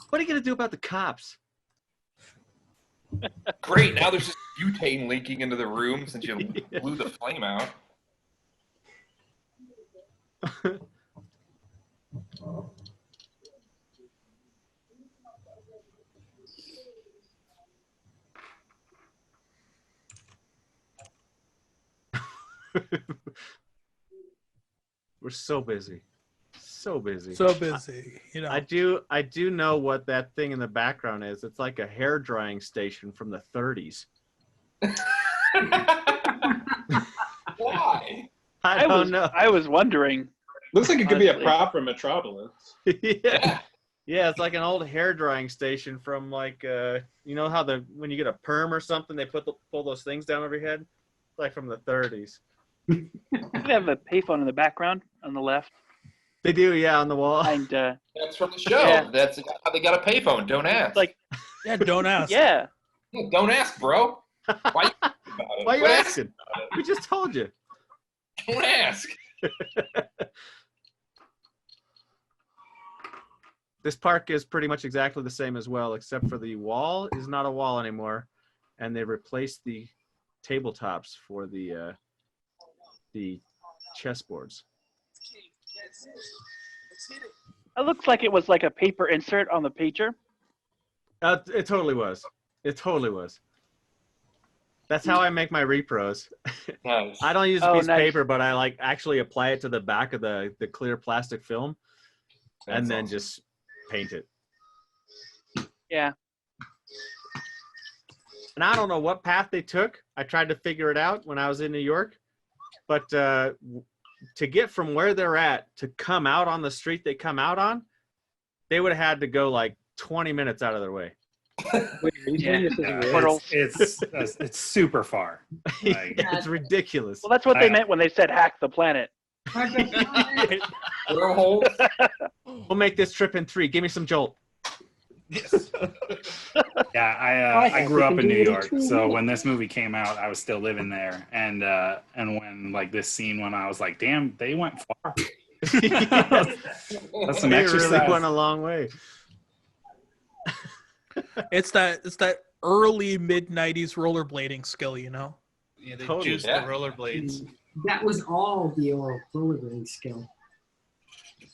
What are you gonna do about the cops? Great. Now there's just butane leaking into the room since you blew the flame out. We're so busy. So busy. So busy. You know. I do know what that thing in the background is. It's like a hair drying station from the 30s. Why? I don't know. I was wondering. Looks like it could be a Honestly. prop from Metropolis. Yeah. Yeah, it's like an old hair drying station from like you know how when you get a perm or something they pull those things down over your head? It's like from the 30s. You could have a payphone in the background on the left. They do, yeah, on the wall. And That's from the show. Yeah. That's how they got a payphone. Don't ask. like, Yeah, don't ask. yeah. Don't ask, bro. Why you about it? Why are you Quit asking? We just told you. Don't ask. This park is pretty much exactly the same as well, except for the wall is not a wall anymore, and they replaced the tabletops for the chessboards. It looks like it was like a paper insert on the pager. It totally was. It totally was. That's how I make my repros. Nice. I don't use a Oh, piece of nice. paper, but I like actually apply it to the back of the clear plastic film, and That's then awesome. just paint it. Yeah. And I don't know what path they took. I tried to figure it out when I was in New York, but to get from where they're at to come out on the street they come out on, they would have had to go like 20 minutes out of their way. Wait, are you saying this is real? Portals. It's super far. Like, It's ridiculous. Well, that's what they I- meant when they said hack the planet. Wormhole. We'll make this trip in 3. Give me some jolt. yeah, I grew up in New York, so when this movie came out, I was still living there, and when like this scene when I was like, damn, they went far. That's some They exercise. really went a long way. It's that early mid '90s rollerblading skill, you know. Yeah, they Totally. juiced Yeah. the rollerblades. That was all the old rollerblading skill.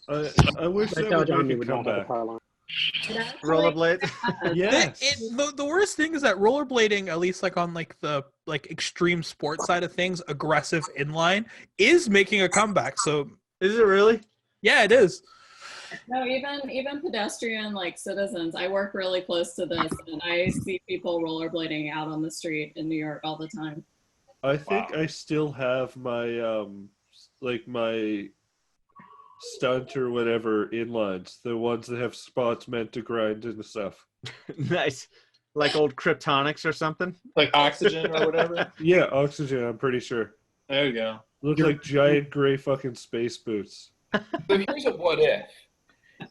I wish I that tell would John make you a would not have a comeback. car alarm. Rollerblade. Yes. The worst thing is that rollerblading, at least like on like the extreme sports side of things, aggressive inline is making a comeback. So Is it really? yeah, it is. No, even pedestrian like citizens. I work really close to this, and I see people rollerblading out on the street in New York all the time. I think I still have my my stunt or whatever inlines, the ones that have spots meant to grind and stuff. Nice. Like old Kryptonics or something? Like Oxygen or whatever? Yeah, Oxygen, I'm pretty sure. There you go. Look like giant gray fucking space boots. So here's a what if.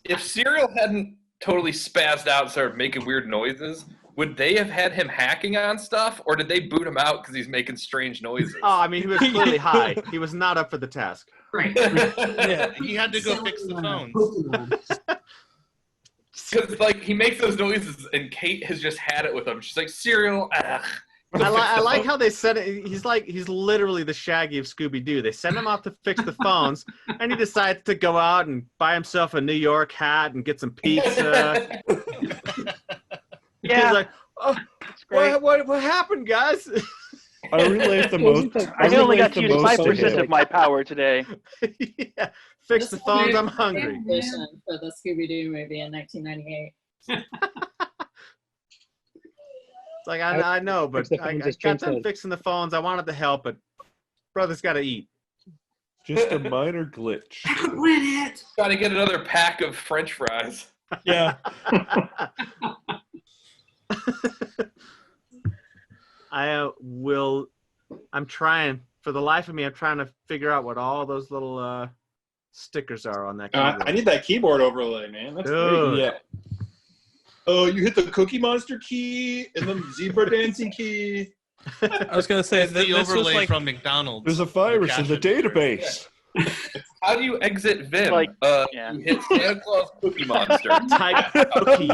If Serial hadn't totally spazzed out and started making weird noises, would they have had him hacking on stuff, or did they boot him out because he's making strange noises? Oh, I mean, he was clearly high. He was not up for the task. Right. Yeah, he had to go fix the phones. Because like he makes those noises, and Kate has just had it with him. She's like, Serial. I like how they said it. He's literally the Shaggy of Scooby-Doo. They send him out to fix the phones, and he decides to go out and buy himself a New York hat and get some pizza. Yeah. He's like, oh, what happened, guys? I relate the most. I only got to use 5% of my power today. Yeah. Fix the phones. I'm hungry. For the Scooby-Doo movie in 1998. It's like I know, but I got them fixing the phones. I wanted to help, but brother's got to eat. Just a minor glitch. Got to get another pack of French fries. Yeah. I'm trying, for the life of me, I'm trying to figure out what all those little stickers are on that keyboard. I need that keyboard overlay, man. That's great. Yeah. Oh, you hit the Cookie Monster key and then Zebra Dancing key. I was gonna say the overlay from McDonald's. There's a virus in the database. How do you exit Vim? You hit Santa Claus Cookie Monster. Type cookie.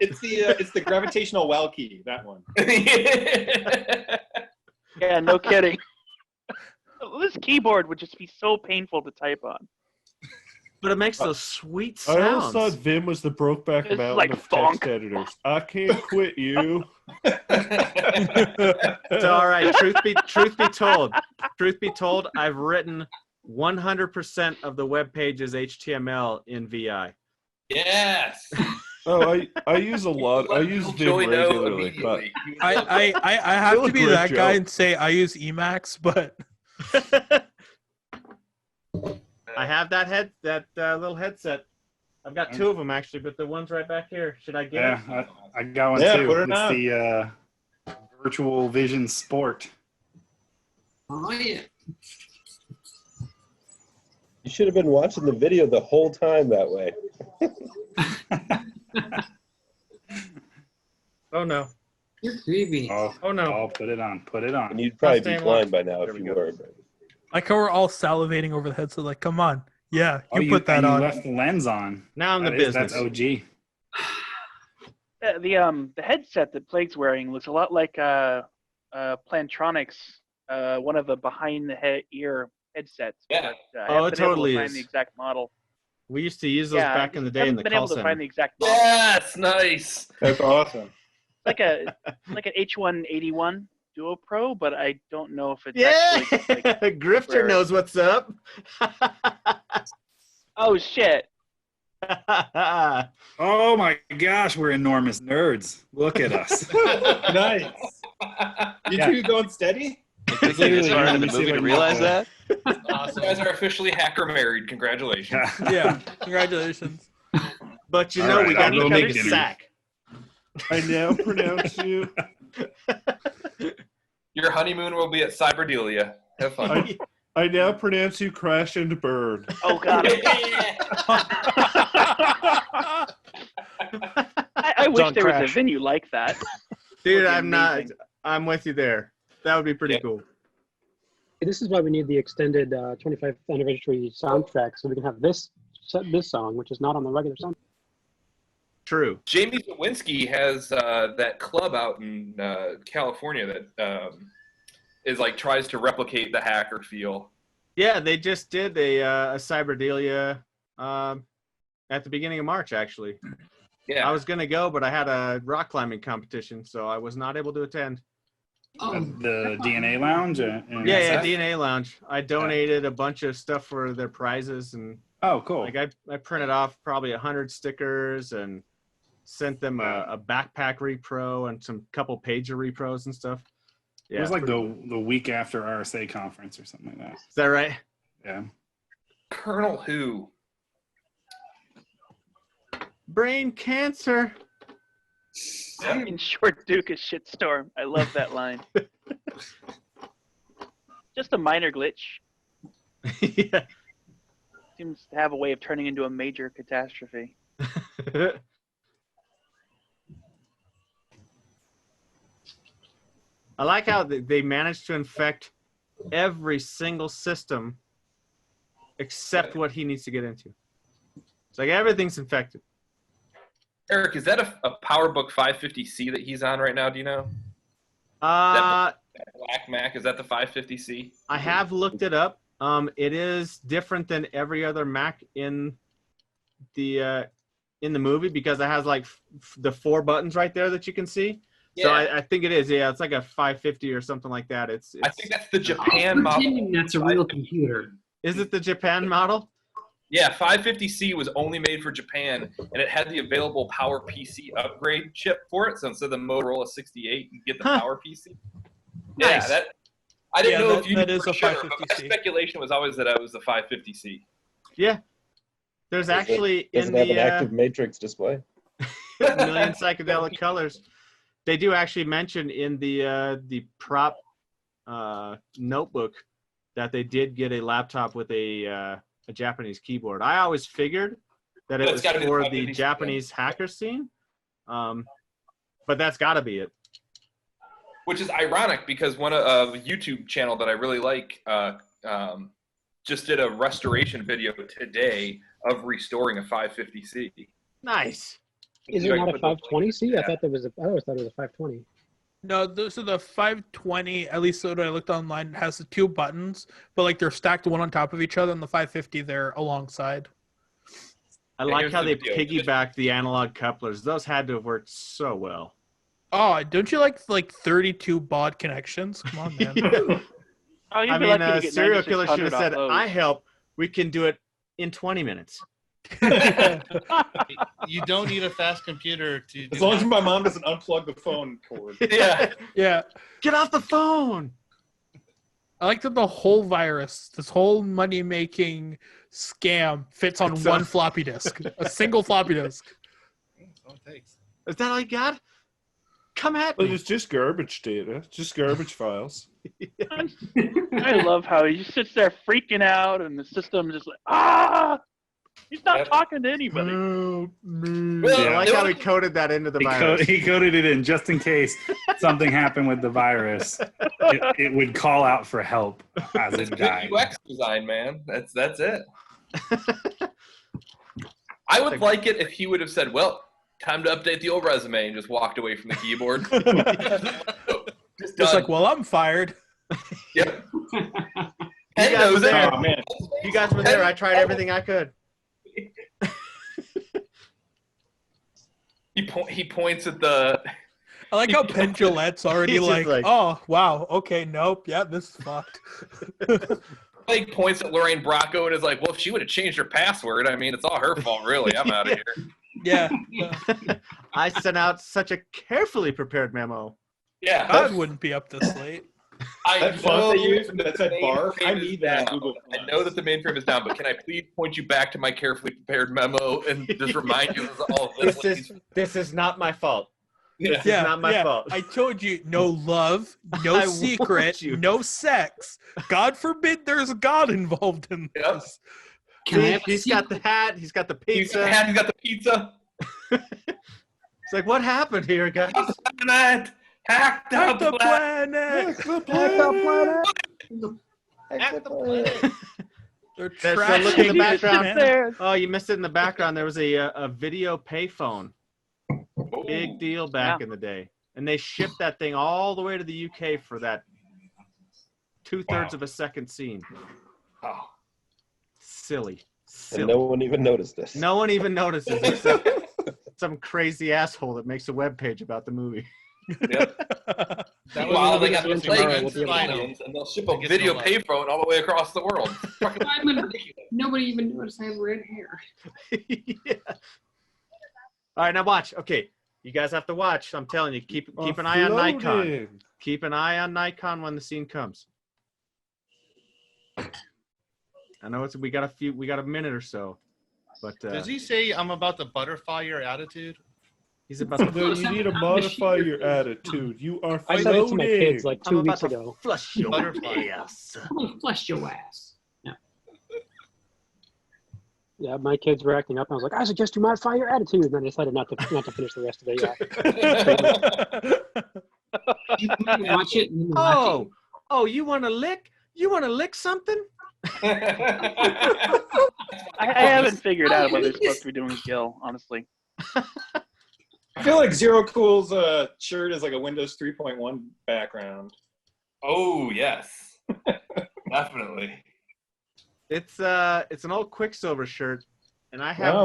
It's the gravitational well key. That one. Yeah, no kidding. This keyboard would just be so painful to type on. But it makes those sweet I sounds. always thought Vim was the Brokeback It's Mountain like of funk. text editors. I can't quit you. It's all right. Truth be told, I've written 100% of the web page's HTML in VI. Yes. Oh, I use a lot. I use Vim regularly, but I have to be great that guy joke. and say I use Emacs, but I have that little headset. I've got two of them actually, but the one's right back here. Should I get it? Yeah, I got one Yeah, too. put it It's on. the Virtual Vision Sport. Oh yeah. You should have been watching the video the whole time that way. Oh no. You're creepy. Oh no. Oh, put it on. Put it on. And you'd probably be Staying blind locked. by now There if we you go. were. like how we're all salivating over the headset. Like, come on, yeah, Oh, you put that and on. You left the lens on. Now I'm the That's business. OG. The headset that Plague's wearing looks a lot like Plantronics, one of the behind the ear headsets. Yeah. But, I Oh, haven't it been able totally to find is. the exact model. We used to use those back in the day in the been call able to center. find the exact model. Yes, nice. That's awesome. Like an H181 Duo Pro, but I don't know if it's Yeah, actually like, Grifter rare. knows what's up. Oh shit! Oh my gosh, we're enormous nerds. Look at us. Nice. You Yeah. two going steady? It took you this far in the movie to realize that? You guys are officially hacker married. Congratulations. Yeah, congratulations. But you All know, right, we got I'll go each make other's dinner. sack. I now pronounce you. Your honeymoon will be at Cyberdelia. Have fun. I now pronounce you crash and burn. Oh god! I wish Don't there was crash. a venue like that. Dude, Would be I'm not. amazing. I'm with you there. That would be pretty cool. This is why we need the extended 25th anniversary soundtrack, so we can have this song, which is not on the regular soundtrack. True. Jamie Zawinski has that club out in California that is like tries to replicate the hacker feel. Yeah, they just did a Cyberdelia at the beginning of March, actually. Yeah. I was going to go, but I had a rock climbing competition, so I was not able to attend. The DNA Lounge? Yeah, DNA Lounge. I donated a bunch of stuff for their prizes, and Oh, cool. Like I printed off probably 100 stickers and sent them a backpack repro and some couple pager repros and stuff. Yeah, it was like the week after RSA conference or something like that. Is that right? Yeah. Colonel who? Brain cancer. In short, Duke is shitstorm. I love that line. Just a minor glitch. Yeah. Seems to have a way of turning into a major catastrophe. I like how they managed to infect every single system except what he needs to get into. It's like everything's infected. Eric, is that a PowerBook 550C that he's on right now? Do you know? That Black Mac, is that the 550C? I have looked it up. It is different than every other Mac in the movie because it has like the 4 buttons right there that you can see. Yeah. So I think it is. Yeah, it's like a 550 or something like that. It's I think that's the Japan model. That's a real computer. Is it the Japan model? Yeah, 550C was only made for Japan, and it had the available PowerPC upgrade chip for it. So instead of the Motorola 68, you get the PowerPC. Yeah, Nice. I didn't know if you that knew is for a sure, but my 550C. speculation was always that it was the 550C. Yeah. There's actually Does in it have the an active matrix display? million psychedelic colors. They do actually mention in the prop notebook that they did get a laptop with a Japanese keyboard. I always figured that it was for the Japanese hacker scene, but that's got to be it. Which is ironic because one of a YouTube channel that I really like just did a restoration video today of restoring a 550C. Nice. Is it not a 520C? I always thought it was a 520. No, so the 520, at least what I looked online, has the 2 buttons, but like they're stacked one on top of each other, and the 550 they're alongside. I like how they piggybacked the analog couplers. Those had to have worked so well. Oh, don't you like 32 baud connections? Come on, man. Oh, you'd I be mean, lucky to get serial killer should have 9600 said, off those. "I help. We can do it in 20 minutes." You don't need a fast computer to. As long as my mom doesn't unplug the phone cord. Yeah. Yeah. Get off the phone. I like that the whole virus, this whole money-making scam, fits on one floppy disk, a single floppy disk. That's all it takes. Is that all you got? Come at But me. it's just garbage data, just garbage files. I love how he just sits there freaking out, and the system just like, he's not talking to anybody. I like how he coded that into the virus. He coded it in just in case something happened with the virus. It would call out for help as it died. UX design, man. That's it. I would like it if he would have said, "Well, time to update the old resume," and just walked away from the keyboard. Just like, well, I'm fired. Yep. You guys were there. Oh, man. You guys were there. I tried everything I could. He points at the. I like how Penn Jillette's already He's just like, oh, wow, okay, nope, yeah, this is fucked. Like points at Lorraine Bracco and is like, "Well, if she would have changed her password, I mean, it's all her fault, really. I'm out of here." Yeah. I sent out such a carefully prepared memo. Yeah. God wouldn't be up this late. That font they use that said barf, I need that. Google. I know that the mainframe is down, but can I please point you back to my carefully prepared memo and just remind you of all of this? This is not my fault. Yeah. This is not my fault. I told you, no love, no I secret, warned you. no sex. God forbid there's a God involved in this. He's got the hat. He's got the He's got pizza. the hat, he's got the pizza. It's like, what happened here, guys? Hacked up the planet. They're So trashing look in the the background. planet. Oh, you missed it in the background. There was a video payphone. Big deal back in the day. And they shipped that thing all the way to the UK for that 2/3 of a second scene. Oh. Silly. And no one even noticed this. No one even notices except some crazy asshole that makes a web page about the movie. Yep. That was While another they got good to play tomorrow, against we'll be able to Italians, and they'll ship I a guess video no luck. payphone all the way across the world. Nobody even noticed I have red hair. Yeah. All right, now watch. Okay, you guys have to watch. I'm telling you, keep an eye on Nikon. Floating. Keep an eye on Nikon when the scene comes. I know we got a minute or so, but Does he say I'm about to butterfly your attitude? he's about to. No, you need to modify your attitude. You are I said it to my kids like I'm 2 about weeks to ago. flush your Butterfly. ass. I'm gonna flush your ass. Yeah. Yeah, my kids were acting up. And I was like, I suggest you modify your attitude. And then I decided not to finish the rest of it. Yeah. Watch it. And watch it. Oh, you want to lick? You want to lick something? I haven't figured out what they're supposed to be doing with Gil, honestly. I feel like Zero Cool's shirt is like a Windows 3.1 background. Oh yes, definitely. It's an old Quicksilver shirt, and I have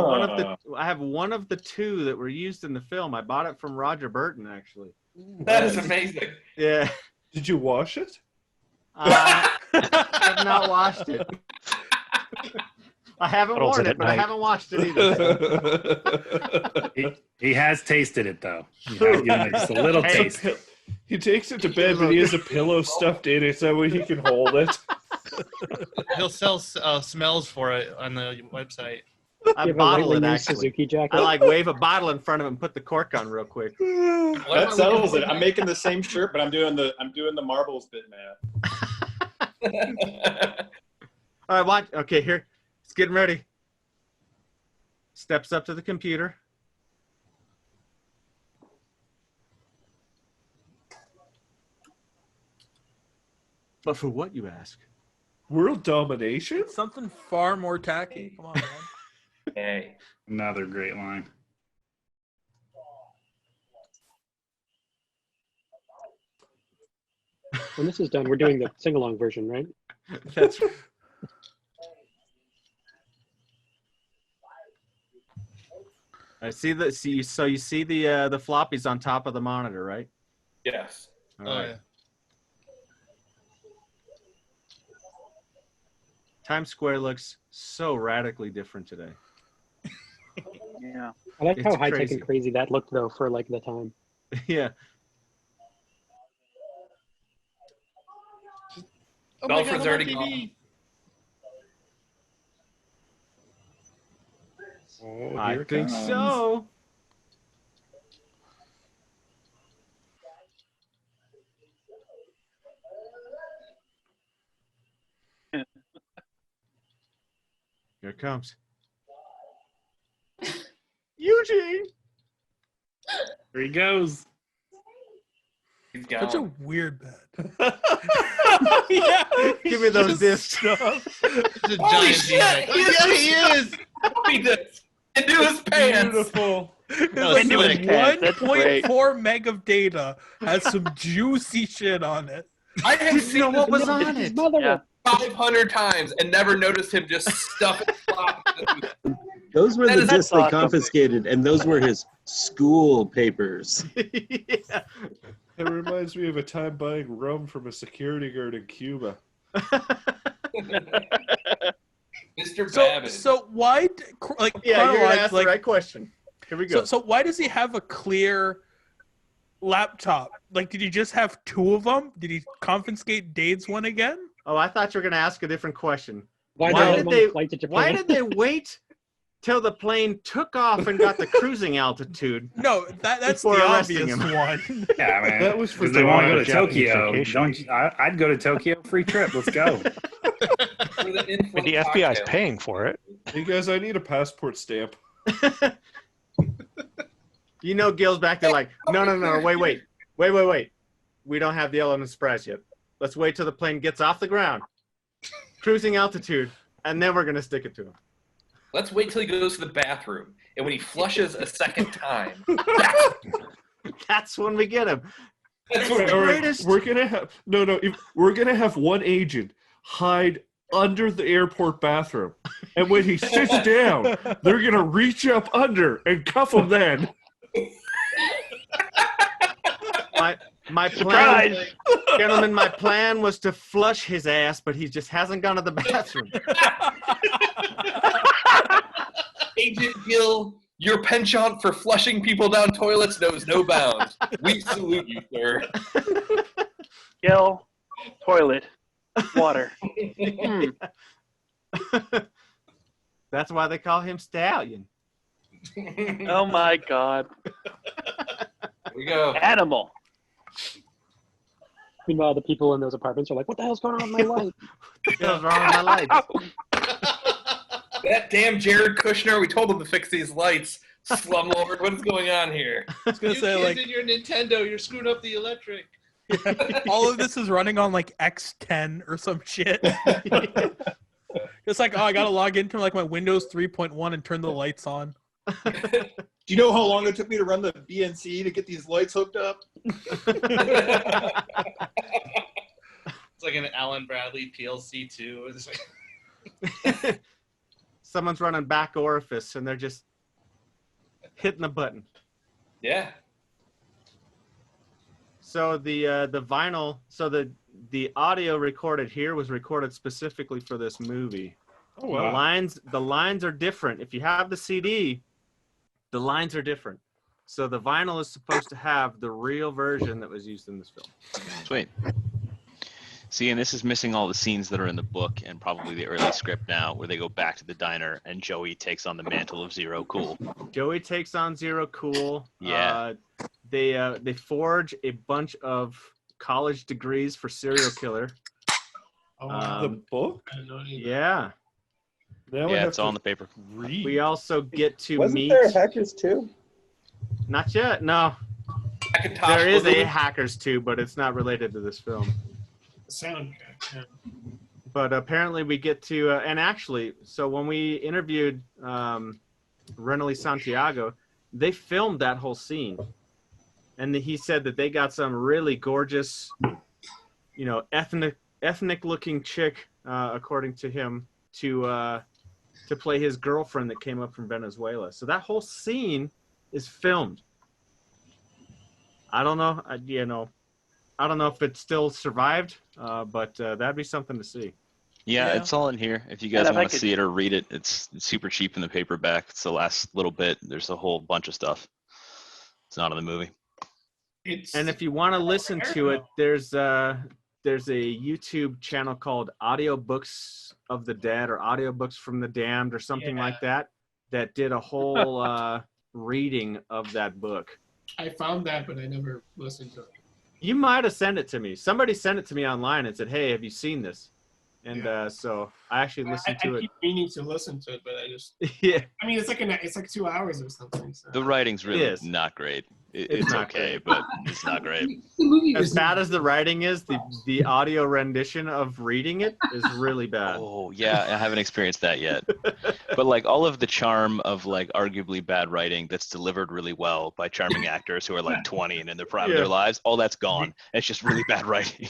one of the two that were used in the film. I bought it from Roger Burton, actually. That is amazing. Yeah. Did you wash it? I've not washed it. I haven't Puddles worn it it, at but I night. haven't washed it either. He has tasted it though. He has given it just a little Hey. taste. He takes it to bed, but he has a pillow stuffed in it so that way he can hold it. He'll sell smells for it on the website. I You have a bottle lightly it used actually. Suzuki jacket? I like wave a bottle in front of him and put the cork on real quick. That settles it. I'm making the same shirt, but I'm doing the marbles bit math. All right, watch. Okay, here. It's getting ready. Steps up to the computer. But for what, you ask? World domination? Something far more tacky. Come on, man. Hey. Another great line. When this is done, we're doing the sing-along version, right? That's I see the so you see the floppies on top of the monitor, right? Yes. All right. Yeah. Times Square looks so radically different today. Yeah. I like how It's high-tech crazy. and crazy that looked, though, for, like, the time. Yeah. Oh my God, Belford's I'm on already TV. Oh, I here it think comes. so. Here it comes. Eugene. Here he goes. He's Such a gone. weird bed. Yeah, give me those discs. It's a Holy giant shit! V-neck. He is! He did. Into his pants. Beautiful. It's into his like pants. That's great. 1.4 meg of data has some juicy shit on it. I have seen know what this was on it. Yeah. 500 times and never noticed him just stuff it. Those were That the is discs they awesome. confiscated, and those were his school papers. Yeah. It reminds me of a time buying rum from a security guard in Cuba. Mr. So, Babbitt. so why, like, Yeah, you're gonna ask like, the right question. Here we go. so why does he have a clear laptop? Like, did he just have two of them? Did he confiscate Dade's one again? Oh, I thought you were going to ask a different question. Why, Why did did they they- flight to Japan? Why did they wait till the plane took off and got the cruising altitude? No, that's Before the arresting obvious him. one. Yeah, man. That was for Because they want to go to Japanese Tokyo. vacation. I'd go to Tokyo, free trip. Let's go. I mean, the FBI's paying for it. Hey guys, I need a passport stamp. You know, Gil's back there like, no, wait. We don't have the Element Express yet. Let's wait till the plane gets off the ground, cruising altitude, and then we're going to stick it to him. Let's wait till he goes to the bathroom. And when he flushes a second time, That's when we get him. that's That's what the All right, greatest. we're gonna have we're gonna have one agent hide under the airport bathroom, and when he sits down, they're gonna reach up under and cuff him. Then My Surprise! plan, gentlemen, my plan was to flush his ass, but he just hasn't gone to the bathroom. Agent Gill, your penchant for flushing people down toilets knows no bounds. We salute you, sir. Gill, toilet, water. That's why they call him Stallion. Oh my God. Here we go. Animal. Meanwhile, the people in those apartments are like, "What the hell's going on with my light? What the hell's wrong with my lights?" That damn Jared Kushner, we told him to fix these lights. Slumlord, what is going on here? I was gonna You say, kids like, in your Nintendo, you're screwing up the electric. all of this is running on like X10 or some shit. It's like, oh, I gotta log into like my Windows 3.1 and turn the lights on. Do you know how long it took me to run the BNC to get these lights hooked up? It's like an Alan Bradley PLC 2. It's like... Someone's running back orifice and they're just hitting the button. Yeah. So the vinyl, so the audio recorded here was recorded specifically for this movie. Oh, wow. The lines are different. If you have the CD, the lines are different. So the vinyl is supposed to have the real version that was used in this film. Sweet. See, and this is missing all the scenes that are in the book and probably the early script now, where they go back to the diner and Joey takes on the mantle of Zero Cool. Joey takes on Zero Cool. Yeah. They forge a bunch of college degrees for serial killer. The book? Yeah. Now Yeah, it's all in the paper. Read. We also get to Wasn't meet. there Hackers too? Not yet. No. Hackintosh There is Boogaloo. a Hackers too, but it's not related to this film. Soundtrack. Yeah. But apparently we get to, and actually, so when we interviewed Renly Santiago, they filmed that whole scene. And he said that they got some really gorgeous, ethnic looking chick, according to him, to play his girlfriend that came up from Venezuela. So that whole scene is filmed. I don't know, I don't know if it still survived, but that'd be something to see. Yeah, it's all in here. If you guys And if I want to could- see it or read it, it's super cheap in the paperback. It's the last little bit. There's a whole bunch of stuff. It's not in the movie. And if you want to listen to it, there's a YouTube channel called Audiobooks of the Dead or Audiobooks from the Damned or something like that did a whole reading of that book. I found that, but I never listened to it. You might have sent it to me. Somebody sent it to me online and said, "Hey, have you seen this?" And so I actually listened to I it. keep meaning to listen to it, but I just Yeah. I mean, it's like 2 hours or something. So. The writing's really is. not great. It's It's not okay, but it's not great. As bad as the writing is, the audio rendition of reading it is really bad. Oh, yeah, I haven't experienced that yet. But like all of the charm of like arguably bad writing that's delivered really well by charming actors who are like 20 and in the prime of their lives, all that's gone. It's just really bad writing.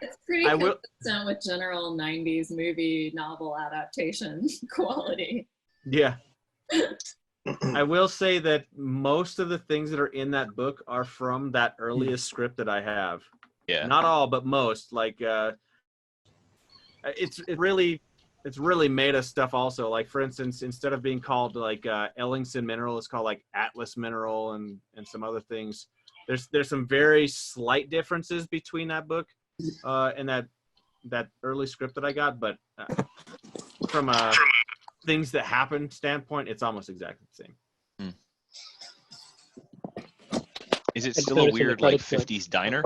It's pretty I will- consistent with general 90s movie novel adaptation quality. Yeah. I will say that most of the things that are in that book are from that earliest script that I have. Yeah. Not all, but most. Like, it's really meta stuff also. Like, for instance, instead of being called like Ellingson Mineral, it's called like Atlas Mineral and some other things. There's some very slight differences between that book and that early script that I got, but from a things that happen standpoint, it's almost exactly the same. Is it I still a noticed in the weird like credits, like- 50s diner?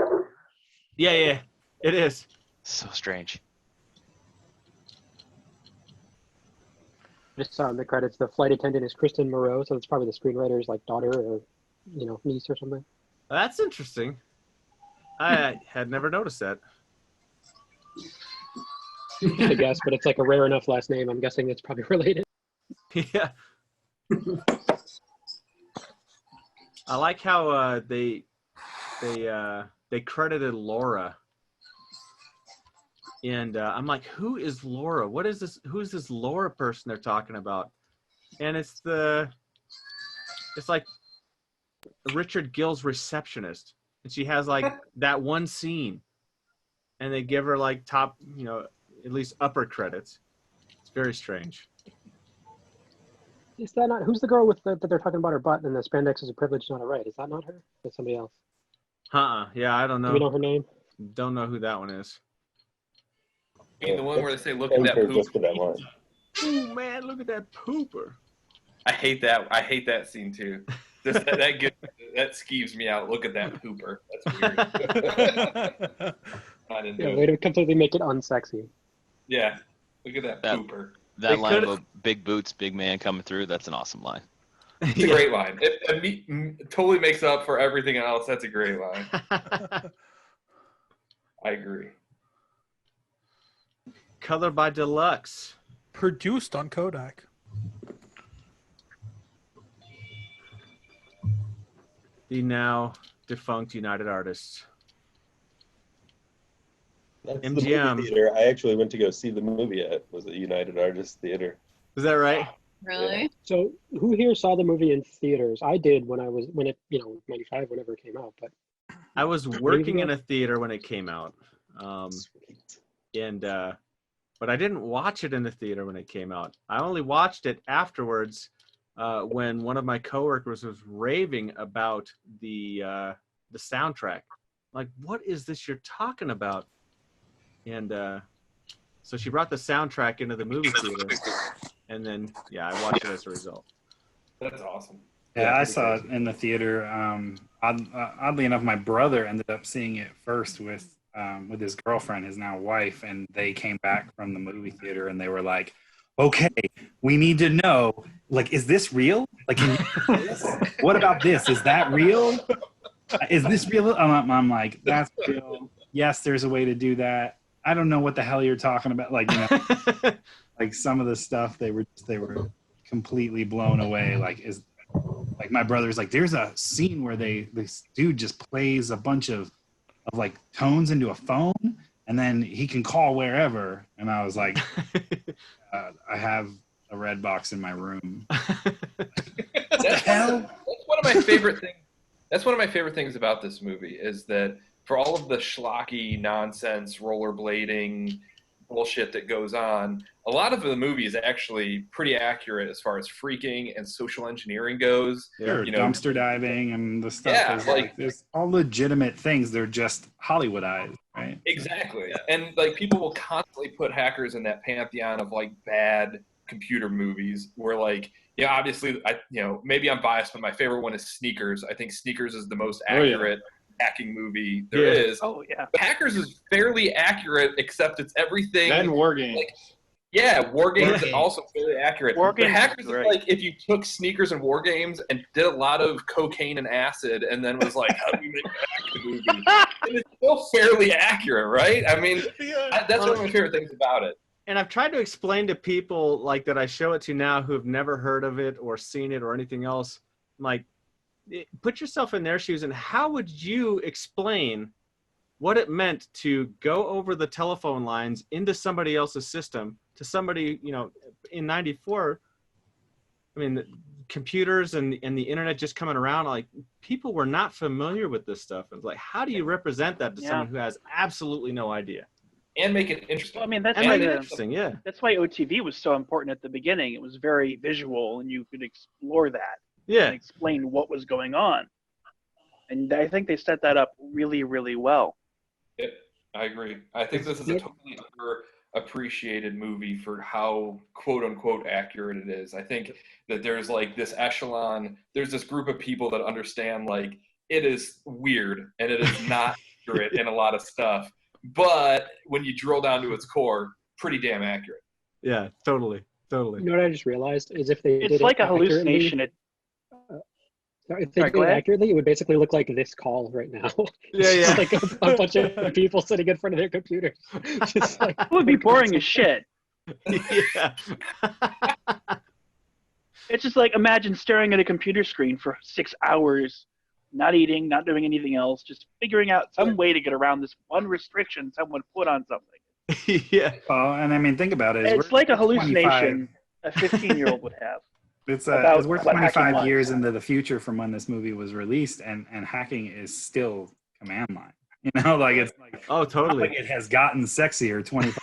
Yeah, it is. So strange. Just saw in the credits, the flight attendant is Kristen Moreau, so it's probably the screenwriter's like daughter or niece or something. That's interesting. I had never noticed that. I guess, but it's like a rare enough last name. I'm guessing it's probably related. Yeah. I like how they credited Laura, and I'm like, who is Laura? What is this? Who's this Laura person they're talking about? And it's like Richard Gill's receptionist, and she has like that one scene, and they give her like top, at least upper credits. It's very strange. Is that not who's the girl with that they're talking about her butt and the spandex is a privilege, not a right? Is that not her? That's somebody else. Yeah, I don't know. Do we know her name? Don't know who that one is. I mean, the one where they say, "Look at that poop." Oh man, look at that pooper. I hate that. I hate that scene too. That skeeves me out. Look at that pooper. That's weird. I didn't do Way it. to completely make it unsexy. Yeah, look at that pooper. That line about big boots, big man coming through, that's an awesome line. It's a great line. It totally makes up for everything else. That's a great line. I agree. Color by Deluxe. Produced on Kodak. The now defunct United Artists. That's MGM. The movie theater I actually went to go see the movie at was at United Artists Theater. Is that right? Really? So who here saw the movie in theaters? I did when it 95, whenever it came out. But I was working in a theater when it came out, but I didn't watch it in the theater when it came out. I only watched it afterwards when one of my coworkers was raving about the soundtrack. Like, what is this you're talking about? And so she brought the soundtrack into the movie theater, and then I watched it as a result. That's awesome. Yeah, I saw it in the theater. Oddly enough, my brother ended up seeing it first with his girlfriend, his now wife, and they came back from the movie theater and they were like, "Okay, we need to know. Like, is this real? Like, can you do this? What about this? Is that real? Is this real?" I'm like, "That's real. Yes, there's a way to do that. I don't know what the hell you're talking about." Like, like some of the stuff they were completely blown away. Like my brother's like, there's a scene where this dude just plays a bunch of like tones into a phone and then he can call wherever. And I was like, I have a red box in my room. That's one of my favorite things. That's one of my favorite things about this movie is that for all of the schlocky nonsense, rollerblading bullshit that goes on, a lot of the movie is actually pretty accurate as far as freaking and social engineering goes. Sure, dumpster diving and the stuff. Yeah, is like there's all legitimate things. They're just Hollywoodized, right? Exactly. And like people will constantly put hackers in that pantheon of like bad computer movies where like, obviously maybe I'm biased, but my favorite one is Sneakers. I think Sneakers is the most accurate hacking movie there is. Oh yeah. But Hackers is fairly accurate, except it's everything. And War Games. War Games is also fairly accurate. War Games but Hackers is is like if you took Sneakers and War Games and did a lot of cocaine and acid, and then was like, "How do we make a action movie?" And it's still fairly accurate, right? I mean, that's one of my favorite things about it. And I've tried to explain to people like that I show it to now who have never heard of it or seen it or anything else. Like, put yourself in their shoes, and how would you explain what it meant to go over the telephone lines into somebody else's system to somebody, in 94? I mean, the computers and the internet just coming around, like people were not familiar with this stuff. It's like, how do you represent that to someone who has absolutely no idea? And make it interesting. Well, I mean, that's And why make it interesting, yeah. That's why OTV was so important at the beginning. It was very visual, and you could explore that. Yeah. And explain what was going on. And I think they set that up really, really well. Yeah, I agree. I think this is a totally underappreciated movie for how quote unquote accurate it is. I think that there's like this echelon, there's this group of people that understand like it is weird and it is not accurate in a lot of stuff. But when you drill down to its core, pretty damn accurate. Yeah, totally. You know what I just realized is if they did It's like it a hallucination. If they did it accurately, it would basically look like this call right now. Yeah, It's yeah. just like a bunch of people sitting in front of their computers. Just like, It would be boring as shit. Yeah. It's just like imagine staring at a computer screen for 6 hours, not eating, not doing anything else, just figuring out some way to get around this one restriction someone put on something. Yeah. And I mean, think about it. It's like a hallucination a 15-year-old would have. It's about because we're what hacking 25 was. years into the future from when this movie was released, and hacking is still command line. You know, like it's like oh, totally. Like it has gotten sexier 25.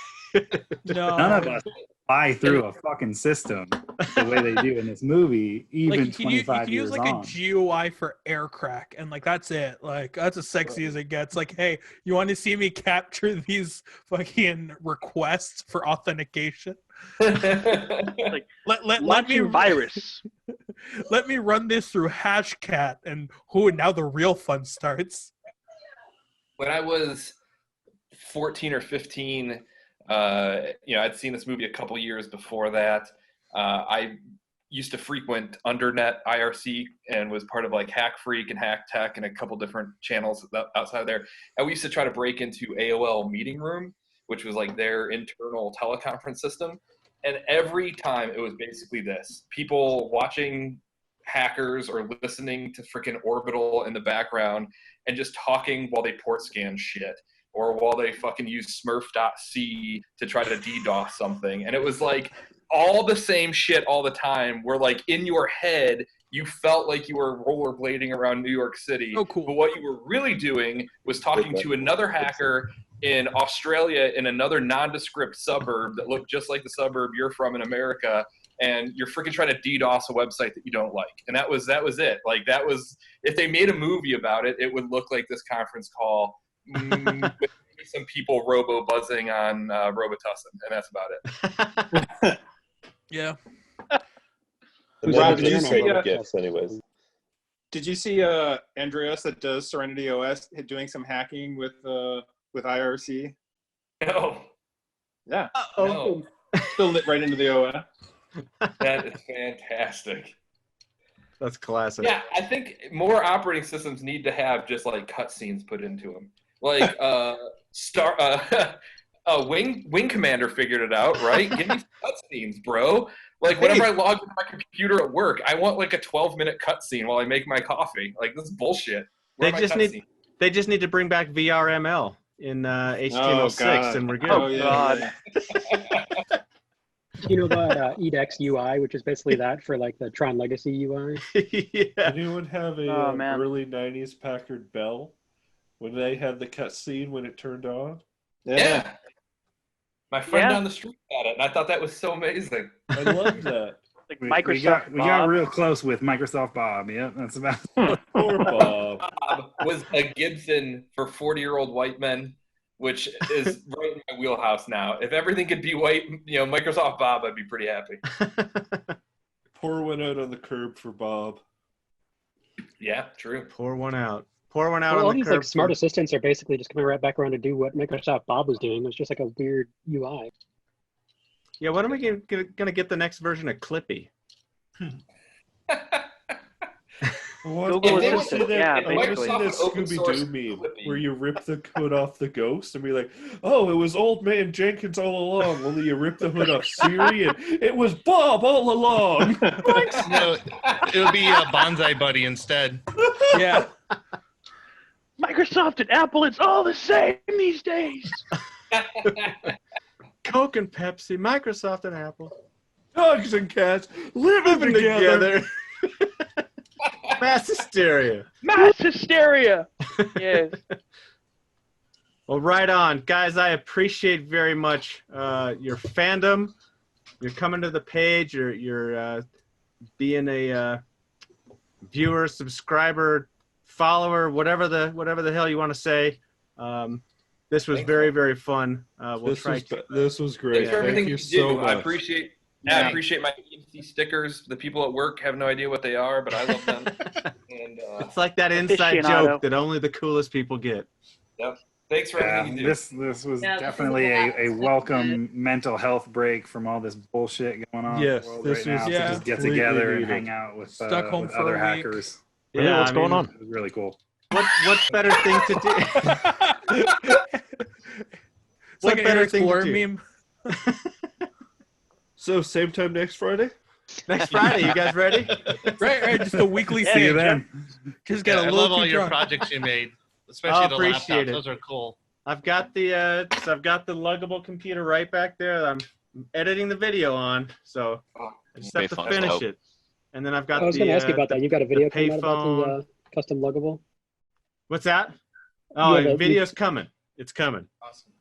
No. None of us fly through a fucking system the way they do in this movie, even like 25 you years use like on. a GUI for air crack, and like that's it. Like that's as sexy as it gets. Like, hey, you want to see me capture these fucking requests for authentication? Like, let me launching virus. Let me run this through Hashcat, and now the real fun starts. When I was 14 or 15, I'd seen this movie a couple years before that. I used to frequent Undernet IRC and was part of like Hack Freak and Hack Tech and a couple different channels outside of there. And we used to try to break into AOL Meeting Room, which was like their internal teleconference system. And every time it was basically this: people watching hackers or listening to freaking Orbital in the background and just talking while they port scan shit, or while they fucking use smurf.c to try to DDoS something. And it was like all the same shit all the time, where like in your head, you felt like you were rollerblading around New York City. Oh, cool. But what you were really doing was talking to another hacker in Australia in another nondescript suburb that looked just like the suburb you're from in America. And you're freaking trying to DDoS a website that you don't like. And that was it. Like that was, if they made a movie about it, it would look like this conference call with some people robo buzzing on Robitussin, and that's about it. Yeah. Rob, did you see? Gifts, anyways. Did you see Andreas that does Serenity OS doing some hacking with IRC? No. Yeah. No. Still lit right into the OS. That is fantastic. That's classic. Yeah, I think more operating systems need to have just like cutscenes put into them. Like Wing Commander figured it out, right? Give me cutscenes, bro. Like whenever I log into my computer at work, I want like a 12-minute cutscene while I make my coffee. Like this is bullshit. They just need to bring back VRML in HTML6, and we're good. Oh God. You know about EDX UI, which is basically that for like the Tron Legacy UI? Yeah. Anyone have a early 90s Packard Bell when they had the cutscene when it turned on? Yeah. My friend down the street had it, and I thought that was so amazing. I love that. Like Microsoft we got real close with Microsoft Bob. Yeah, that's about Poor Bob. Bob was a Gibson for 40-year-old white men, which is right in my wheelhouse now. If everything could be white, Microsoft Bob, I'd be pretty happy. Pour one out on the curb for Bob. Yeah, true. Pour one out. Pour one out Well, all on the these curb. like smart assistants are basically just coming right back around to do what Microsoft Bob was doing. It was just like a weird UI. Yeah, when are we gonna get the next version of Clippy? Google Assistant, yeah, I want to see that Scooby-Doo meme where you rip the hood off the ghost and be like, oh, it was old man Jenkins all along, only you rip the hood off Siri and it was Bob all along. No, it would be a Bonsai Buddy instead. Yeah. Microsoft and Apple, it's all the same these days. Coke and Pepsi, Microsoft and Apple. Dogs and cats living together. Mass hysteria. Mass hysteria. Yes. Well, right on. Guys, I appreciate very much your fandom. You're coming to the page. You're being a viewer, subscriber, follower, whatever the hell you want to say. This was very fun. This was great. Thanks for everything you so much. I appreciate my EMC stickers. The people at work have no idea what they are, but I love them. And it's like that inside joke that only the coolest people get. Yep. Thanks for everything you do. This was definitely a welcome mental health break from all this bullshit going on. Yes, in the world this right was now, to just get together and hang out with Stuck with other hackers. Yeah, what's going on? It was really cool. What's better thing to do? It's like an Explorer meme. So same time next Friday? Next Friday, you guys ready? Right. Just a weekly see you then. Just get a little I love all too your drunk. projects you made, especially the appreciate laptops. it. Those are cool. I've got the luggable computer right back there. I'm editing the video on, so I just have to finish it. And then I've got I was going to ask you about that. You got a video coming out about payphone. the custom luggable? What's that? Oh, You have a- video's coming. It's coming. Awesome.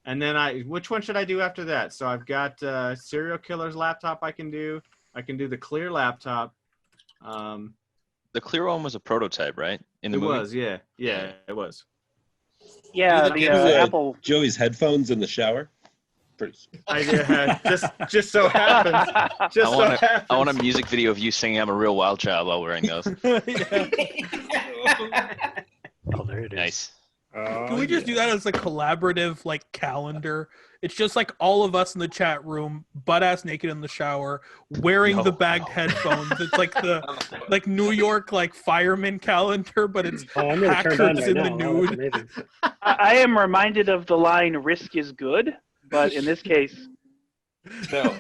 And then which one should I do after that? So I've got Serial Killer's laptop I can do. I can do the clear laptop. The clear one was a prototype, right? In the It movie? was, yeah. Yeah, it was. Yeah, Do the Apple. Joey's headphones in the shower. Pretty sweet. I just so happens. Just so happens. I want a music video of you singing "I'm a Real Wild Child" while wearing those. Oh, there it is. Nice. Can we just do that as a collaborative like calendar? It's just like all of us in the chat room, butt ass naked in the shower, wearing the bagged headphones. It's like the like New York like fireman calendar, but it's I'm really turned on hackers right in the now. Oh, that's nude. amazing. I am reminded of the line "risk is good," but in this case, No.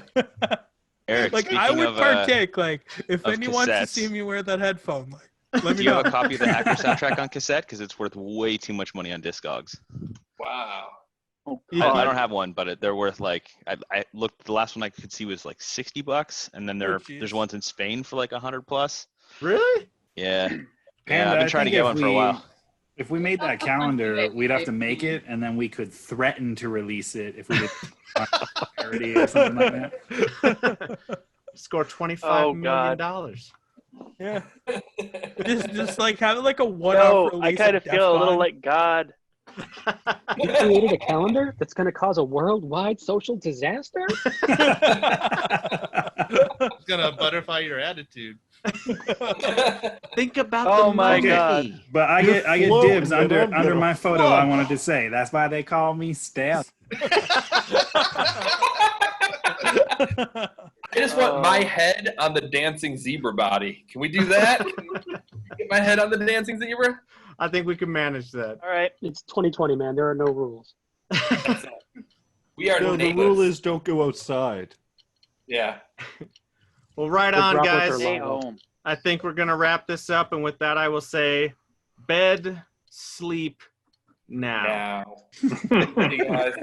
Eric, Like speaking I would of, partake. Like if of anyone wants to cassettes. see me wear that headphone, like let do me you know. have a copy of the Hacker soundtrack on cassette? Because it's worth way too much money on Discogs. Wow. I don't have one, but they're worth like I looked. The last one I could see was like $60, and then there's ones in Spain for like 100 plus. Really? Yeah. And Yeah, I've been I trying to think get if one for a while. If we made that calendar, we'd have to make it, and then we could threaten to release it if we did parody or something like that. Score $25 million. God. Yeah. just like have like a one-off No, release. I kind of at feel a little DEF CON. like God. You created a calendar that's going to cause a worldwide social disaster? It's gonna butterfly your attitude. Think about Oh the my money. God. But I You're get floating, dibs and under I'm gonna my photo. fly. I wanted to say that's why they call me Steph. I just want my head on the dancing zebra body. Can we do that? Can we get my head on the dancing zebra? I think we can manage that. All right. It's 2020, man. There are no rules. We are No, the nameless. rule is don't go outside. Yeah. Well, right The on, droplets guys. are Stay liable. home. I think we're gonna wrap this up, and with that, I will say, bed, sleep now. Now. Hey, guys.